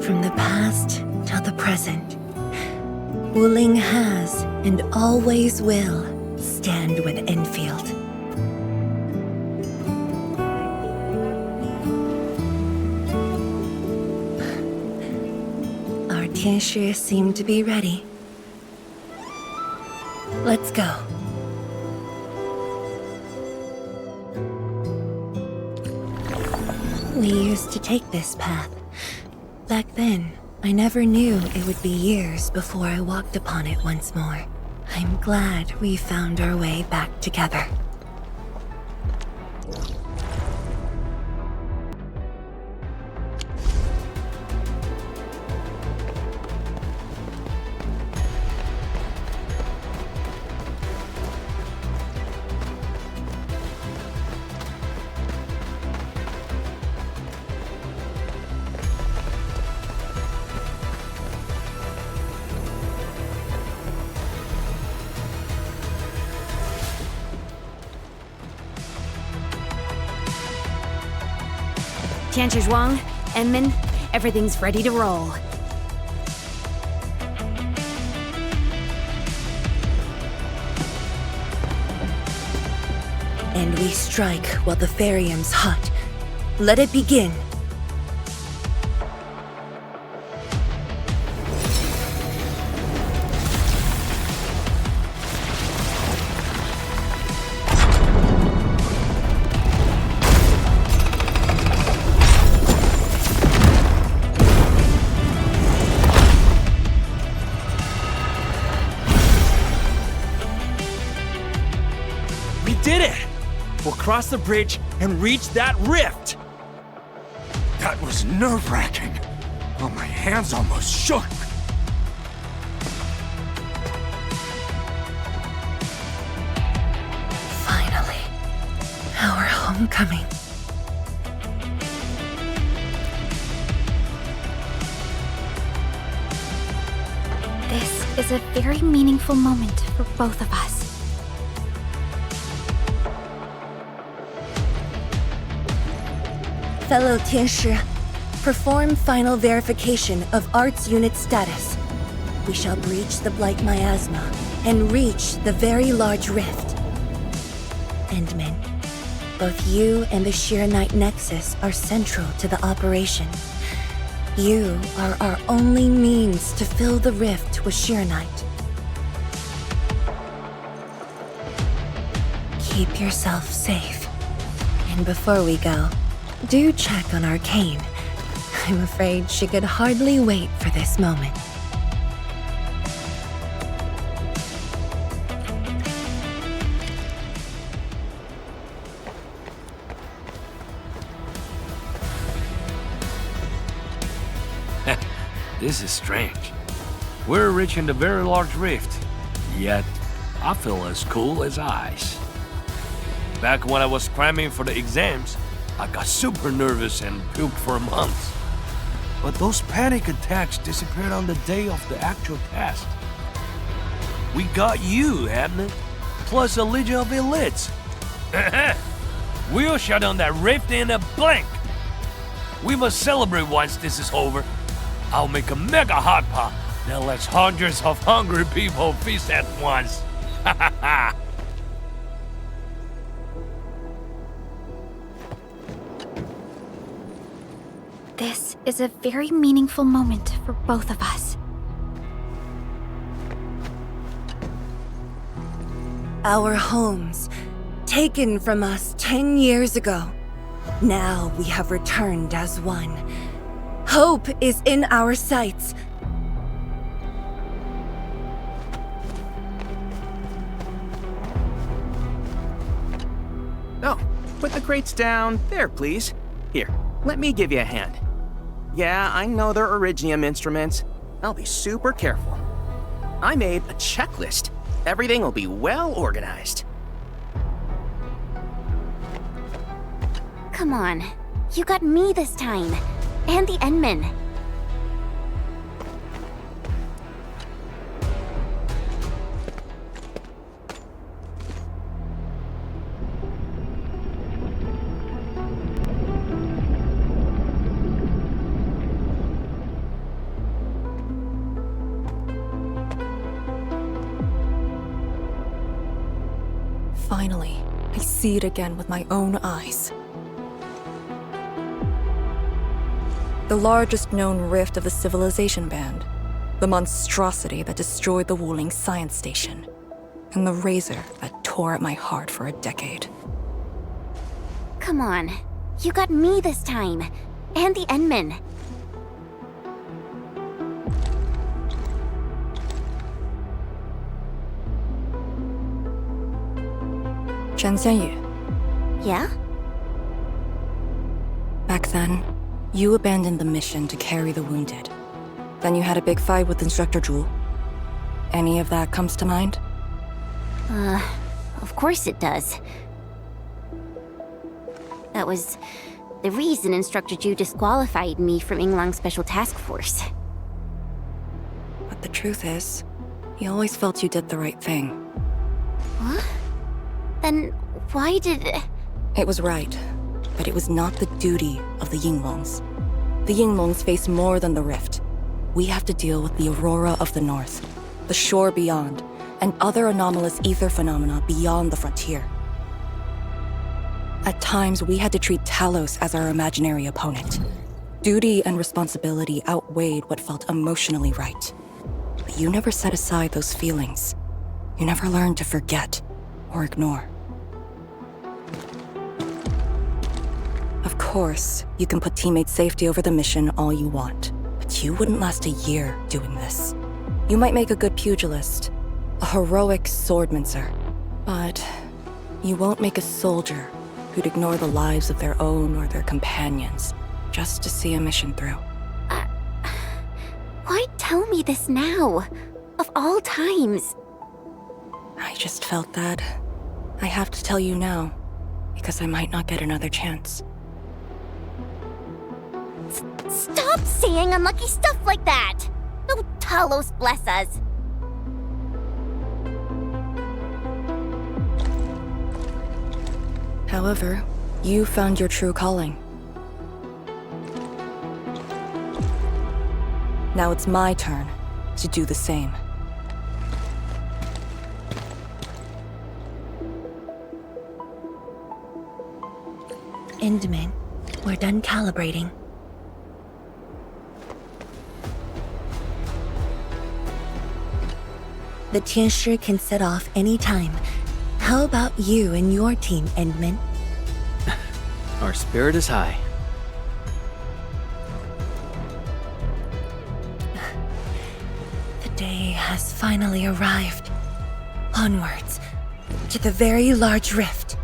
From the past till the present, Wuling has and always will stand with Endfield. Our Tianshi seem to be ready. Let's go. We used to take this path. Back then, I never knew it would be years before I walked upon it once more. I'm glad we found our way back together. Ch.2, Endmin, everything's ready to roll. And we strike while the Therium's hot. Let it begin. Cross the bridge and reach that rift! That was nerve-wracking. Oh, my hands almost shook. Finally, our homecoming. This is a very meaningful moment for both of us. Fellow Tianshi, perform final verification of Arts Unit status. We shall breach the Blight Miasma and reach the very large rift. Endmin, both you and the Ch.2 Nexus are central to the operation. You are our only means to fill the rift with Ch.2. Keep yourself safe. And before we go, do check on Arcane. I'm afraid she could hardly wait for this moment. This is strange. We're reaching the very large rift, yet I feel as cool as ice. Back when I was cramming for the exams, I got super nervous and puked for months. But those panic attacks disappeared on the day of the actual test. We got you, Admin, plus a legion of elites. We'll shut down that rift in a blink. We must celebrate once this is over. I'll make a mega hot pot that lets hundreds of hungry people feast at once. Ha ha ha! This is a very meaningful moment for both of us. Our homes, taken from us 10 years ago. Now we have returned as one. Hope is in our sights. Oh, put the crates down there, please. Here, let me give you a hand. Yeah, I know they're Originium instruments. I'll be super careful. I made a checklist. Everything will be well organized. Come on. You got me this time. And the Endmin. Finally, I see it again with my own eyes. The largest known rift of the Civilization Band, the monstrosity that destroyed the Wuling Science Station, and the razor that tore at my heart for a decade. Come on. You got me this time. And the Endmin. Chen Xianyu. Yeah? Back then, you abandoned the mission to carry the wounded. Then you had a big fight with Instructor Zhu. Any of that comes to mind? Of course it does. That was the reason Instructor Zhu disqualified me from Yinglang's Special Task Force. But the truth is, he always felt you did the right thing. What? Then why did... It was right, but it was not the duty of the Yinglongs. The Yinglongs face more than the rift. We have to deal with the Aurora of the North, the shore beyond, and other anomalous ether phenomena beyond the frontier. At times, we had to treat Talos as our imaginary opponent. Duty and responsibility outweighed what felt emotionally right. But you never set aside those feelings. You never learned to forget or ignore. Of course, you can put teammate safety over the mission all you want, but you wouldn't last a year doing this. You might make a good pugilist, a heroic swordmancer, but you won't make a soldier who'd ignore the lives of their own or their companions just to see a mission through. Why tell me this now? Of all times. I just felt that I have to tell you now, because I might not get another chance. Stop saying unlucky stuff like that! Oh, Talos bless us. However, you found your true calling. Now it's my turn to do the same. Endmin, we're done calibrating. The Tianshi can set off any time. How about you and your team, Endmin? Our spirit is high. The day has finally arrived. Onwards, to the very large rift.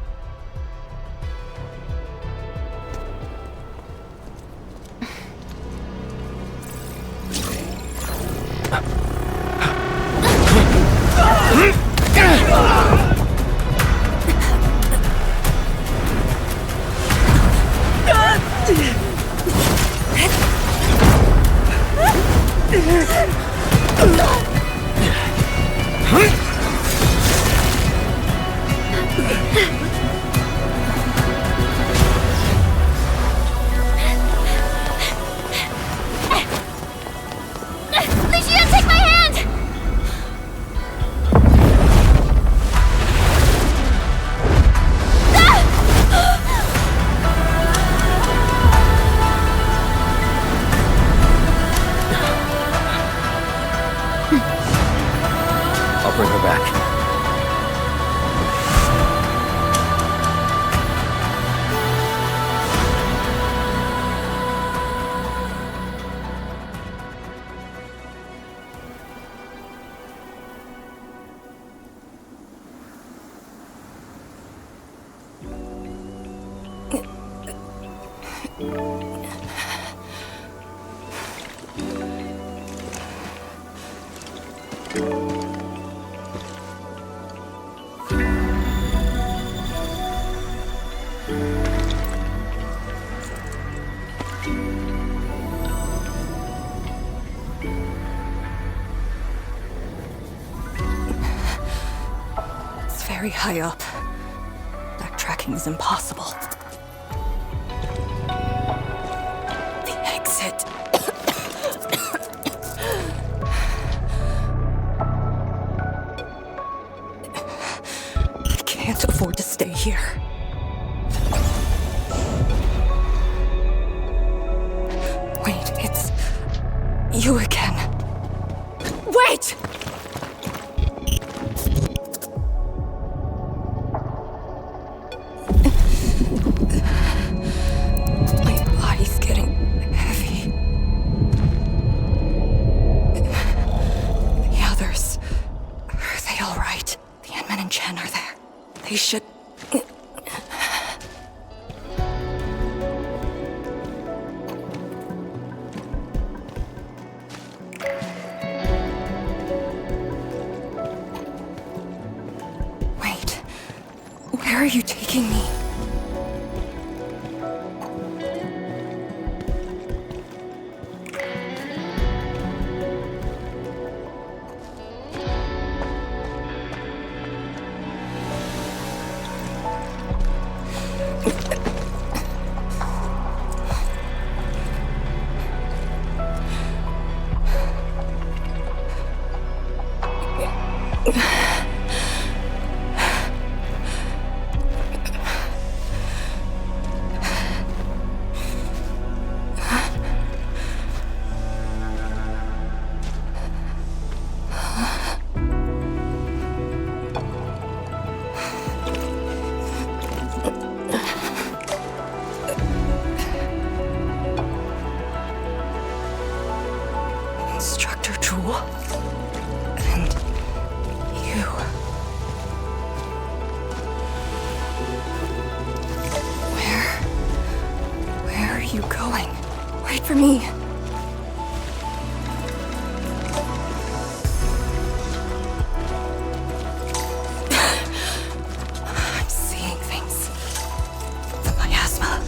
It's very high up. Backtracking is impossible. The exit. I can't afford to stay here. Wait, it's you again. Wait! My body's getting heavy. The others, are they all right? The Endmin and Chen are there. They should... Wait, where are you taking me? Instructor Jewel. And you. Where are you going? Wait for me. I'm seeing things. The Miasma.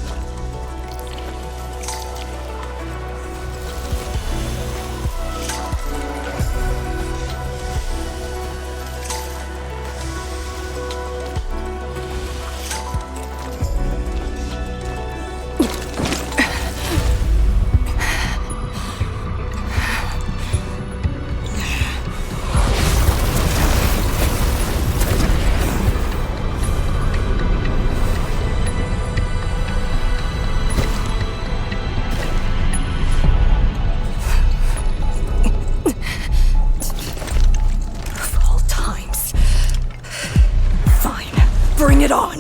Bring it on!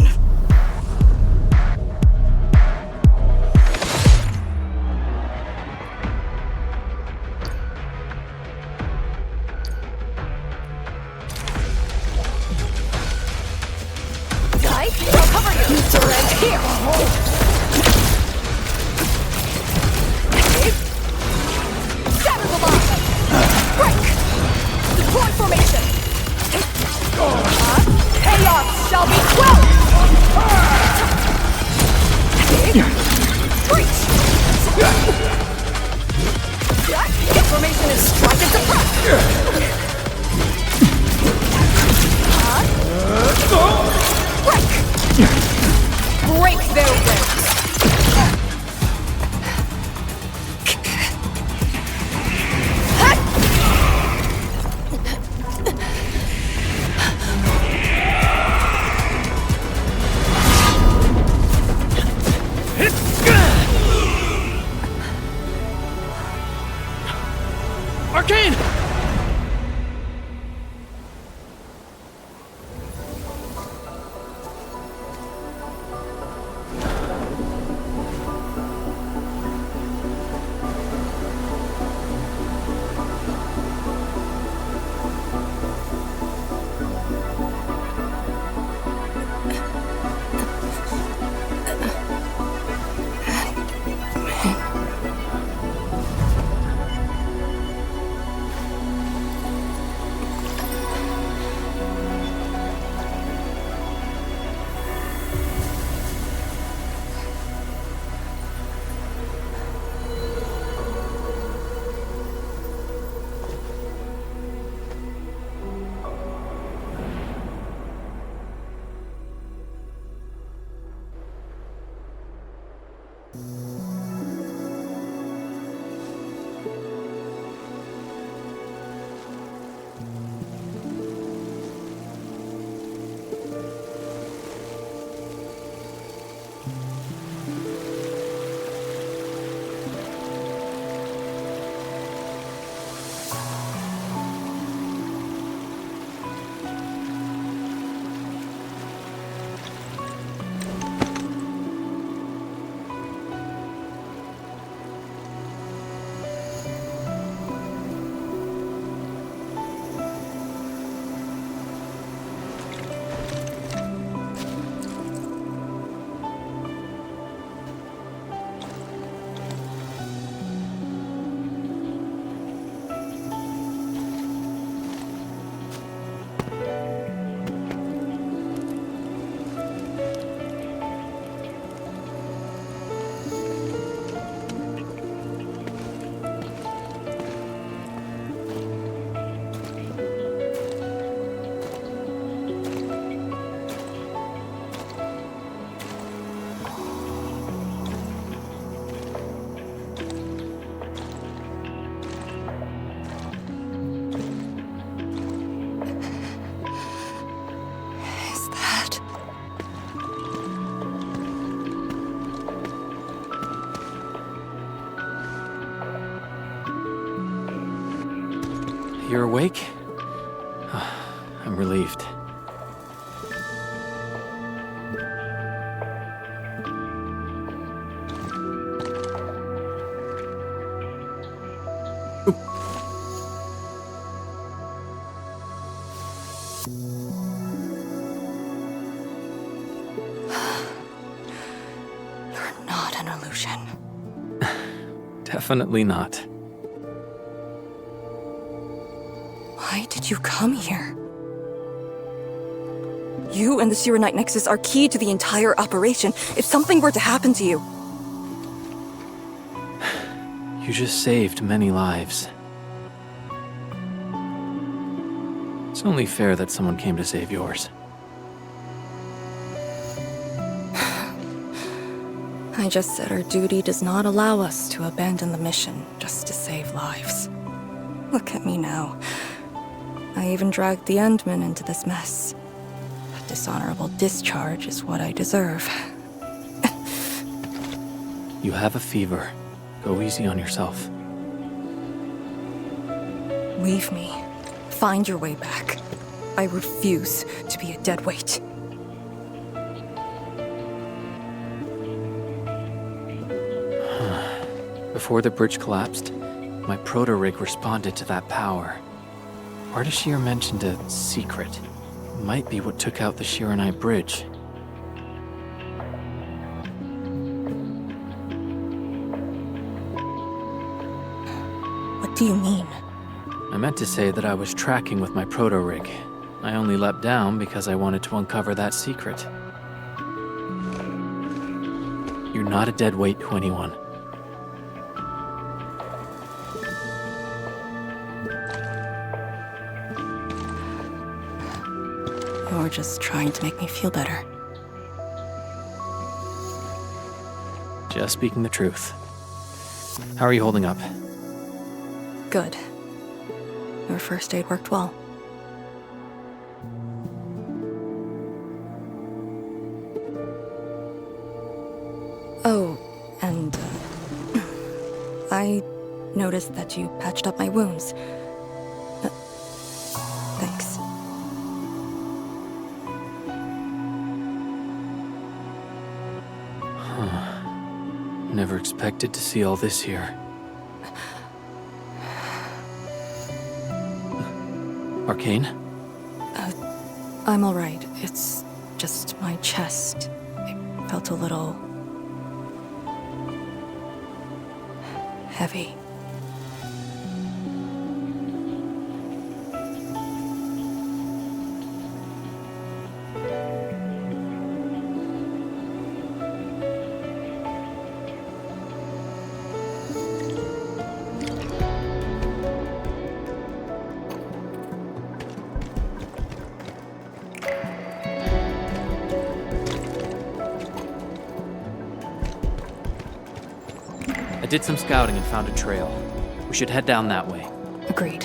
Guys, I'll cover you! Mr. Red, here! Shatter the line! Break! Deploy formation! Chaos shall be quelled! Breach! Information is strike and suppress! Break! Break their wings! Arcane! You're awake? I'm relieved. You're not an illusion. Definitely not. Why did you come here? You and the Serenite Nexus are key to the entire operation. If something were to happen to you... You just saved many lives. It's only fair that someone came to save yours. I just said our duty does not allow us to abandon the mission just to save lives. Look at me now. I even dragged the Endmin into this mess. A dishonorable discharge is what I deserve. You have a fever. Go easy on yourself. Leave me. Find your way back. I refuse to be a dead weight. Before the bridge collapsed, my proto-rig responded to that power. Ardashir mentioned a secret. Might be what took out the Shiranite bridge. What do you mean? I meant to say that I was tracking with my proto-rig. I only leapt down because I wanted to uncover that secret. You're not a dead weight to anyone. You're just trying to make me feel better. Just speaking the truth. How are you holding up? Good. Your first aid worked well. Oh, and I noticed that you patched up my wounds. Thanks. Never expected to see all this here. Arcane? I'm alright. It's just my chest. It felt a little... heavy. did some scouting and found a trail. We should head down that way. Agreed.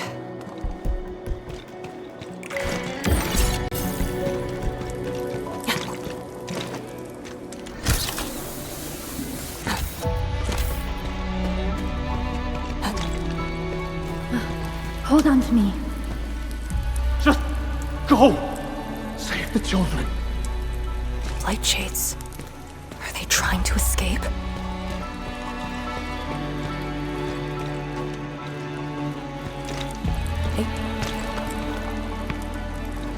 Hold on to me. Just go! Save the children. Light shades. Are they trying to escape?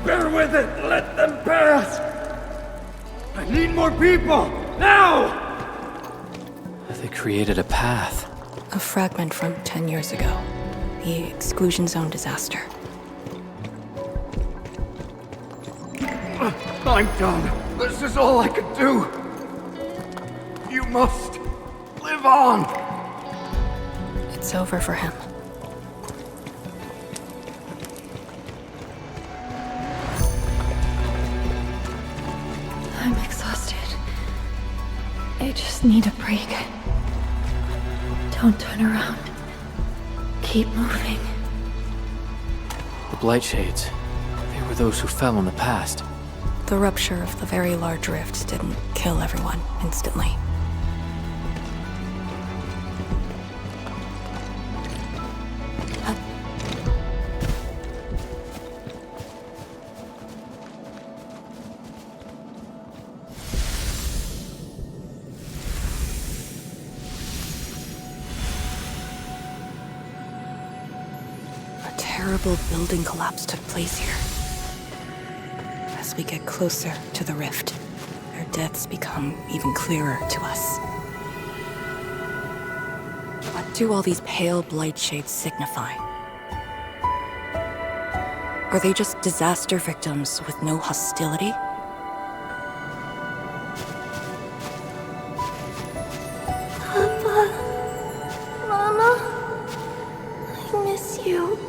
Bear with it! Let them pass! I need more people! Now! They created a path. A fragment from 10 years ago. The exclusion zone disaster. I'm done. This is all I could do. You must live on. It's over for him. I'm exhausted. I just need a break. Don't turn around. Keep moving. The Blightshades. They were those who fell in the past. The rupture of the very large rift didn't kill everyone instantly. A terrible building collapse took place here. As we get closer to the rift, their deaths become even clearer to us. What do all these pale blight shades signify? Are they just disaster victims with no hostility? Papa, Mama, I miss you.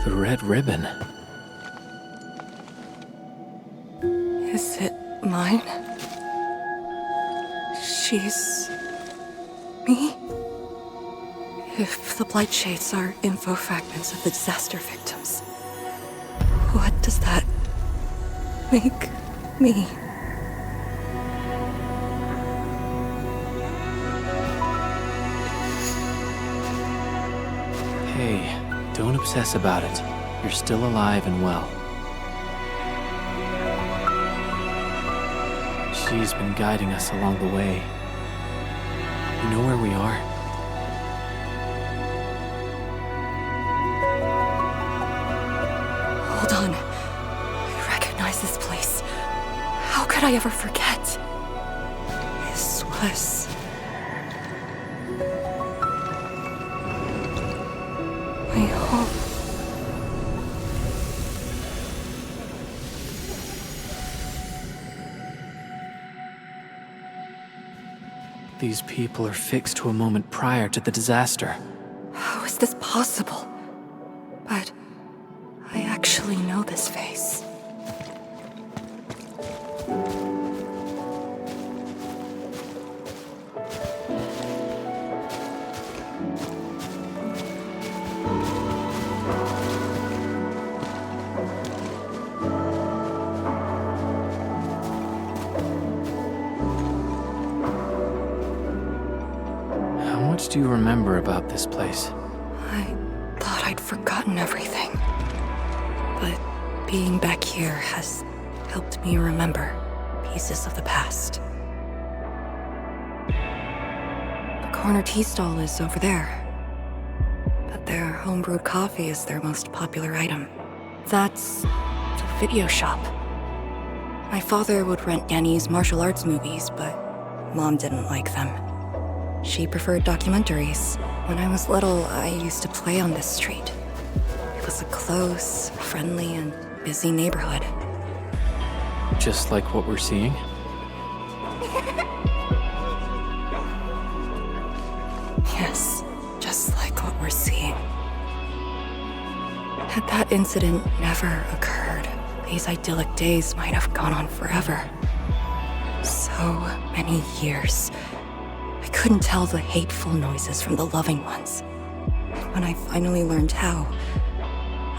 The red ribbon. Is it mine? She's... me? If the blight shades are info fragments of the disaster victims, what does that make me? Hey, don't obsess about it. You're still alive and well. She's been guiding us along the way. You know where we are? Hold on. I recognize this place. How could I ever forget? This was... my home. These people are fixed to a moment prior to the disaster. How is this possible? But I actually know this face. How much do you remember about this place? I thought I'd forgotten everything. But being back here has helped me remember pieces of the past. The corner tea stall is over there. But their homebrewed coffee is their most popular item. That's the video shop. My father would rent Yanni's martial arts movies, but Mom didn't like them. She preferred documentaries. When I was little, I used to play on this street. It was a close, friendly, and busy neighborhood. Just like what we're seeing? Yes, just like what we're seeing. Had that incident never occurred, these idyllic days might have gone on forever. So many years. I couldn't tell the hateful noises from the loving ones. When I finally learned how,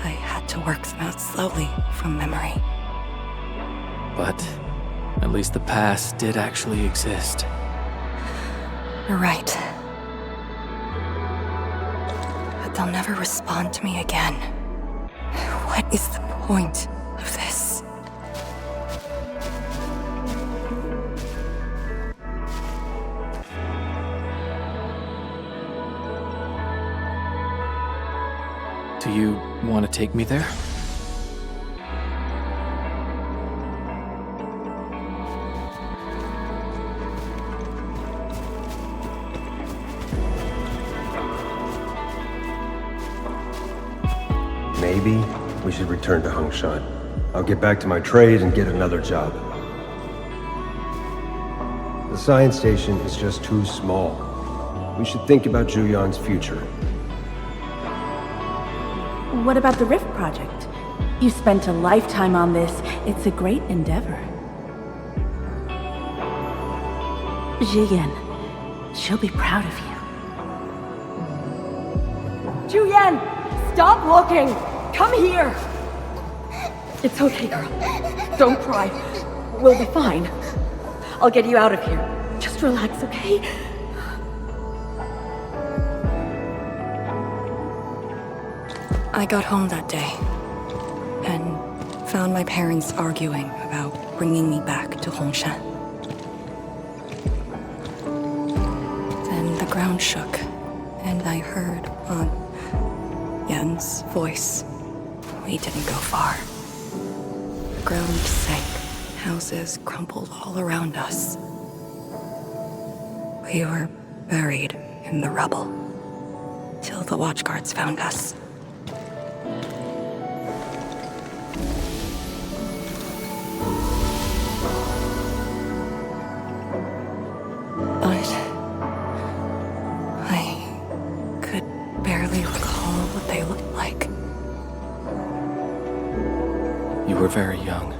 I had to work them out slowly from memory. But at least the past did actually exist. You're right. But they'll never respond to me again. What is the point of this? Do you want to take me there? Maybe we should return to Hongshan. I'll get back to my trade and get another job. The science station is just too small. We should think about Julian's future. What about the Rift Project? You spent a lifetime on this. It's a great endeavor. Jiyan, she'll be proud of you. Julian, stop looking! Come here! It's okay, girl. Don't cry. We'll be fine. I'll get you out of here. Just relax, okay? I got home that day and found my parents arguing about bringing me back to Hongshan. Then the ground shook, and I heard Aunt Yen's voice. We didn't go far. The ground sank. Houses crumpled all around us. We were buried in the rubble till the watchguards found us. But I could barely recall what they looked like. You were very young.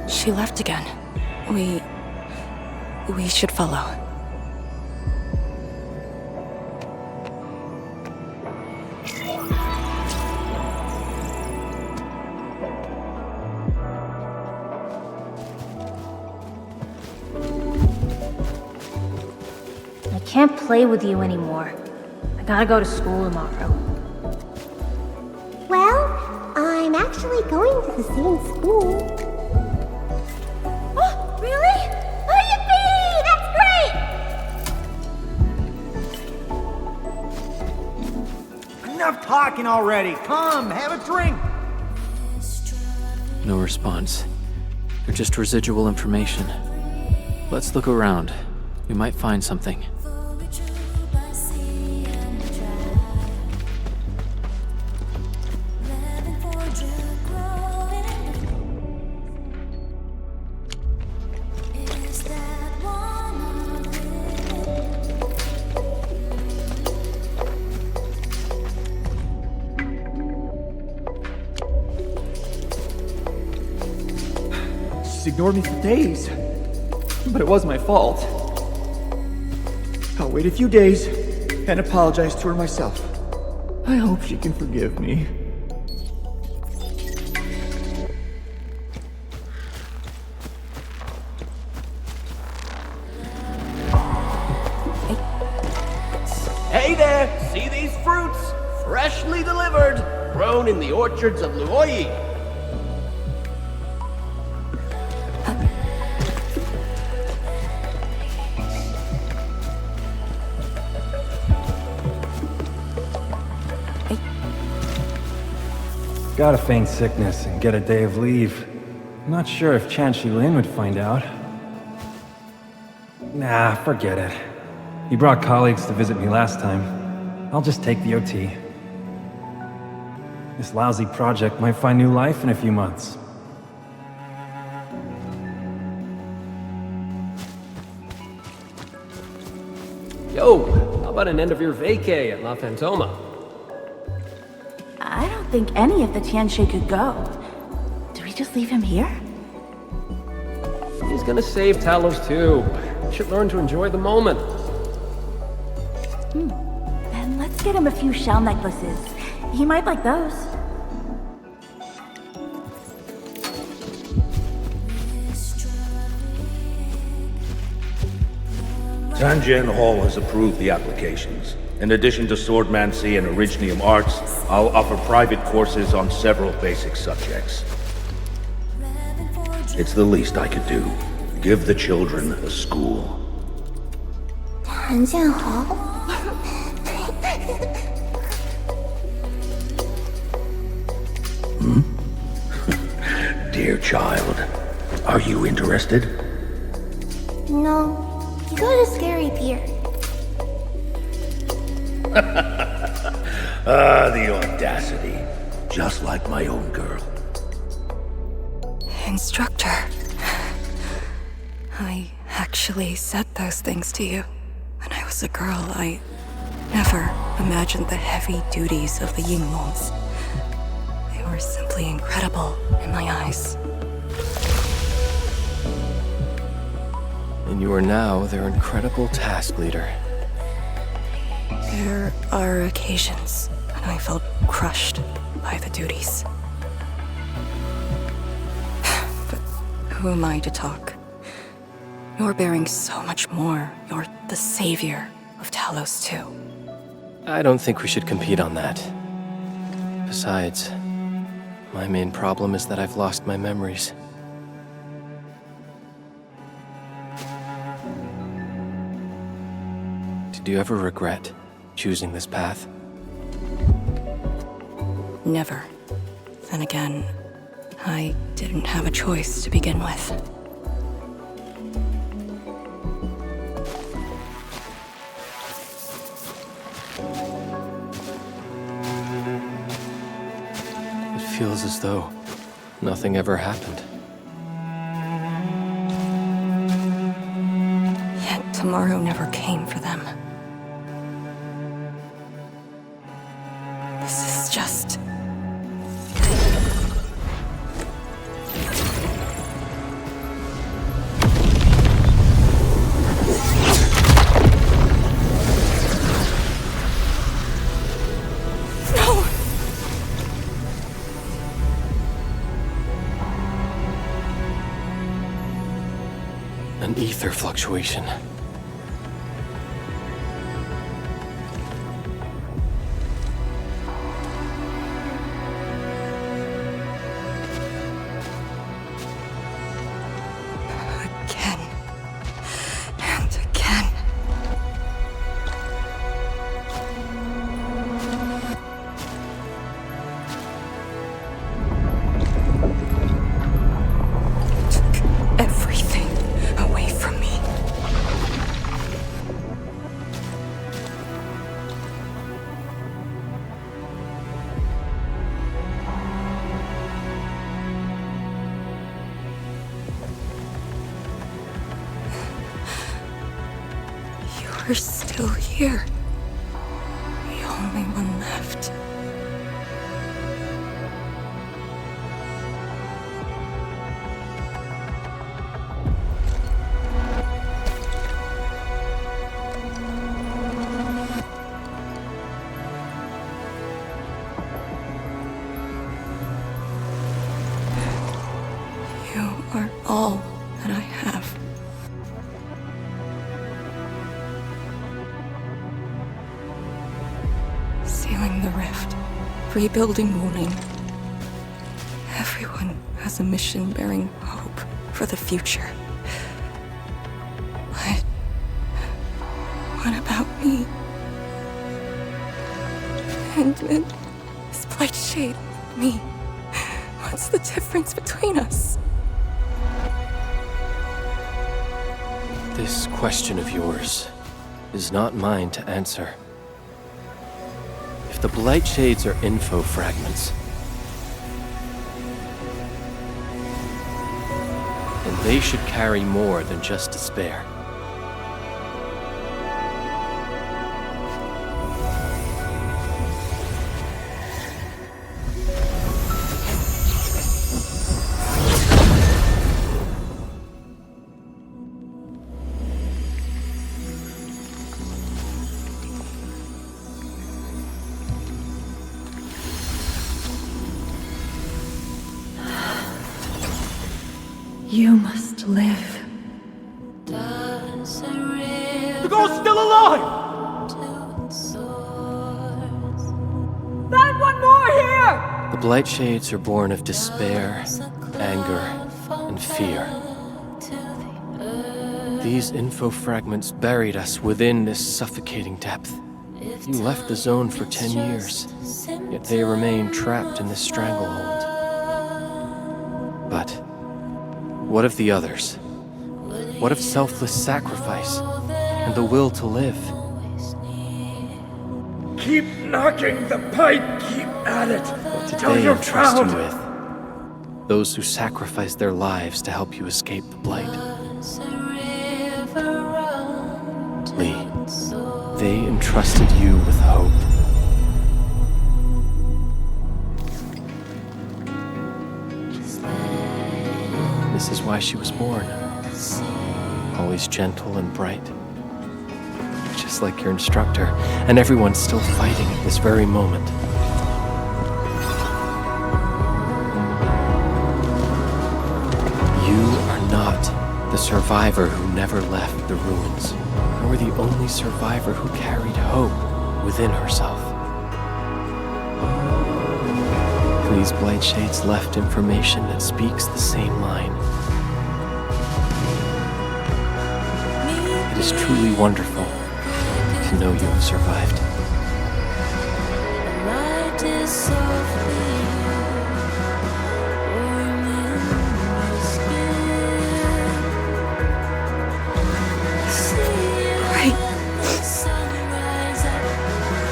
She left again. We should follow. I can't play with you anymore. I gotta go to school tomorrow. Well, I'm actually going to the same school. Oh, really? Oh, yippee! That's great! Enough talking already. Come, have a drink. No response. They're just residual information. Let's look around. We might find something. Ignored me for days. But it was my fault. I'll wait a few days and apologize to her myself. I hope she can forgive me. Hey there! See these fruits? Freshly delivered, grown in the orchards of Luoyi. Gotta feign sickness and get a day of leave. I'm not sure if Ch.2 would find out. Nah, forget it. He brought colleagues to visit me last time. I'll just take the OT. This lousy project might find new life in a few months. Yo, how about an end-of-year vacay at La Fantoma? I don't think any of the Ch.2 could go. Do we just leave him here? He's gonna save Talos too. Should learn to enjoy the moment. Then let's get him a few shell necklaces. He might like those. Tangian Hall has approved the applications. In addition to swordmancy and originium arts, I'll offer private courses on several basic subjects. It's the least I could do. Give the children a school. Tangian Hall? Dear child, are you interested? No. You go to Scary Pier. The audacity. Just like my own girl. Instructor. I actually said those things to you. When I was a girl, I never imagined the heavy duties of the Yingmons. They were simply incredible in my eyes. And you are now their incredible task leader. There are occasions when I felt crushed by the duties. But who am I to talk? You're bearing so much more. You're the savior of Talos too. I don't think we should compete on that. Besides, my main problem is that I've lost my memories. Did you ever regret choosing this path? Never. Then again, I didn't have a choice to begin with. It feels as though nothing ever happened. Yet tomorrow never came for them. This is just... No! An ether fluctuation. Again. And again. Took everything away from me. You're still here. The only one left. You are all that I have. Sealing the rift, rebuilding Wuling. Everyone has a mission bearing hope for the future. But what about me? Endmin, this blight shade, me. What's the difference between us? This question of yours is not mine to answer. If the Blight Shades are info fragments, then they should carry more than just despair. You must live. The girl's still alive! Find one more here! The Blight Shades are born of despair, anger, and fear. These info fragments buried us within this suffocating depth. You left the zone for 10 years, yet they remain trapped in this stranglehold. But what of the others? What of selfless sacrifice and the will to live? Keep knocking the pipe, keep at it, Did till they you're entrust you found. with? Those who sacrificed their lives to help you escape the Blight. Lee, they entrusted you with hope. This is why she was born. Always gentle and bright. Just like your instructor, and everyone's still fighting at this very moment. You are not the survivor who never left the ruins, nor the only survivor who carried hope within herself. These Blight Shades left information that speaks the same line. It is truly wonderful to know you have survived. Right.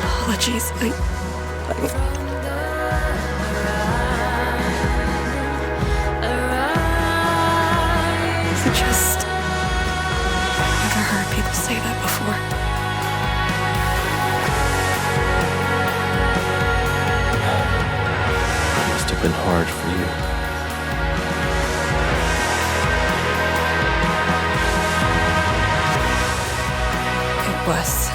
Apologies, I've never heard people say that before. It must have been hard for you. It was.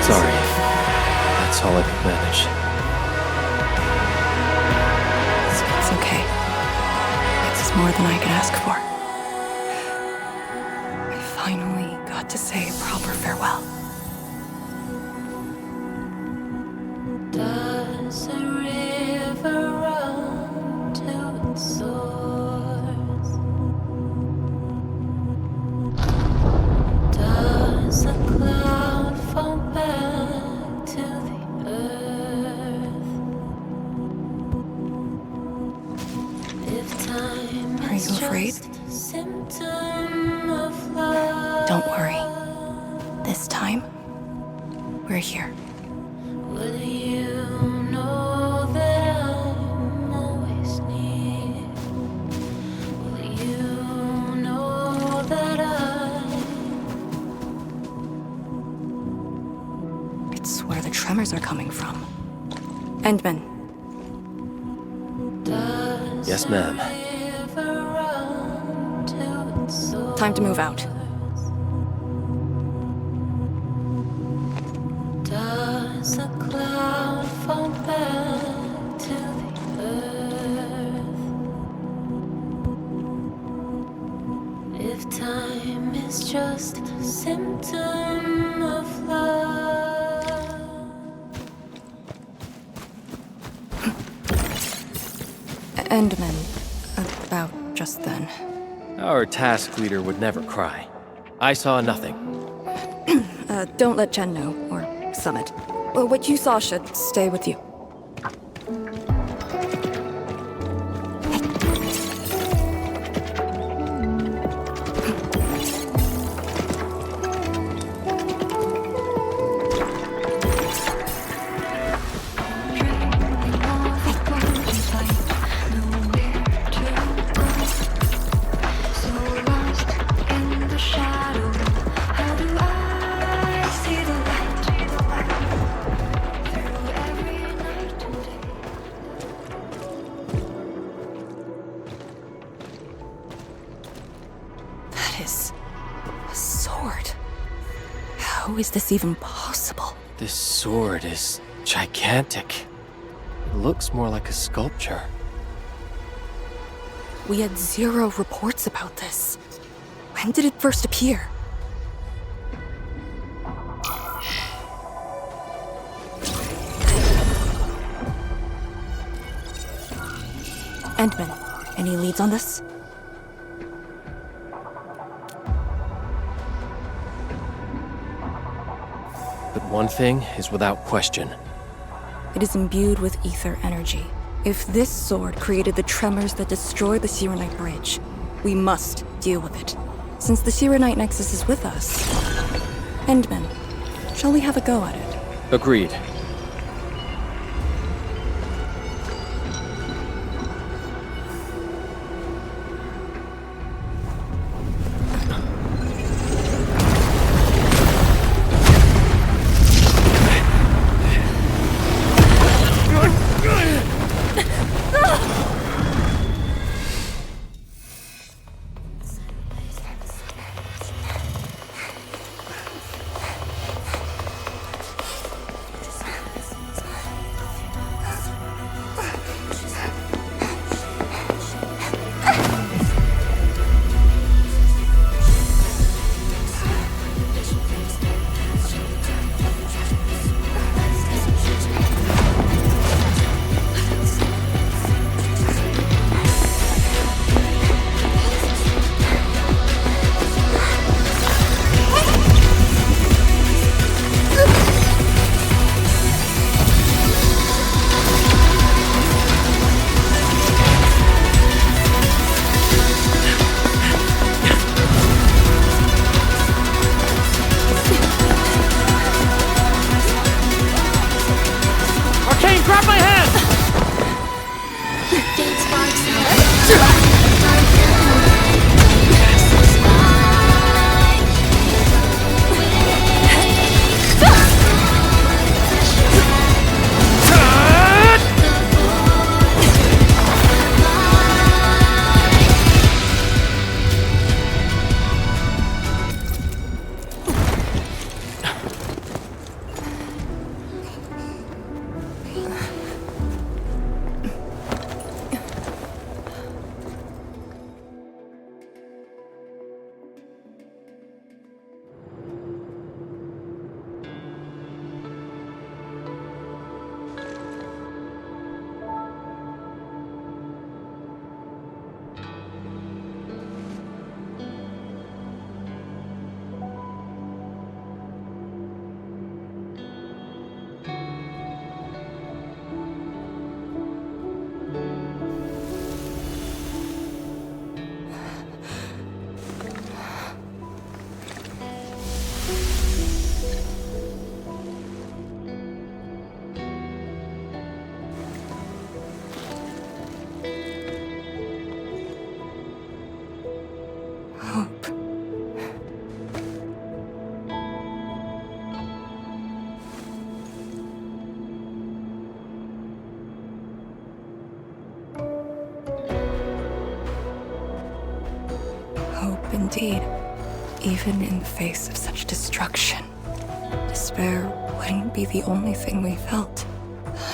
Sorry. That's all I could manage. It's okay. It's more than I could ask for. I finally got to say a proper farewell. Does a river run to its source? Does a cloud fall back to the earth? If time Are you afraid? just a symptom of love, Don't worry. This time, we're here. will you know that I'm always near? Will you know that I it's where the tremors are coming from. Endmin. Yes, ma'am. Time to move out. Does a cloud fall back to the earth? If time is just a symptom of love. Endmin. About just then. Our task leader would never cry. I saw nothing. Don't let Chen know, or Summit. What you saw should stay with you. How is this even possible? This sword is gigantic. It looks more like a sculpture. We had 0 reports about this. When did it first appear? Endmin, any leads on this? But one thing is without question. It is imbued with ether energy. If this sword created the tremors that destroy the Sirenite Bridge, we must deal with it. Since the Sirenite Nexus is with us. Endmin, shall we have a go at it? Agreed. Indeed, even in the face of such destruction, despair wouldn't be the only thing we felt.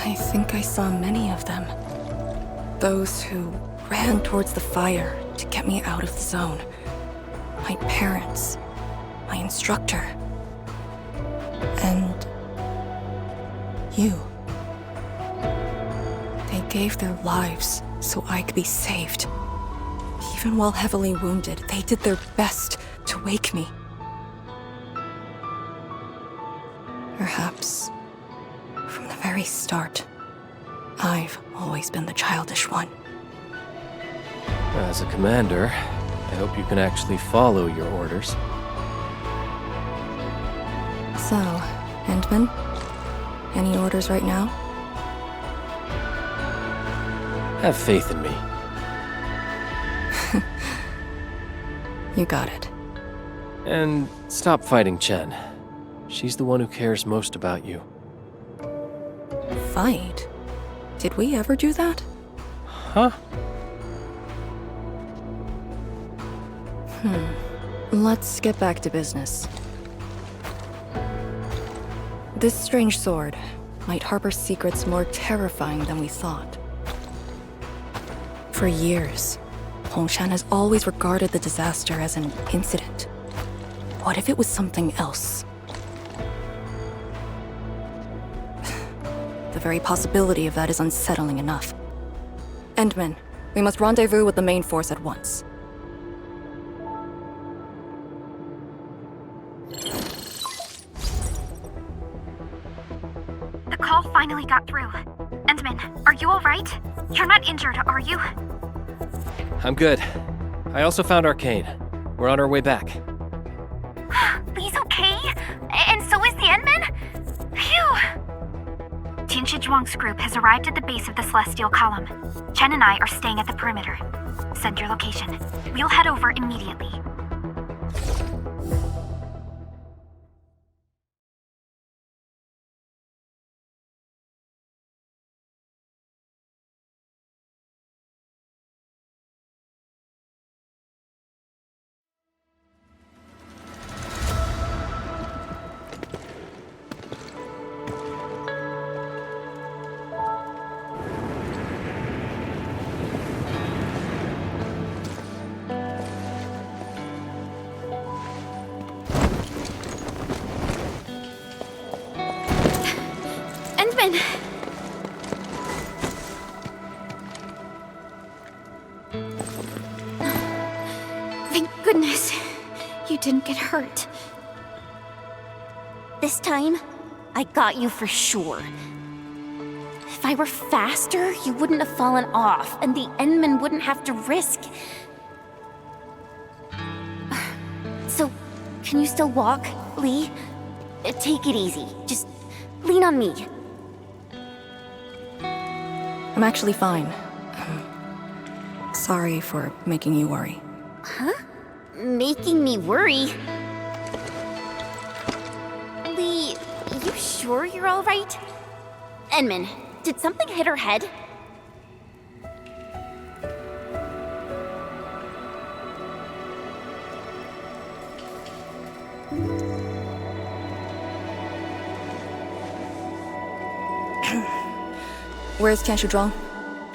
I think I saw many of them. Those who ran towards the fire to get me out of the zone. My parents, my instructor, and you. They gave their lives so I could be saved. Even while heavily wounded, they did their best to wake me. Perhaps, from the very start, I've always been the childish one. As a commander, I hope you can actually follow your orders. So, Endmin, any orders right now? Have faith in me. You got it. And stop fighting Chen. She's the one who cares most about you. Fight? Did we ever do that? Huh? Let's get back to business. This strange sword might harbor secrets more terrifying than we thought. For years, Hongshan has always regarded the disaster as an incident. What if it was something else? The very possibility of that is unsettling enough. Endmin, we must rendezvous with the main force at once. The call finally got through. Endmin, are you alright? You're not injured, are you? I'm good. I also found Arcane. We're on our way back. Lee's okay? And so is the Endmin? Phew! Ch.2's group has arrived at the base of the Celestial Column. Chen and I are staying at the perimeter. Send your location. We'll head over immediately. Thank goodness you didn't get hurt. This time, I got you for sure. If I were faster, you wouldn't have fallen off, and the Endmin wouldn't have to risk. So, can you still walk, Lee? Take it easy. Just lean on me. I'm actually fine. Sorry for making you worry. Huh? Making me worry? Lee, you sure you're all right? Endmin, did something hit her head? Where's Ch.2?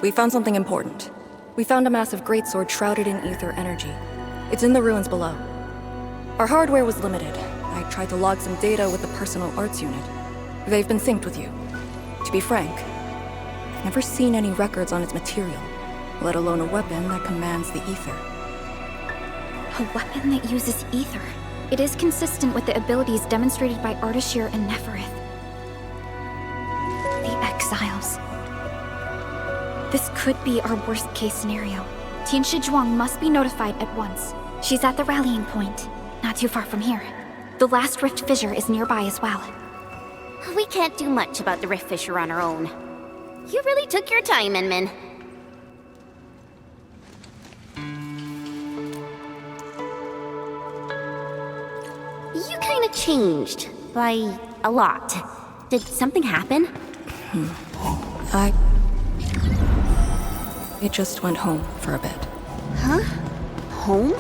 We found something important. We found a massive greatsword shrouded in ether energy. It's in the ruins below. Our hardware was limited. I tried to log some data with the personal arts unit. They've been synced with you. To be frank, I've never seen any records on its material, let alone a weapon that commands the ether. A weapon that uses ether. It is consistent with the abilities demonstrated by Ardashir and Neferith. The Exiles. This could be our worst-case scenario. Ch.2 must be notified at once. She's at the rallying point, not too far from here. The last rift fissure is nearby as well. We can't do much about the rift fissure on our own. You really took your time, Endmin. You kinda changed. By a lot. Did something happen? It just went home for a bit. Huh? Home?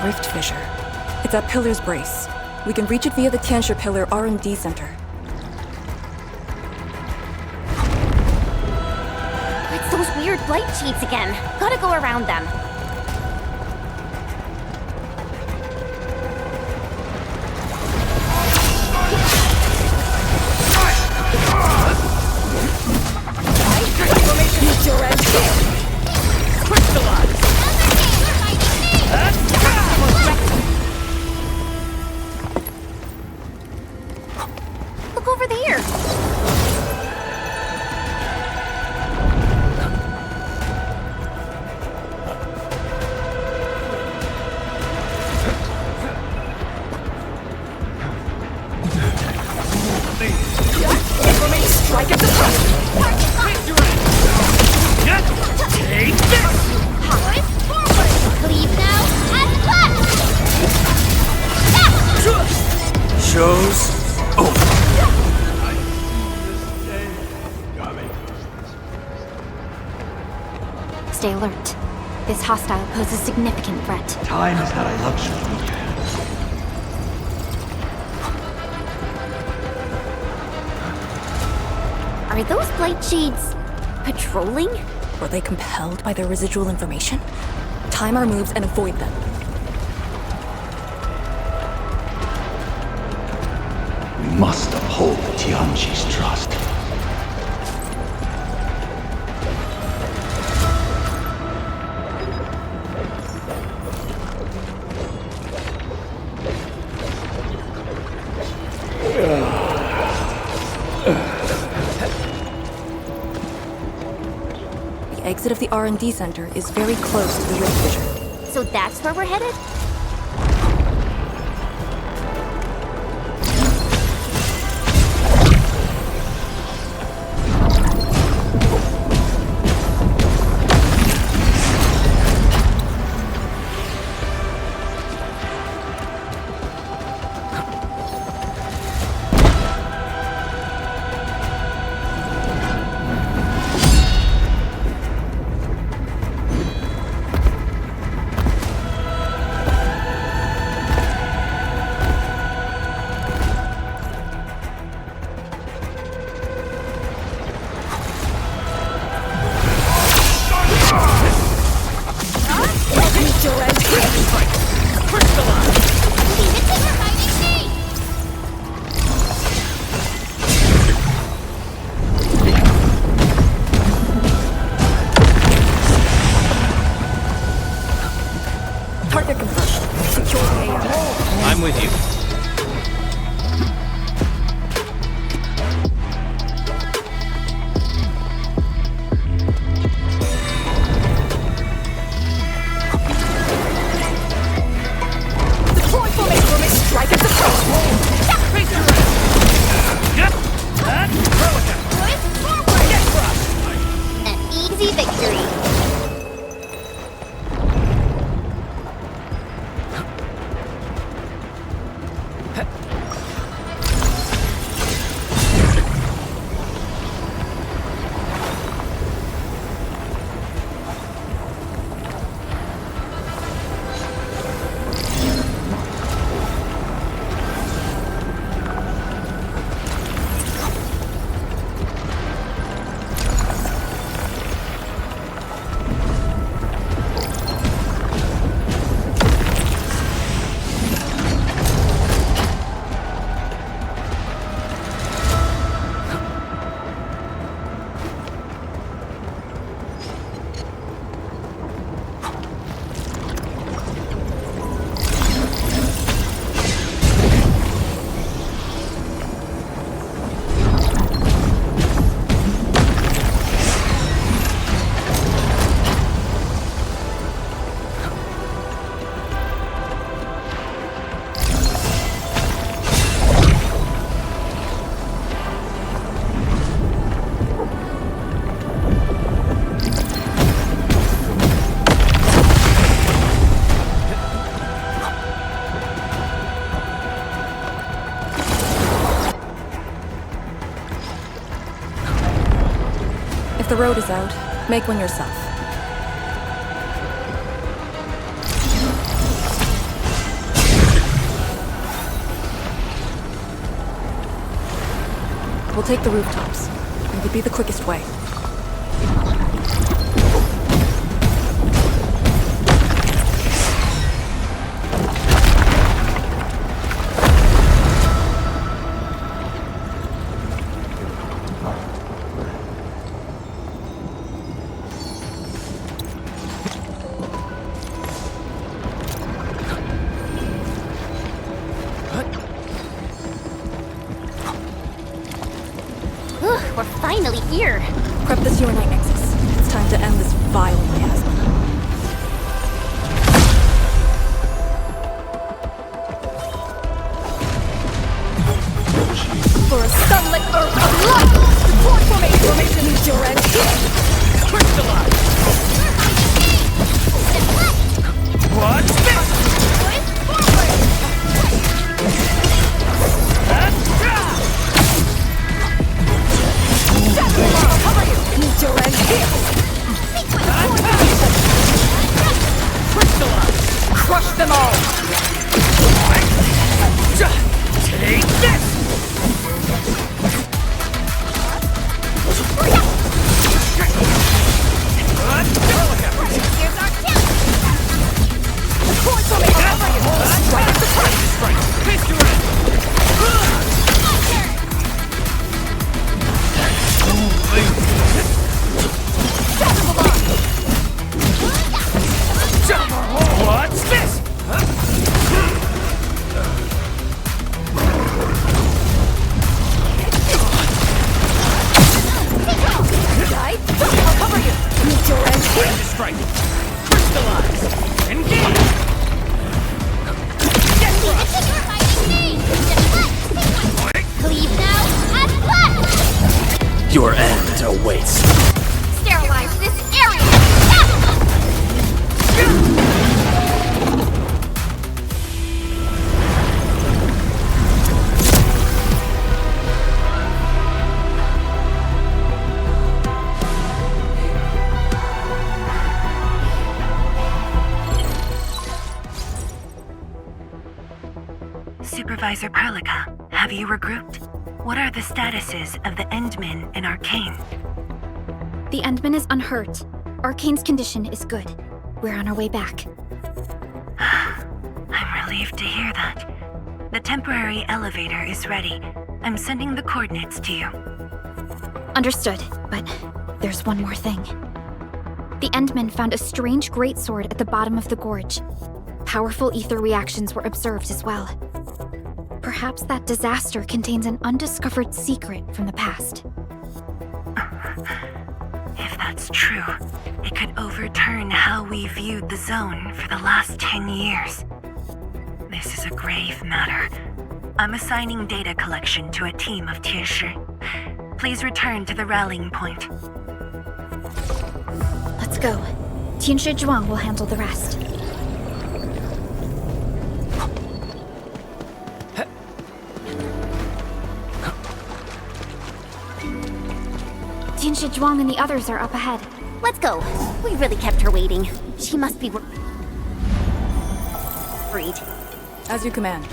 rift fissure. It's at Pillar's Brace. We can reach it via the Tianxia Pillar R&D Center. It's those weird blight sheets again. Gotta go around them. Meet your end here! Crystallize! Look over there! Strike at the front! Take this! Leave now and cut! Show's over. Stay alert. This hostile poses significant threat. Time is not a luxury. Are those blight shades patrolling? Were they compelled by their residual information? Time our moves and avoid them. We must uphold the Tianqi's trust. The exit of the R&D Center is very close to the rift fissure. So that's where we're headed? Target confirmed. Secure the AR. I'm with you. Deploy formation. Strike at the front. An easy victory. If the road is out, make one yourself. We'll take the rooftops. It would be the quickest way. We're finally here. Prep the UNI Nexus. It's time to end this vile miasma. For a sunlit earth of light! Deploy formation meets your end here! Crystallize! Watch this! Cover you! Meet your end here! Crystallize! Crush them all! Take this! What's this? I'll cover you! Meet your end here! Strike! Crystallize! Engage! Leave now and left! Your end awaits. Sterilize this area! Supervisor Perlica, have you regrouped? What are the statuses of the Endmin and Arcane? The Endmin is unhurt. Arcane's condition is good. We're on our way back. I'm relieved to hear that. The temporary elevator is ready. I'm sending the coordinates to you. Understood, but there's one more thing. The Endmin found a strange greatsword at the bottom of the gorge. Powerful ether reactions were observed as well. Perhaps that disaster contains an undiscovered secret from the past. If that's true, it could overturn how we viewed the zone for the last 10 years. This is a grave matter. I'm assigning data collection to a team of Ch.2. Please return to the rallying point. Let's go. Ch.2 will handle the rest. Ch.2 and the others are up ahead. Let's go. We really kept her waiting. She must be worried. As you command.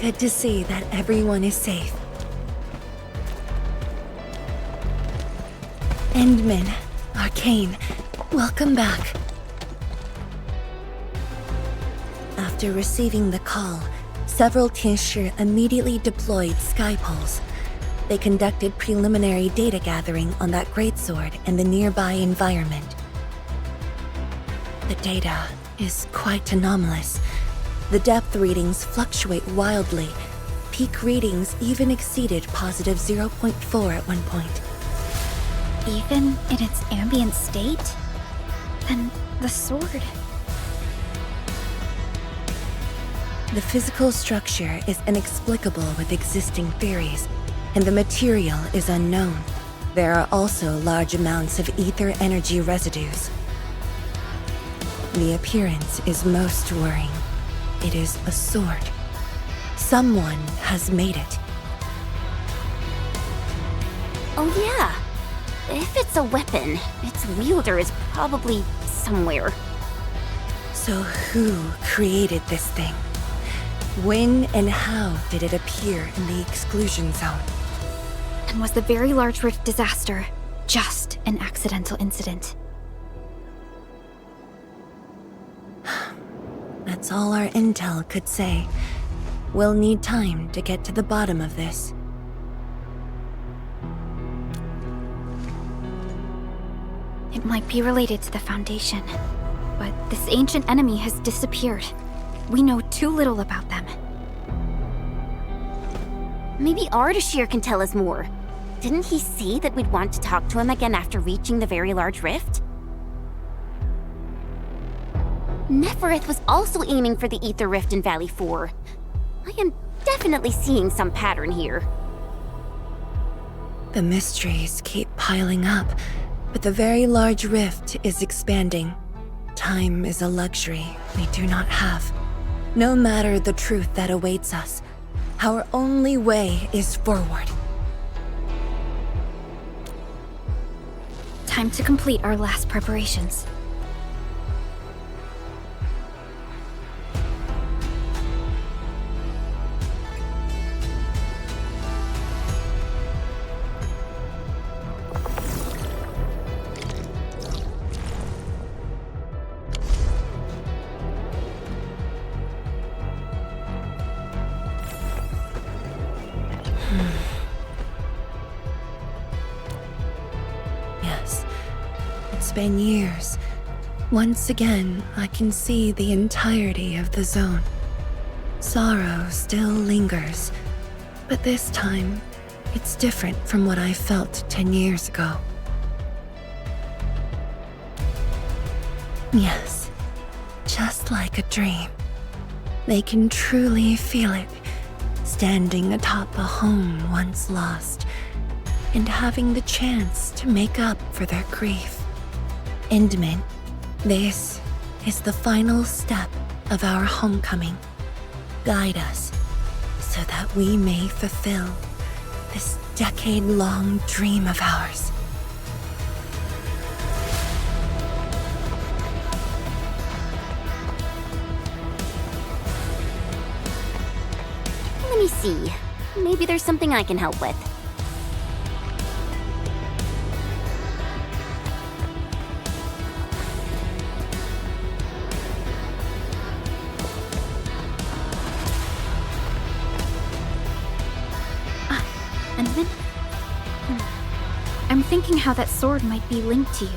Good to see that everyone is safe. Endmin, Arcane, welcome back. After receiving the call, several Ch.2 immediately deployed skypoles. They conducted preliminary data gathering on that greatsword and the nearby environment. The data is quite anomalous. The depth readings fluctuate wildly. Peak readings even exceeded positive 0.4 at one point. Even in its ambient state? Then the sword... The physical structure is inexplicable with existing theories, and the material is unknown. There are also large amounts of ether energy residues. The appearance is most worrying. It is a sword. Someone has made it. Oh yeah. If it's a weapon, its wielder is probably somewhere. So who created this thing? When and how did it appear in the exclusion zone? And was the Very Large Rift disaster just an accidental incident? That's all our intel could say. We'll need time to get to the bottom of this. It might be related to the Foundation, but this ancient enemy has disappeared. We know too little about them. Maybe Ardashir can tell us more. Didn't he say that we'd want to talk to him again after reaching the Very Large Rift? Nefereth was also aiming for the Ether Rift in Valley 4. I am definitely seeing some pattern here. The mysteries keep piling up, but the Very Large Rift is expanding. Time is a luxury we do not have. No matter the truth that awaits us, our only way is forward. Time to complete our last preparations. Yes, it's been years. Once again, I can see the entirety of the zone. Sorrow still lingers, but this time, it's different from what I felt 10 years ago. Yes, just like a dream. They can truly feel it, standing atop a home once lost, and having the chance to make up for their grief. Endmin, this is the final step of our homecoming. Guide us, so that we may fulfill this decade-long dream of ours. Let me see. Maybe there's something I can help with. Endmin? I'm thinking how that sword might be linked to you.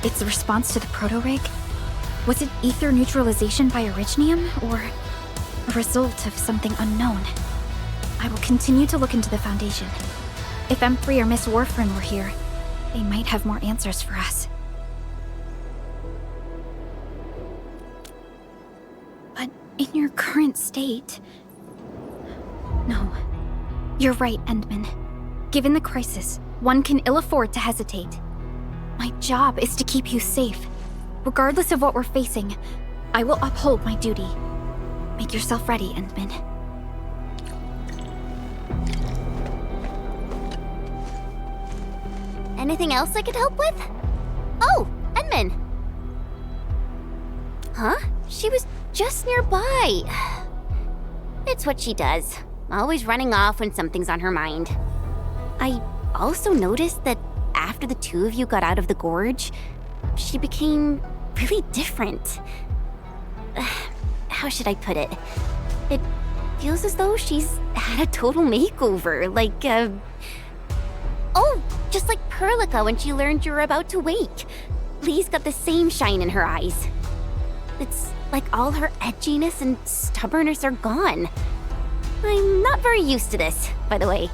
Its response to the proto-rig? Was it ether neutralization by Originium, or a result of something unknown? I will continue to look into the Foundation. If M3 or Miss Warfarin were here, they might have more answers for us. But in your current state... No. You're right, Endmin. Given the crisis, one can ill afford to hesitate. My job is to keep you safe. Regardless of what we're facing, I will uphold my duty. Make yourself ready, Endmin. Anything else I could help with? Oh, Endmin! Huh? She was just nearby. It's what she does. Always running off when something's on her mind. I also noticed that after the two of you got out of the gorge, she became really different. How should I put it? It feels as though she's had a total makeover, like, Oh, just like Perlica when she learned you were about to wake. Lee's got the same shine in her eyes. It's like all her edginess and stubbornness are gone. I'm not very used to this, by the way.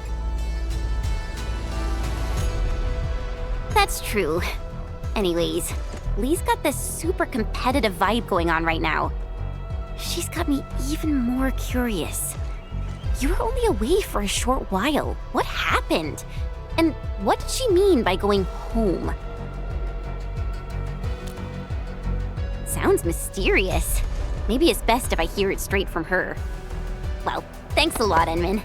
That's true. Anyways, Lee's got this super competitive vibe going on right now. she's got me even more curious. You were only away for a short while. What happened? And what did she mean by going home? Sounds mysterious. Maybe it's best if I hear it straight from her. Well, thanks a lot, Endmin.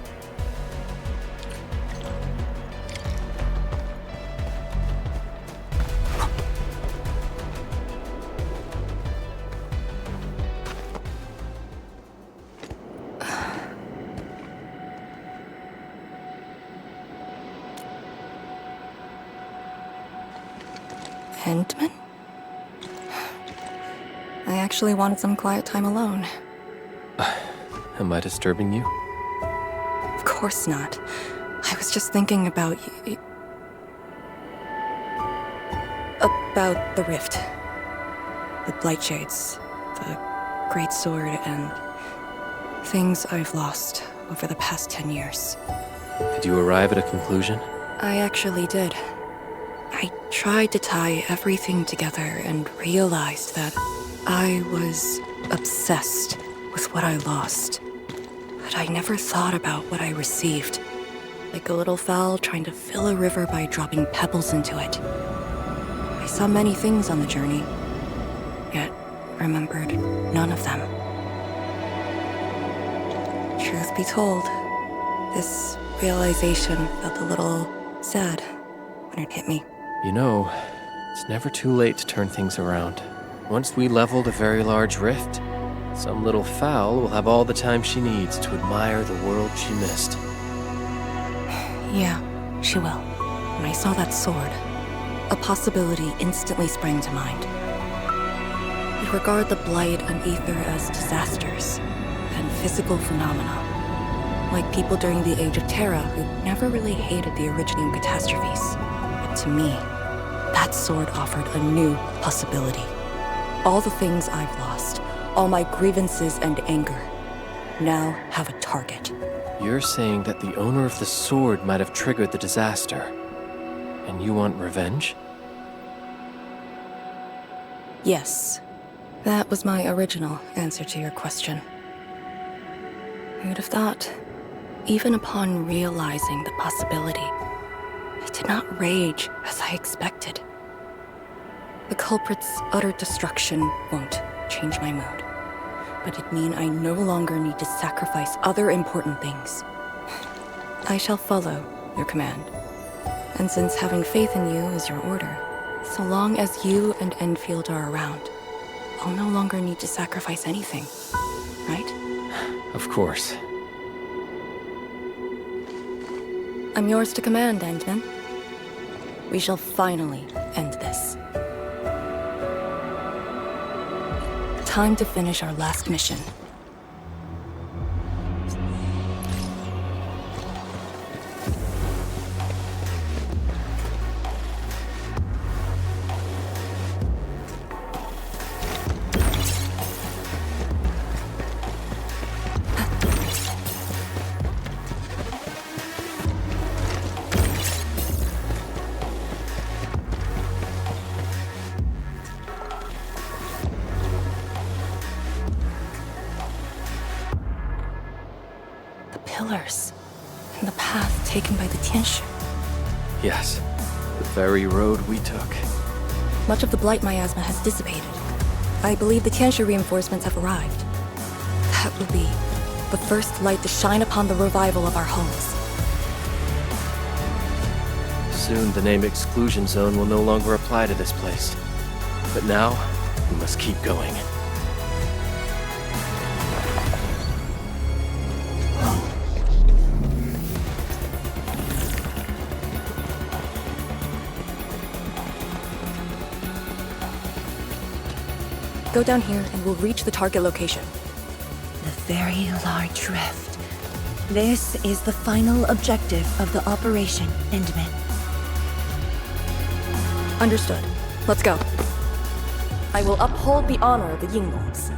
Endmin? I actually wanted some quiet time alone. Am I disturbing you? Of course not. I was just thinking about about the rift. The Blightshades, the Great Sword, and things I've lost over the past 10 years. Did you arrive at a conclusion? I actually did. I tried to tie everything together and realized that I was obsessed with what I lost. But I never thought about what I received. Like a little fowl trying to fill a river by dropping pebbles into it. I saw many things on the journey, yet remembered none of them. Truth be told, this realization felt a little sad when it hit me. You know, it's never too late to turn things around. Once we leveled a very large rift, some little fowl will have all the time she needs to admire the world she missed. Yeah, she will. When I saw that sword, a possibility instantly sprang to mind. We regard the Blight and Ether as disasters and physical phenomena, like people during the Age of Terra who never really hated the Originium catastrophes. But to me, that sword offered a new possibility. All the things I've lost, all my grievances and anger, now have a target. You're saying that the owner of the sword might have triggered the disaster, and you want revenge? Yes. That was my original answer to your question. Who'd have thought? Even upon realizing the possibility, I did not rage as I expected. The culprit's utter destruction won't change my mood, but it means I no longer need to sacrifice other important things. I shall follow your command. And since having faith in you is your order, so long as you and Endfield are around, I'll no longer need to sacrifice anything, right? Of course. I'm yours to command, Endmin. We shall finally end this. Time to finish our last mission. Pillars, and the path taken by the Ch.2. Yes, the very road we took. Much of the Blight Miasma has dissipated. I believe the Ch.2 reinforcements have arrived. That will be the first light to shine upon the revival of our homes. Soon the name Exclusion Zone will no longer apply to this place. But now, we must keep going. Go down here and we'll reach the target location. The very large rift. This is the final objective of the operation, Endmin. Understood. Let's go. I will uphold the honor of the Yinglongs.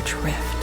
large rift.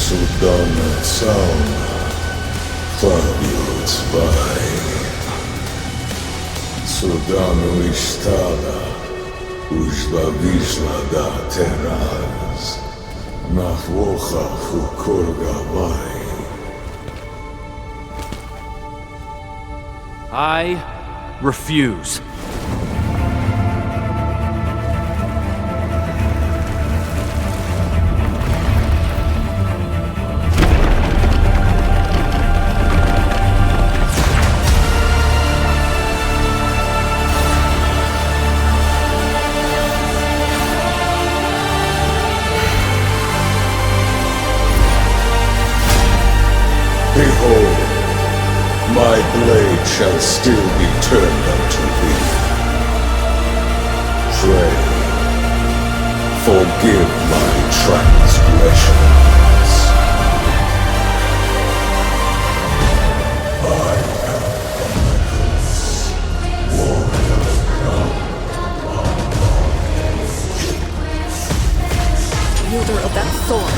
Судана Цауна, Фабио Цбай, Судану Иштада, Ужба Вишла да Тераз, Нахвоха Фукургавай. I refuse. Behold, my blade shall still be turned unto thee. Pray, forgive my transgressions. I am Arknights, warrior Wielder of that sword.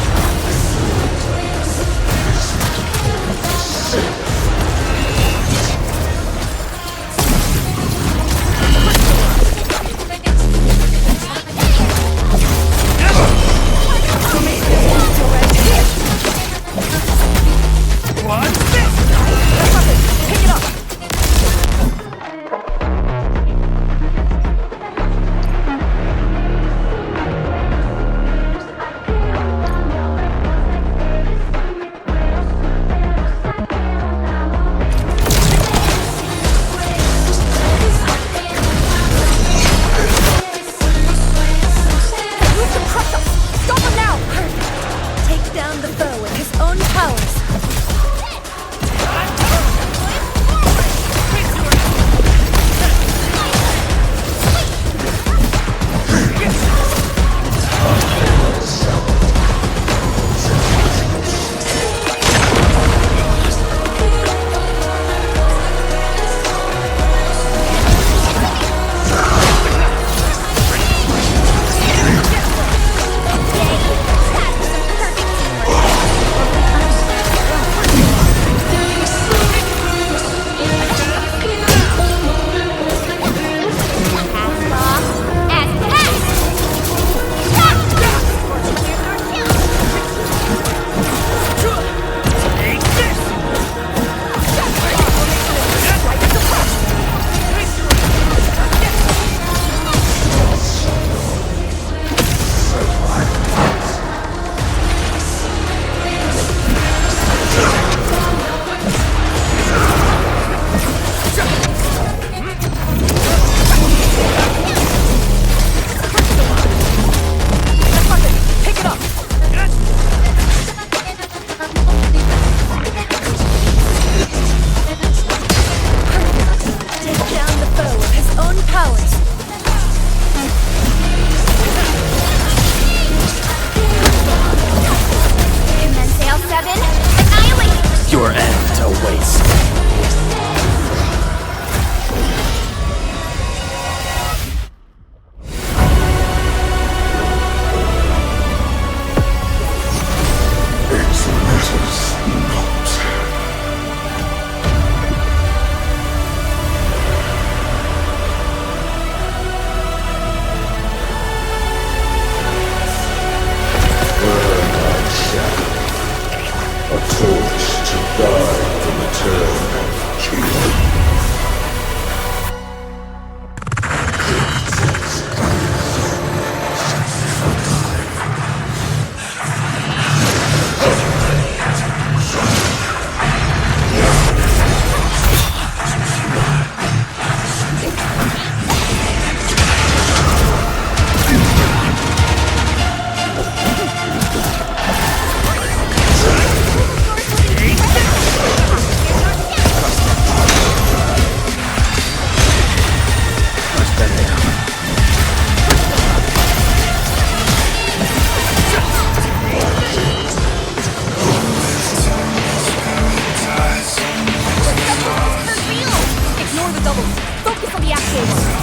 the activator.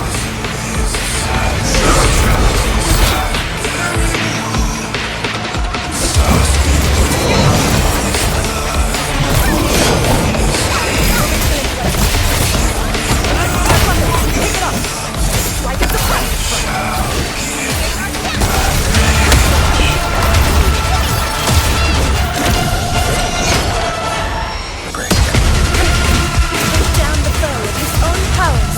Down the foe with his own powers.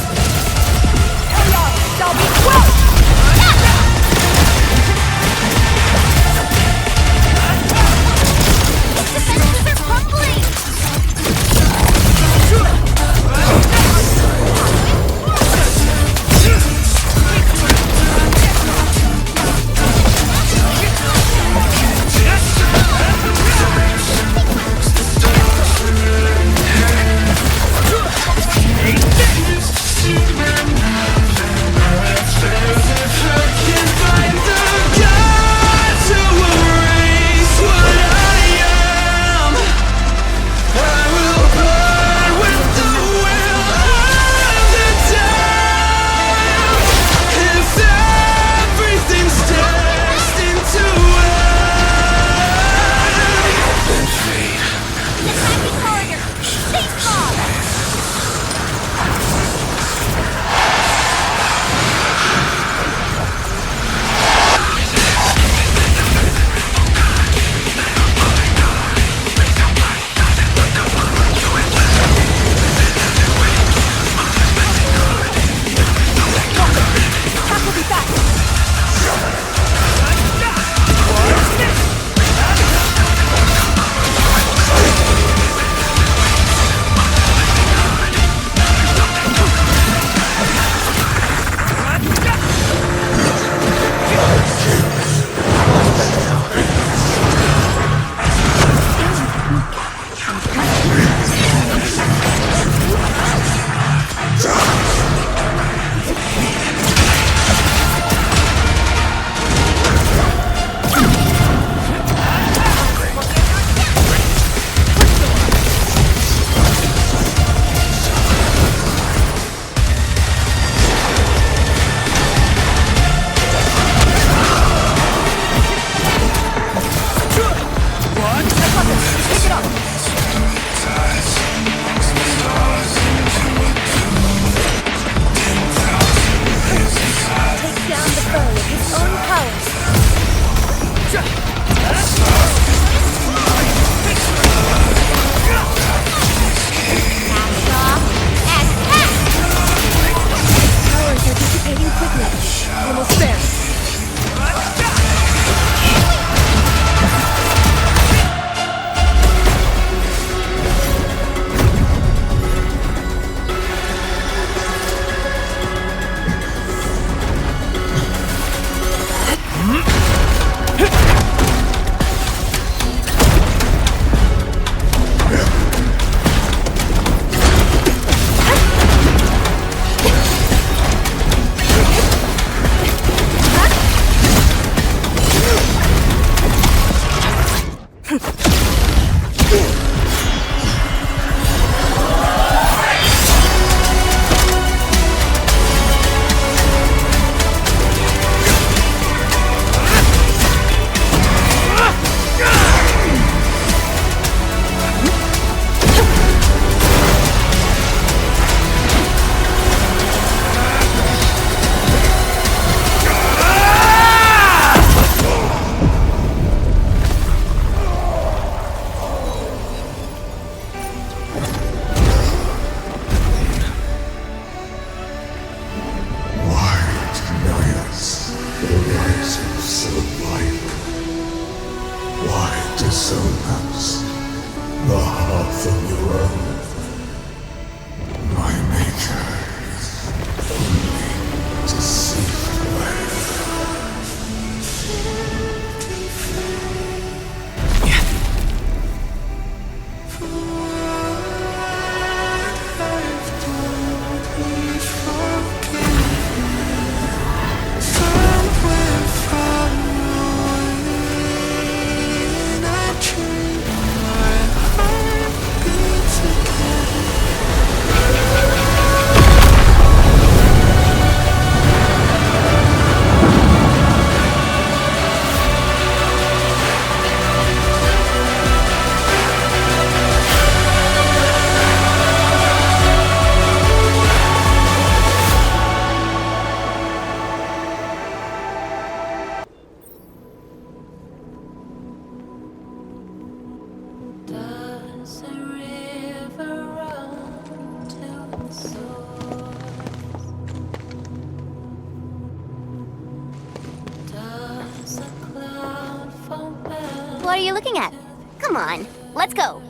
are you looking at? Come on, let's go.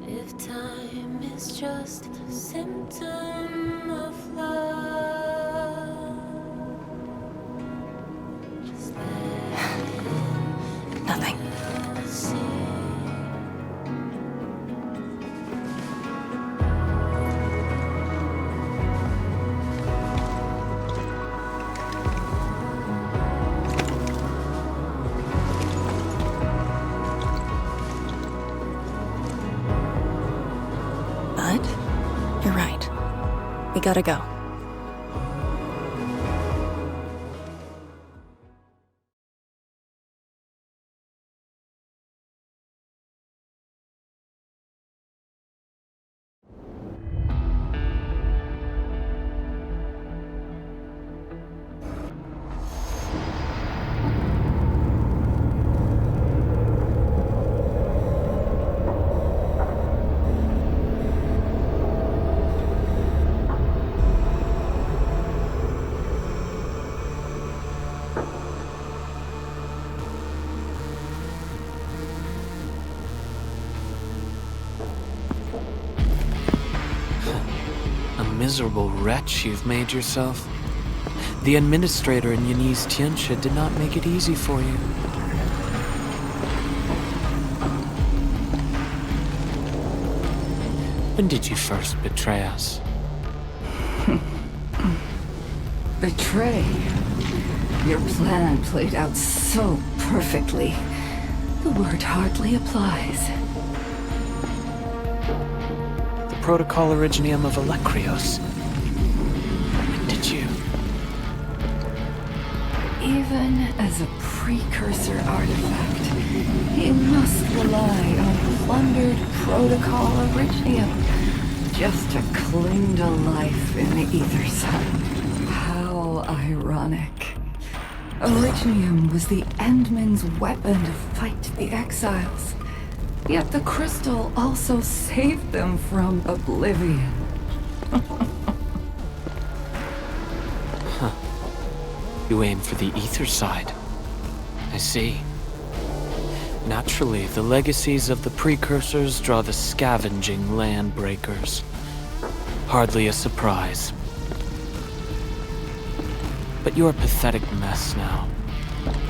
If time is just a symptom of love, just Nothing. But you're right. We gotta go. Miserable wretch you've made yourself. The administrator in Yanni's Tianxia did not make it easy for you. When did you first betray us? Betray? Your plan played out so perfectly. The word hardly applies. Protocol Originium of Electrios. When did you? Even as a precursor artifact, it must rely on plundered Protocol Originium just to cling to life in the ether sun. How ironic. Originium was the Endmin's weapon to fight the exiles. Yet the crystal also saved them from oblivion. Huh. You aim for the ether side. I see. Naturally, the legacies of the precursors draw the scavenging land breakers. Hardly a surprise. But you're a pathetic mess now.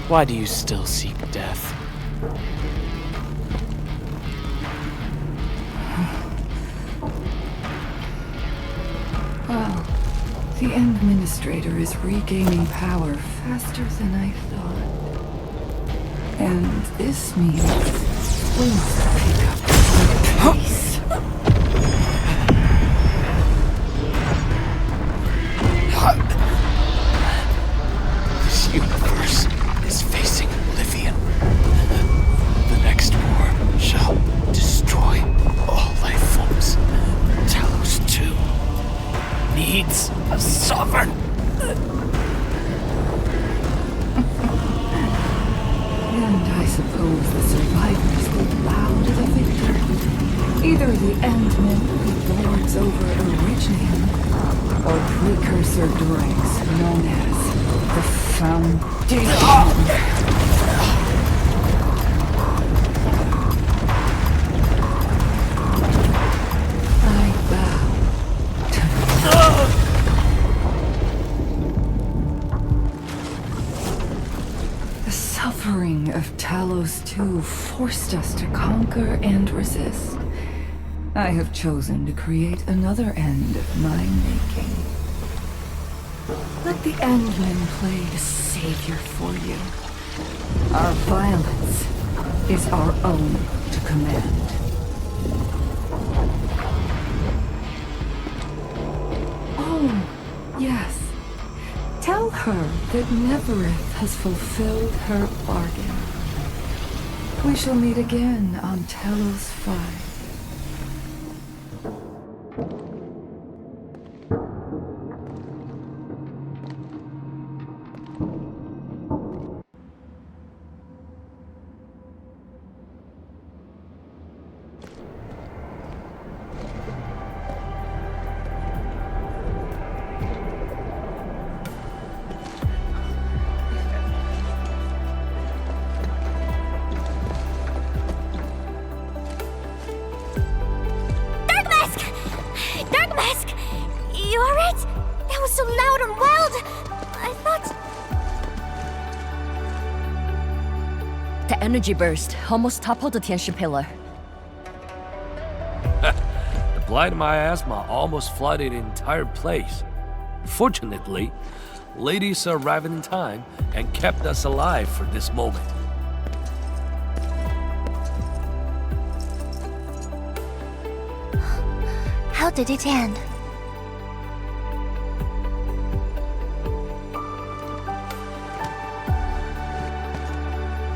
Why do you still seek death? Well, the Administrator is regaining power faster than I thought. And this means we must pick up the pace. This universe is facing oblivion. The next war shall destroy all life forms. Talos 2 needs a sovereign. And I suppose the survivors will bow to the victor. Either the Endmin who lords over Originium, or precursor droids known as the Foundation. The suffering of Talos 2 forced us to conquer and resist. I have chosen to create another end of my making. Let the Endmin play the savior for you. Our violence is our own to command. Oh, yes. Tell her that Neverith has fulfilled her bargain. We shall meet again on Talos 5. Mask, you alright? That was so loud and wild. I thought... The energy burst almost toppled the Tianshi pillar. The blind miasma almost flooded the entire place. Fortunately, ladies arrived in time and kept us alive for this moment. How did it end?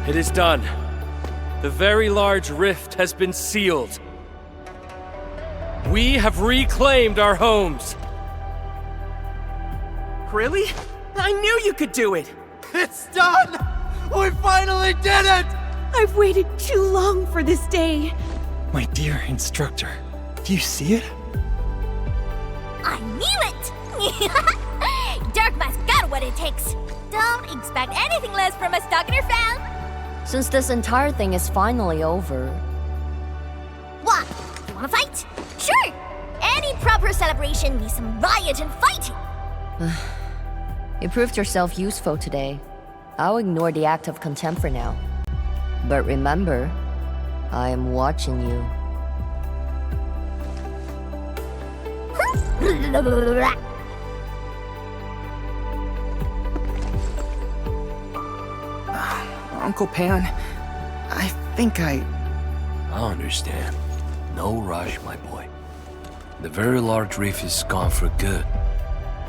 It is done. The very large rift has been sealed. We have reclaimed our homes. Really? I knew you could do it! It's done! We finally did it! I've waited too long for this day. My dear instructor, do you see it? I knew it! Dark Mask got what it takes. Don't expect anything less from a Stalker fan. Since this entire thing is finally over... What? You wanna fight? Sure! Any proper celebration needs some riot and fighting. You proved yourself useful today. I'll ignore the act of contempt for now. But remember, I am watching you. Uncle Pan, I think I understand. No rush, my boy. The very large reef is gone for good.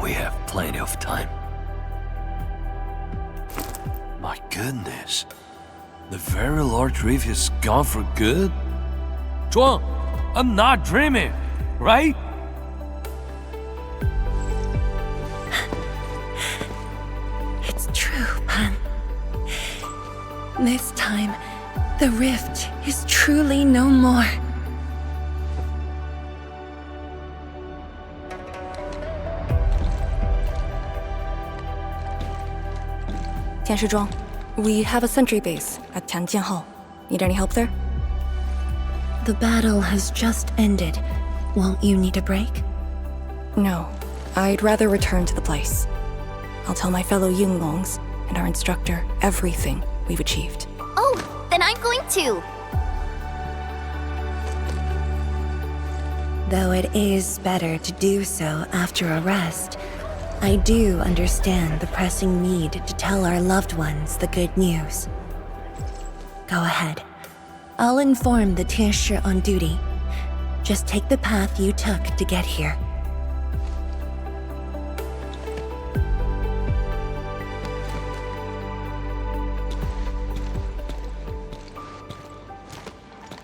We have plenty of time. My goodness. The very large reef is gone for good? Zhuang, I'm not dreaming, right? It's true, Pan. This time, the rift is truly no more. Tianshi, we have a sentry base at Tianjian Hall. Need any help there? The battle has just ended. Won't you need a break? No. I'd rather return to the place. I'll tell my fellow Yunglongs and our instructor everything we've achieved. Oh, then I'm going to. Though it is better to do so after a rest, I do understand the pressing need to tell our loved ones the good news. Go ahead. I'll inform the Tianshi on duty. Just take the path you took to get here.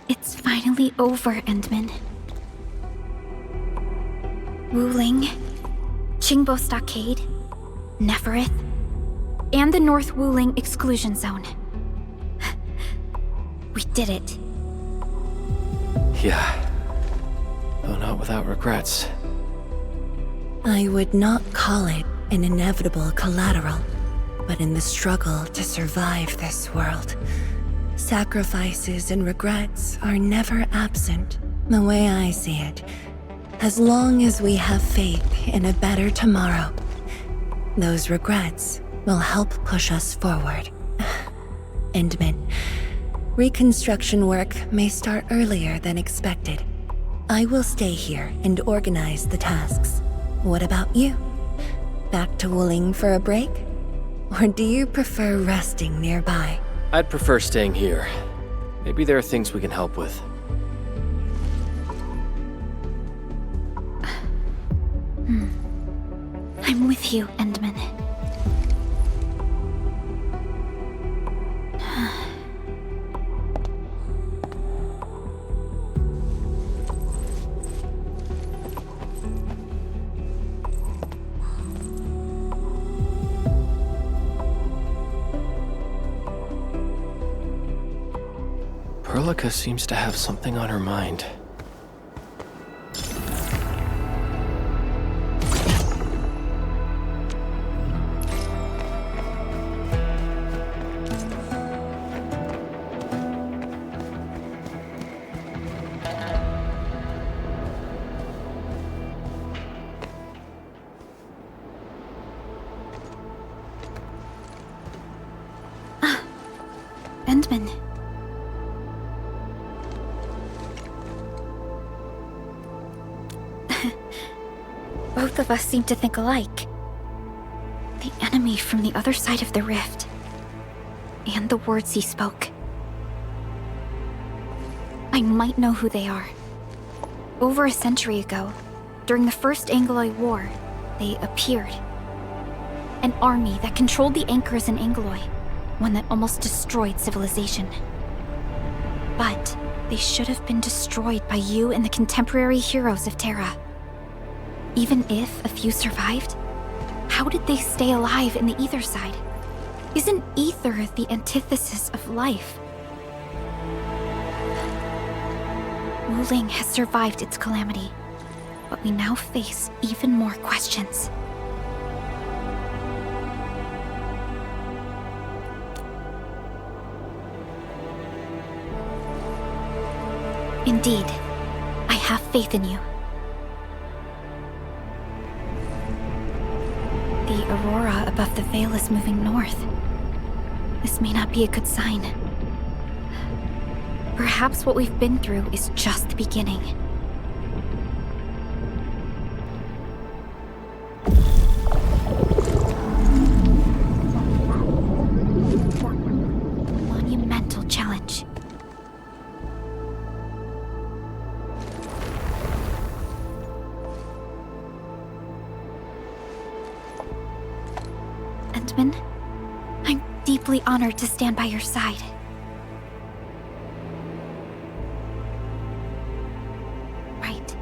It's finally over, Endmin. Wuling, Qingbo Stockade, Neferith, and the North Wuling Exclusion Zone. We did it. Yeah. Though not without regrets. I would not call it an inevitable collateral, but in the struggle to survive this world, sacrifices and regrets are never absent. The way I see it, as long as we have faith in a better tomorrow, those regrets will help push us forward. Endmin, reconstruction work may start earlier than expected. I will stay here and organize the tasks. What about you? Back to Wuling for a break? Or do you prefer resting nearby? I'd prefer staying here. Maybe there are things we can help with. I'm with you, Endmin. Perlica seems to have something on her mind. Both of us seem to think alike. The enemy from the other side of the rift. And the words he spoke. I might know who they are. Over a century ago, during the First Angloid War, they appeared. An army that controlled the anchors in Angloy, one that almost destroyed civilization. But they should have been destroyed by you and the contemporary heroes of Terra. Even if a few survived, how did they stay alive in the ether side? Isn't ether the antithesis of life? Wuling has survived its calamity, but we now face even more questions. Indeed, I have faith in you. The aurora above the veil is moving north. This may not be a good sign. Perhaps what we've been through is just the beginning. Monumental challenge. Endmin, I'm deeply honored to stand by your side. Right.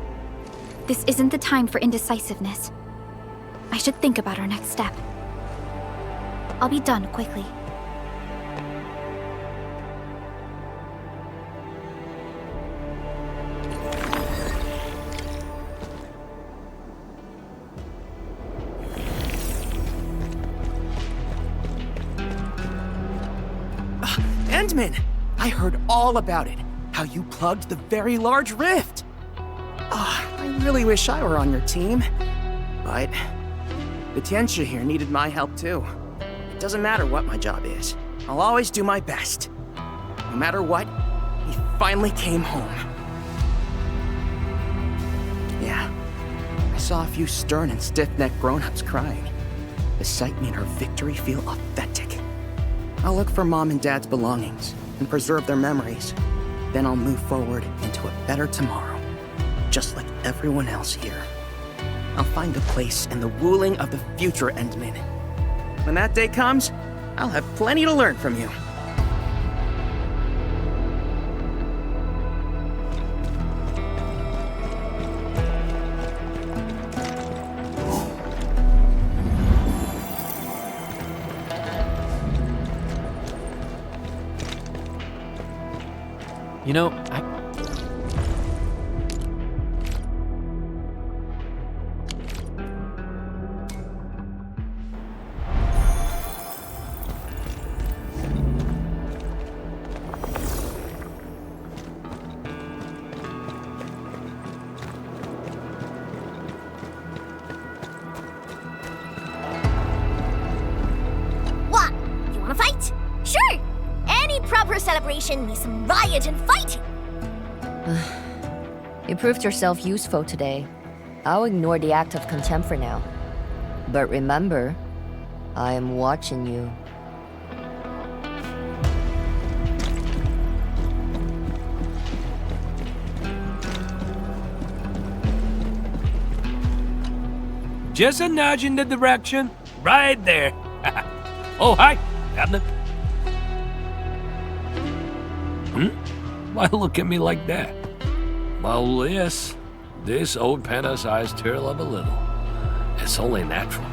This isn't the time for indecisiveness. I should think about our next step. I'll be done quickly. Endmin! I heard all about it. How you plugged the very large rift. I really wish I were on your team. But the Tianxia here needed my help too. It doesn't matter what my job is. I'll always do my best. No matter what, he finally came home. Yeah, I saw a few stern and stiff-necked grown-ups crying. The sight made her victory feel authentic. I'll look for Mom and Dad's belongings and preserve their memories. Then I'll move forward into a better tomorrow, just like everyone else here. I'll find a place in the Wuling of the future, Endmin. When that day comes, I'll have plenty to learn from you. You know, What? You wanna fight? Sure! Any proper celebration needs some riot and fighting! You proved yourself useful today. I'll ignore the act of contempt for now. But remember, I am watching you. Just a nudge in the direction. Right there. Oh, hi, Abner. Why look at me like that? Well, yes, this old panda-sized turtle up a little. It's only natural.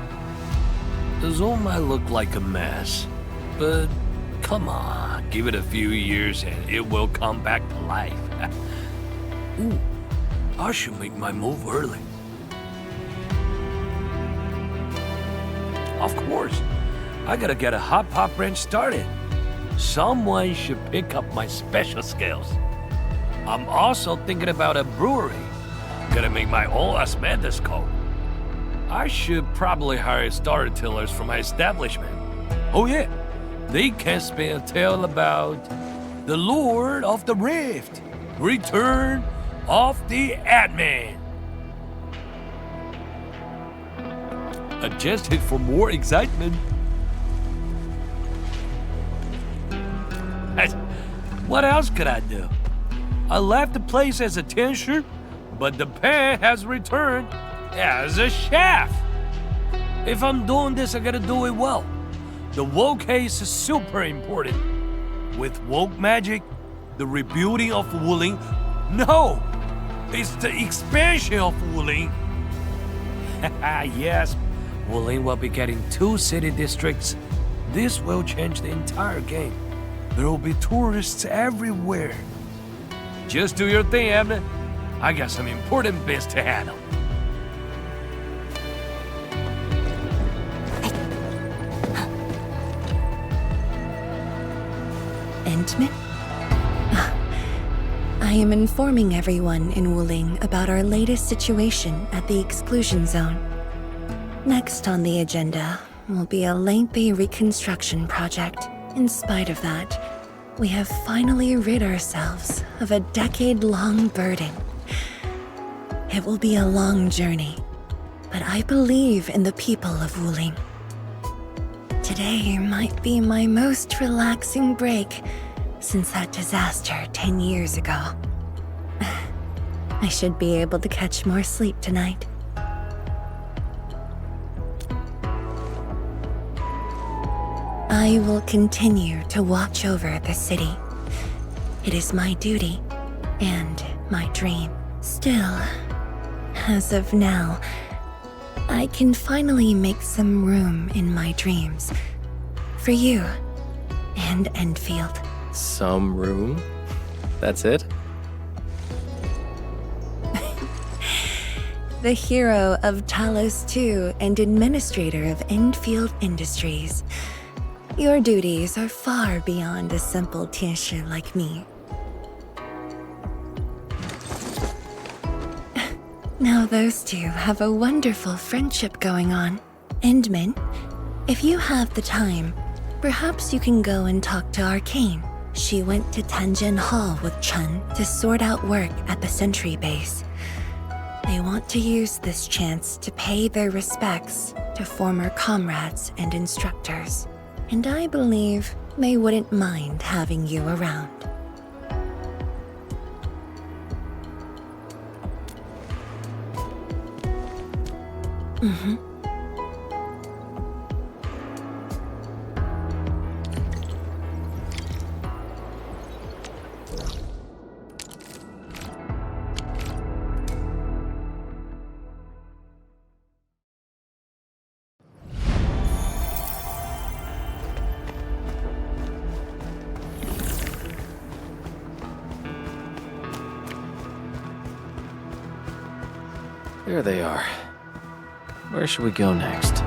The zone might look like a mess, but come on, give it a few years and it will come back to life. Ooh, I should make my move early. Of course, I gotta get a hot pop wrench started. Someone should pick up my special skills. I'm also thinking about a brewery. Gonna make my own asbestos coat. I should probably hire storytellers for my establishment. Oh yeah, they can spin a tale about the Lord of the Rift, Return of the Endmin. Adjusted for more excitement. What else could I do? I left the place as a teacher, but the pen has returned as a chef. If I'm doing this, I gotta do it well. The woke case is super important. With woke magic, the rebuilding of Wuling. No! It's the expansion of Wuling. Yes, Wuling will be getting 2 city districts. This will change the entire game. There will be tourists everywhere. Just do your thing, Abner. I got some important bits to handle. Endmin? I am informing everyone in Wuling about our latest situation at the exclusion zone. Next on the agenda will be a lengthy reconstruction project. In spite of that, we have finally rid ourselves of a decade-long burden. It will be a long journey, but I believe in the people of Wuling. Today might be my most relaxing break since that disaster 10 years ago. I should be able to catch more sleep tonight. I will continue to watch over the city. It is my duty and my dream. Still, as of now, I can finally make some room in my dreams for you and Endfield. Some room? That's it? The hero of Talos 2 and administrator of Endfield Industries. Your duties are far beyond a simple Tianshi like me. Now those two have a wonderful friendship going on. Endmin, if you have the time, perhaps you can go and talk to Arcane. She went to Tanjin Hall with Chun to sort out work at the Sentry base. They want to use this chance to pay their respects to former comrades and instructors. And I believe they wouldn't mind having you around. Mm-hmm. There they are. Where should we go next?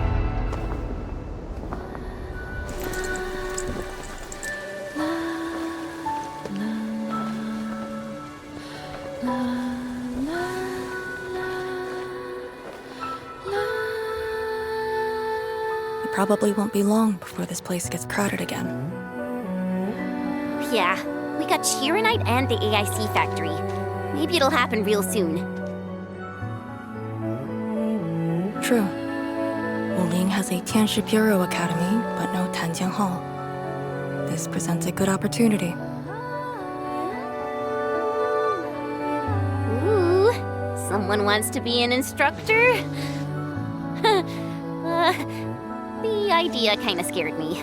It probably won't be long before this place gets crowded again. Yeah, we got Chironite and the AIC factory. Maybe it'll happen real soon. True. Wuling has a Tianshi Bureau Academy, but no Tanjian Hall. This presents a good opportunity. Ooh, someone wants to be an instructor? The idea kinda scared me.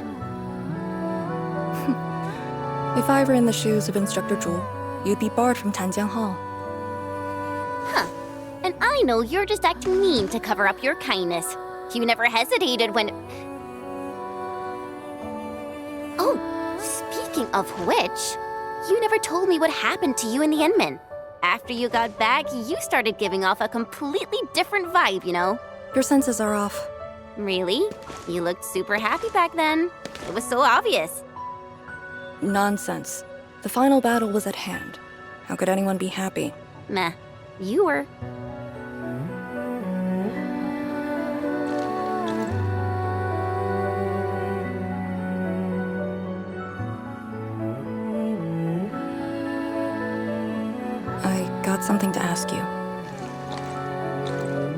If I were in the shoes of Instructor Zhu, you'd be barred from Tanjian Hall. Huh. And I know you're just acting mean to cover up your kindness. You never hesitated when... Oh, speaking of which, you never told me what happened to you in the Endmin. After you got back, you started giving off a completely different vibe, you know? Your senses are off. Really? You looked super happy back then. It was so obvious. Nonsense. The final battle was at hand. How could anyone be happy? Meh. You were. I got something to ask you.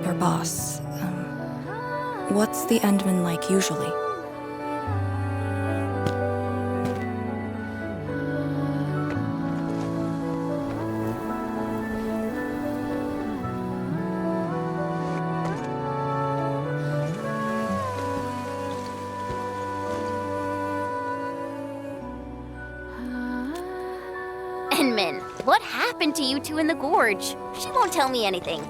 Your boss, What's the Endmin like usually? Endmin, what happened to you two in the gorge? She won't tell me anything.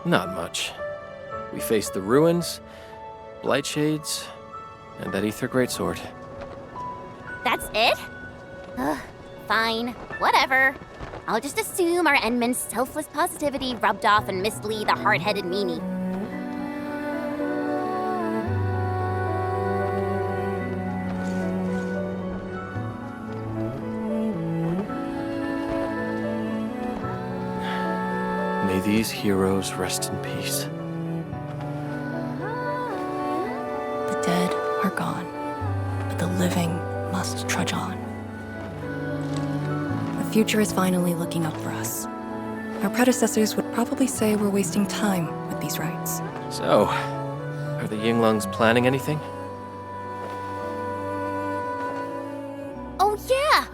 Not much. We faced the ruins, Blightshades, and that Ether Greatsword. That's it? Ugh, fine. Whatever. I'll just assume our Endmin's selfless positivity rubbed off on Miss Lee, the hard-headed meanie. May these heroes rest in peace. The dead are gone, but the living must trudge on. The future is finally looking up for us. Our predecessors would probably say we're wasting time with these rites. So, are the Yinglungs planning anything? Oh yeah!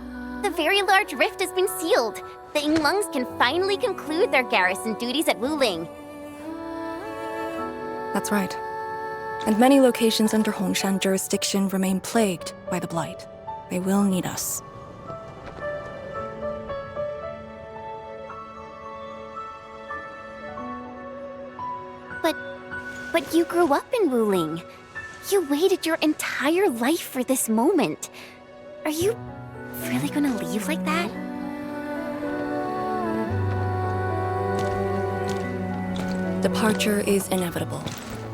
The very large rift has been sealed. The Yinglungs can finally conclude their garrison duties at Wuling. That's right. And many locations under Hongshan jurisdiction remain plagued by the Blight. They will need us. But you grew up in Wuling. You waited your entire life for this moment. Are you really gonna leave like that? Departure is inevitable,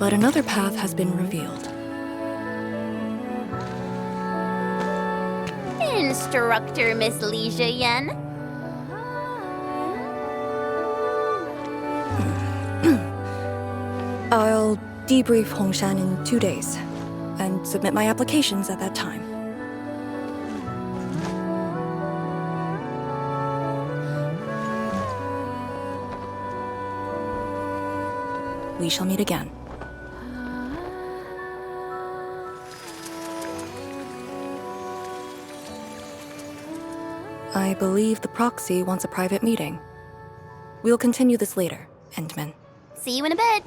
but another path has been revealed. Instructor Miss Li Zheyan. I'll debrief Hongshan in 2 days, and submit my applications at that time. We shall meet again. I believe the proxy wants a private meeting. We'll continue this later, Endmin. See you in a bit.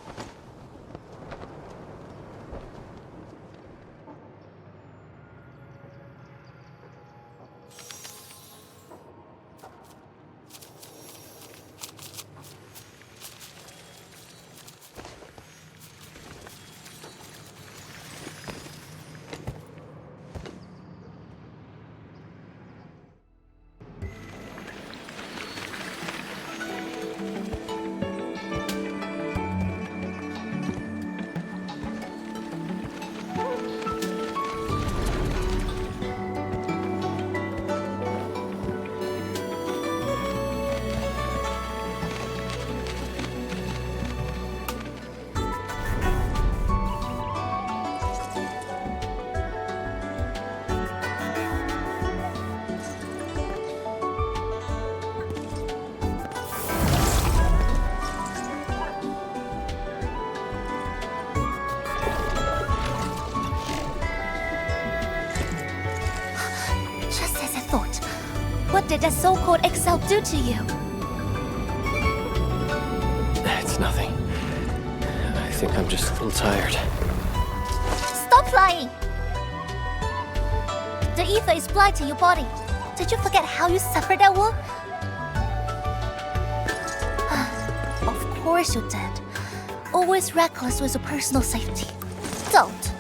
What did that so-called Ch.2 do to you? It's nothing. I think I'm just a little tired. Stop lying! The ether is blighting your body. Did you forget how you suffered that wound? Of course you did. Always reckless with your personal safety. Don't.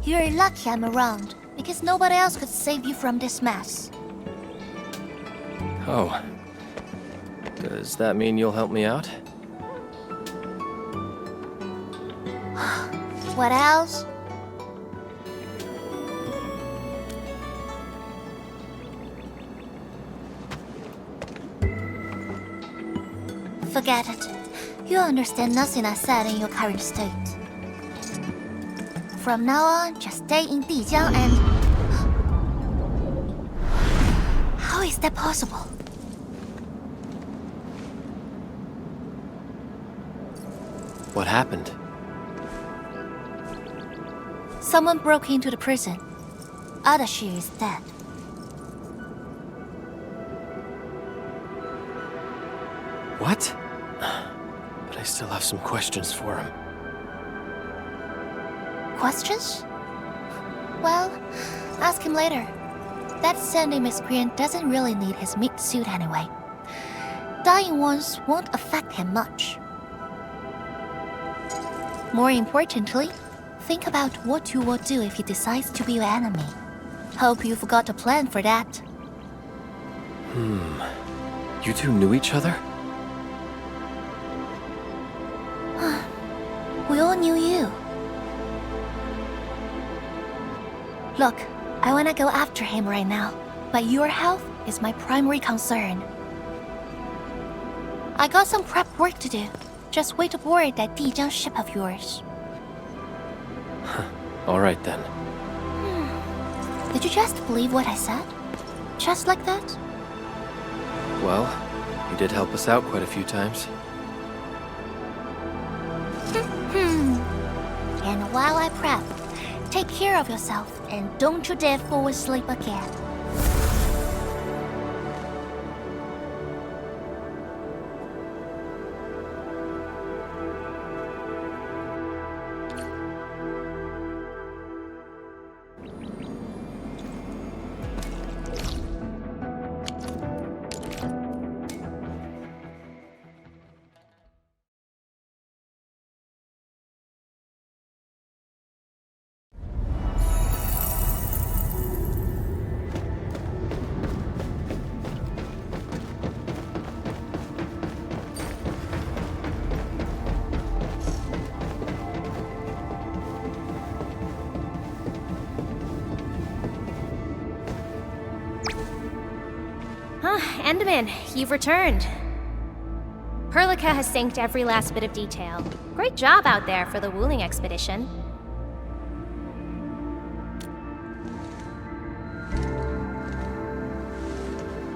You're lucky I'm around, because nobody else could save you from this mess. Oh. Does that mean you'll help me out? What else? Forget it. You understand nothing I said in your current state. From now on, just stay in Dijiang and... How is that possible? What happened? Someone broke into the prison. Adashi is dead. What? But I still have some questions for him. Questions? Well, ask him later. That sandy miscreant doesn't really need his meat suit anyway. Dying once won't affect him much. More importantly, think about what you will do if he decides to be your enemy. Hope you've got a plan for that. You two knew each other? We all knew you. Look, I wanna go after him right now, but your health is my primary concern. I got some prep work to do. Just wait aboard that Dijiang ship of yours. Alright then. Did you just believe what I said? Just like that? Well, you did help us out quite a few times. And while I prep, take care of yourself and don't you dare fall asleep again. Endmin, you've returned. Perlica has synced every last bit of detail. Great job out there for the Wuling expedition.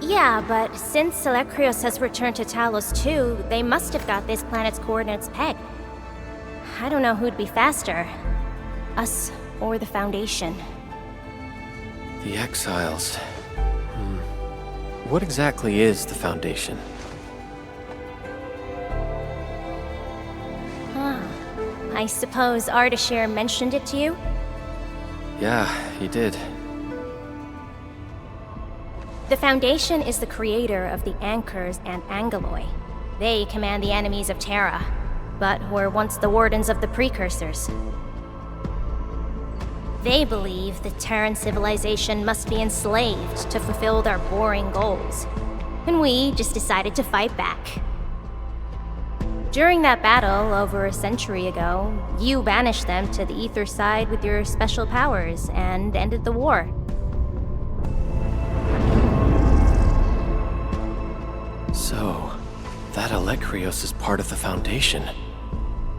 Yeah, but since Selekrios has returned to Talos too, they must have got this planet's coordinates pegged. I don't know who'd be faster. Us or the Foundation. The Exiles. What exactly is the Foundation? I suppose Ardashir mentioned it to you? Yeah, he did. The Foundation is the creator of the Anchors and Angeloi. They command the enemies of Terra, but were once the wardens of the Precursors. They believe the Terran civilization must be enslaved to fulfill their boring goals. And we just decided to fight back. During that battle, over a century ago, you banished them to the Ether side with your special powers and ended the war. So, that Alekrios is part of the Foundation?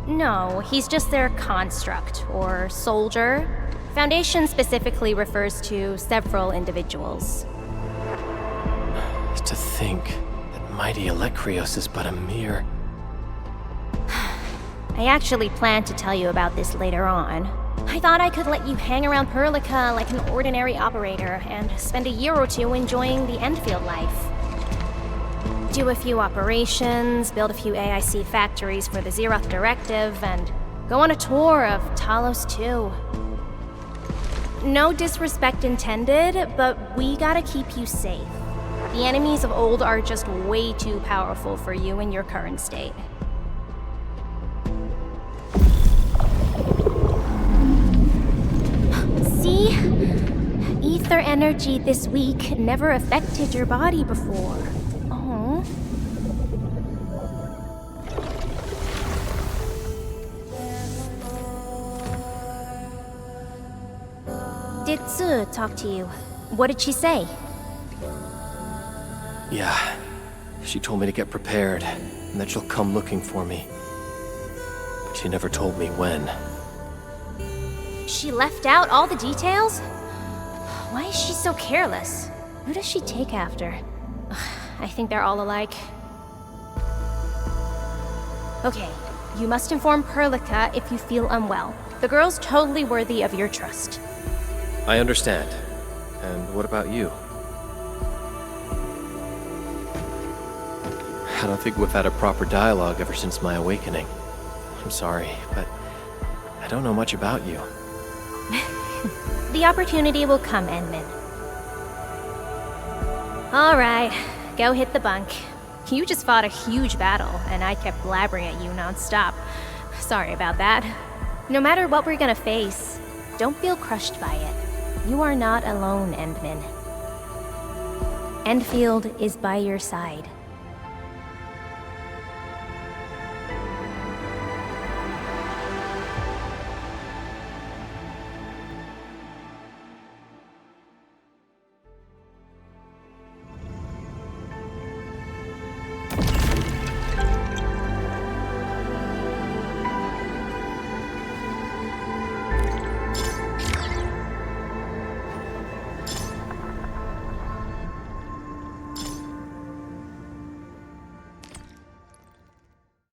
No, he's just their construct, or soldier. Foundation specifically refers to several individuals. To think that mighty Alekrios is but a mere... I actually planned to tell you about this later on. I thought I could let you hang around Perlica like an ordinary operator and spend a year or two enjoying the Endfield life. Do a few operations, build a few AIC factories for the Zeroth Directive, and go on a tour of Talos 2. No disrespect intended, but we gotta keep you safe. The enemies of old are just way too powerful for you in your current state. See? Ether energy this week never affected your body before. Oh. Did Tsu talk to you? What did she say? Yeah. She told me to get prepared, and that she'll come looking for me. But she never told me when. She left out all the details? Why is she so careless? Who does she take after? I think they're all alike. Okay, you must inform Perlica if you feel unwell. The girl's totally worthy of your trust. I understand. And what about you? I don't think we've had a proper dialogue ever since my awakening. I'm sorry, but I don't know much about you. The opportunity will come, Endmin. Alright, go hit the bunk. You just fought a huge battle, and I kept blabbering at you non-stop. Sorry about that. No matter what we're gonna face, don't feel crushed by it. You are not alone, Endmin. Endfield is by your side.